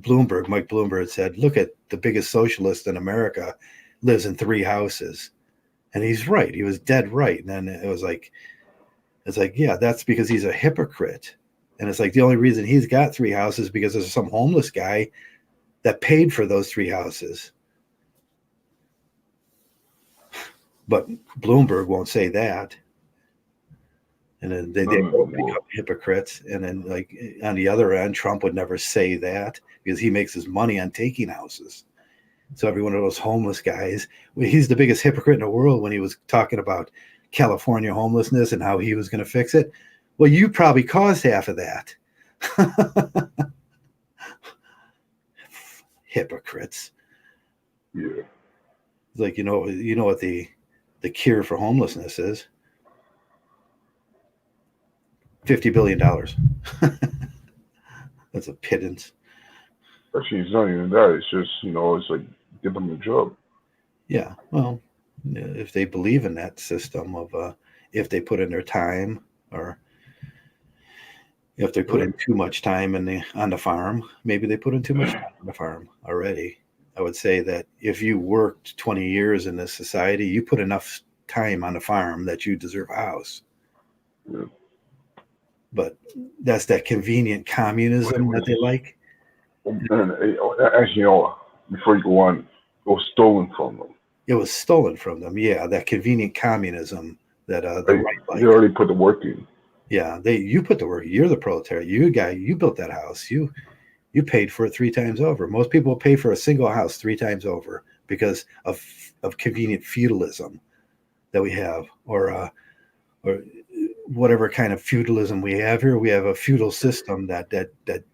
Bloomberg. Mike Bloomberg said, look at the biggest socialist in America lives in three houses. And he's right. He was dead right. And then it's like, yeah, that's because he's a hypocrite. And it's like the only reason he's got three houses because there's some homeless guy that paid for those three houses. But Bloomberg won't say that. And then they both become hypocrites. And then, like, on the other end, Trump would never say that because he makes his money on taking houses. So every one of those homeless guys, he's the biggest hypocrite in the world when he was talking about California homelessness and how he was going to fix it. Well, you probably caused half of that. Hypocrites. Yeah. It's like, you know what the cure for homelessness is? $50 billion. That's a pittance. Actually, it's not even that. It's just it's like give them a job. Yeah. Well, if they believe in that system of if they put in their time, or if they put in too much time on the farm, maybe they put in too much time on the farm already. I would say that if you worked 20 years in this society, you put enough time on the farm that you deserve a house. Yeah. But that's that convenient communism that they like. And actually, before you go on, it was stolen from them. It was stolen from them. Yeah, that convenient communism that the right likes. They already put the work in. Yeah, you put the work. You're the proletariat. You built that house. You paid for it three times over. Most people pay for a single house three times over because of convenient feudalism that we have, or whatever kind of feudalism we have here. We have a feudal system that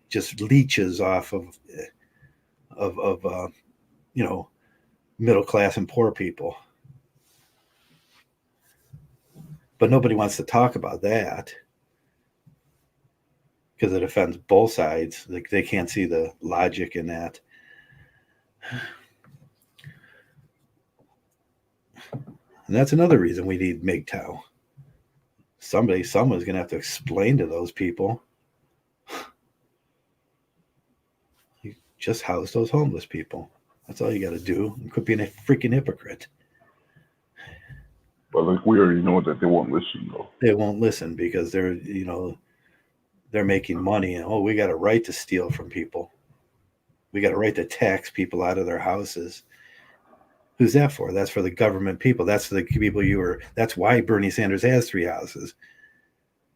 just leeches off of middle class and poor people. But nobody wants to talk about that because it offends both sides. Like, they can't see the logic in that. And that's another reason we need MGTOW. Someone's going to have to explain to those people. You just house those homeless people. That's all you got to do. You could be a freaking hypocrite. But like, we already know that they won't listen, though. They won't listen because they're making money, and we got a right to steal from people. We got a right to tax people out of their houses. Who's that for? That's for the government people. That's for the people that's why Bernie Sanders has three houses.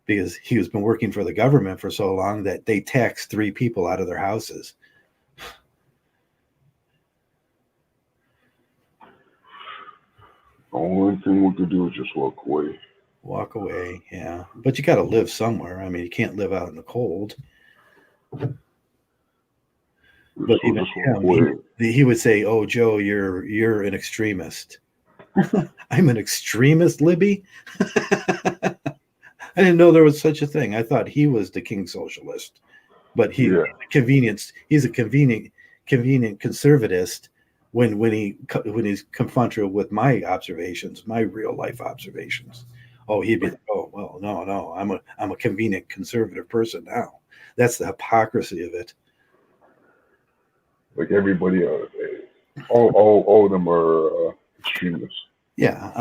Because he has been working for the government for so long that they tax three people out of their houses. The only thing we could do is just walk away. Walk away, yeah. But you got to live somewhere. I mean, you can't live out in the cold. But So even just walk away. him, he would say, "Oh, Joe, you're an extremist." I'm an extremist, Libby. I didn't know there was such a thing. I thought he was the king socialist, but he's a convenient conservatist when he's confronted with my observations, my real life observations. Oh, he'd be like, "Oh, well, no, I'm a convenient conservative person now." That's the hypocrisy of it. Like everybody, all of them are extremists. Yeah,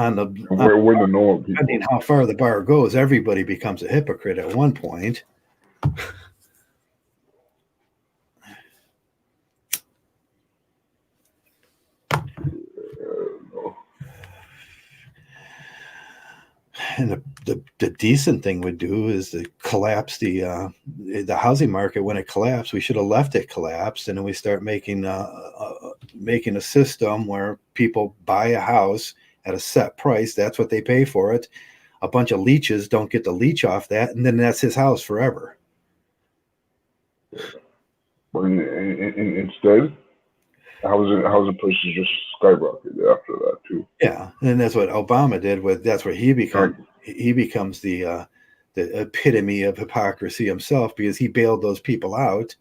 We're the normal people. Depending how far the bar goes, everybody becomes a hypocrite at one point. And the decent thing would do is to collapse the housing market. When it collapsed, we should have left it collapsed, and then we start making a system where people buy a house at a set price. That's what they pay for it. A bunch of leeches don't get the leech off that, and then that's his house forever. But instead, housing prices just skyrocketed after that too. Yeah, and that's what Obama did. That's where he becomes the epitome of hypocrisy himself, because he bailed those people out.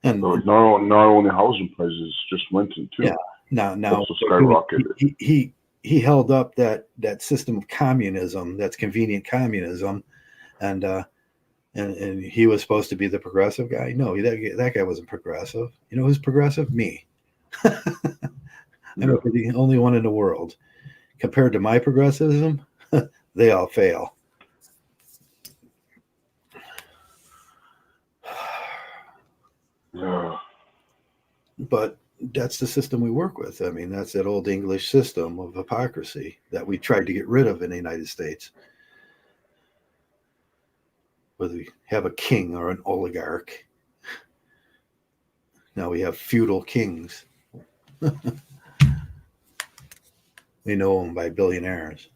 And so like not only housing prices, just renting too. Yeah, now also skyrocketed. He held up that system of communism, that's convenient communism, and he was supposed to be the progressive guy. No, that guy wasn't progressive. You know who's progressive? Me. I'm the only one in the world. Compared to my progressivism, they all fail. Yeah. But that's the system we work with. I mean, that's that old English system of hypocrisy that we tried to get rid of in the United States. Whether we have a king or an oligarch. Now we have feudal kings. We know them by billionaires.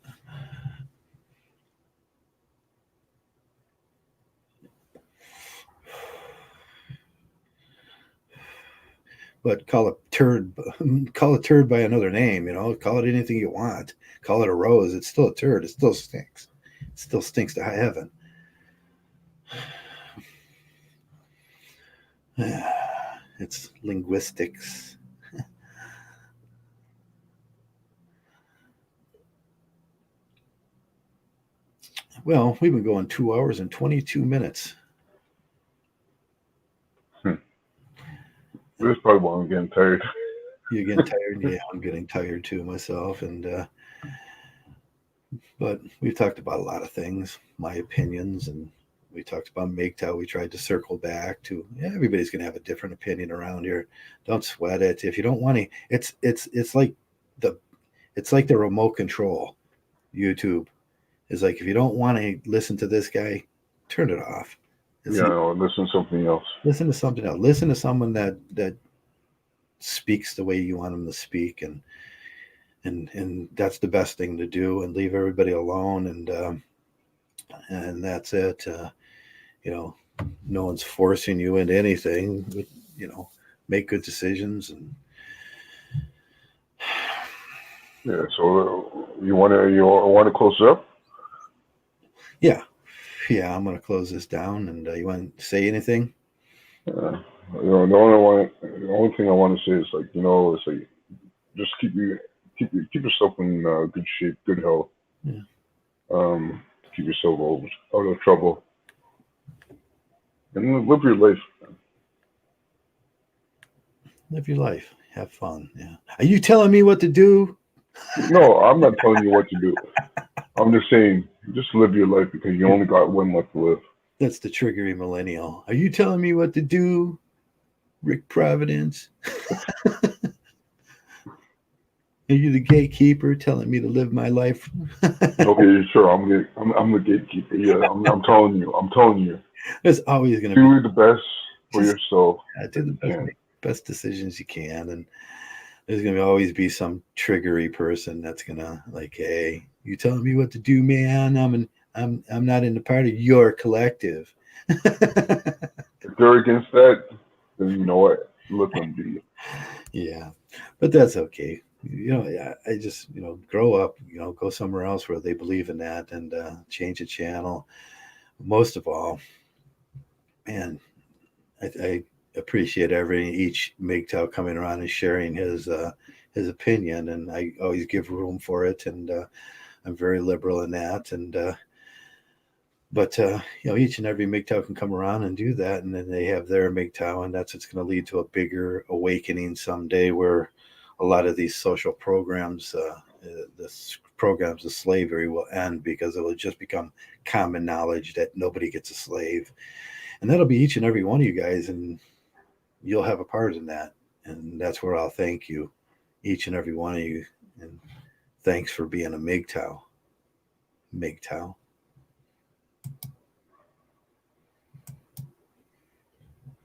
But call it turd by another name, call it anything you want. Call it a rose. It's still a turd. It still stinks. It still stinks to high heaven. It's linguistics. Well, we've been going 2 hours and 22 minutes. This is probably why I'm getting tired. You're getting tired? Yeah, I'm getting tired too myself. But we've talked about a lot of things, my opinions, and we talked about MGTOW. We tried to circle back to, everybody's going to have a different opinion around here. Don't sweat it. If you don't want to, it's like the remote control. YouTube is like, if you don't want to listen to this guy, turn it off. Listen to something else. Listen to something else. Listen to someone that speaks the way you want them to speak, and that's the best thing to do. And leave everybody alone, and that's it. No one's forcing you into anything. Make good decisions. And yeah. So you want to close it up? Yeah. I'm going to close this down. And you want to say anything? The only thing I want to say is it's like just keep yourself in good shape, good health. Yeah. Keep yourself out of trouble, and live your life. Live your life. Have fun. Yeah. Are you telling me what to do? No, I'm not telling you what to do. I'm just saying, just live your life, because you only got one left to live. That's the triggery millennial. Are you telling me what to do, Rick Providence? Are you the gatekeeper telling me to live my life? Okay, sure. I'm the gatekeeper. Yeah, I'm telling you. There's always going to do the best for yourself. Do the best decisions you can, and There's gonna always be some triggery person that's gonna like, hey, you telling me what to do, man? I'm not in the part of your collective. If they're against that, then you know what? Let them be. Yeah, but that's okay. I just grow up. Go somewhere else where they believe in that, and change the channel. Most of all, man, I appreciate each MGTOW coming around and sharing his opinion, and I always give room for it, and I'm very liberal in that, and but each and every MGTOW can come around and do that, and then they have their MGTOW, and that's what's going to lead to a bigger awakening someday, where a lot of these social programs, the programs of slavery, will end because it will just become common knowledge that nobody gets a slave, and that'll be each and every one of you guys, and you'll have a part in that, and that's where I'll thank you, each and every one of you, and thanks for being a MGTOW. MGTOW.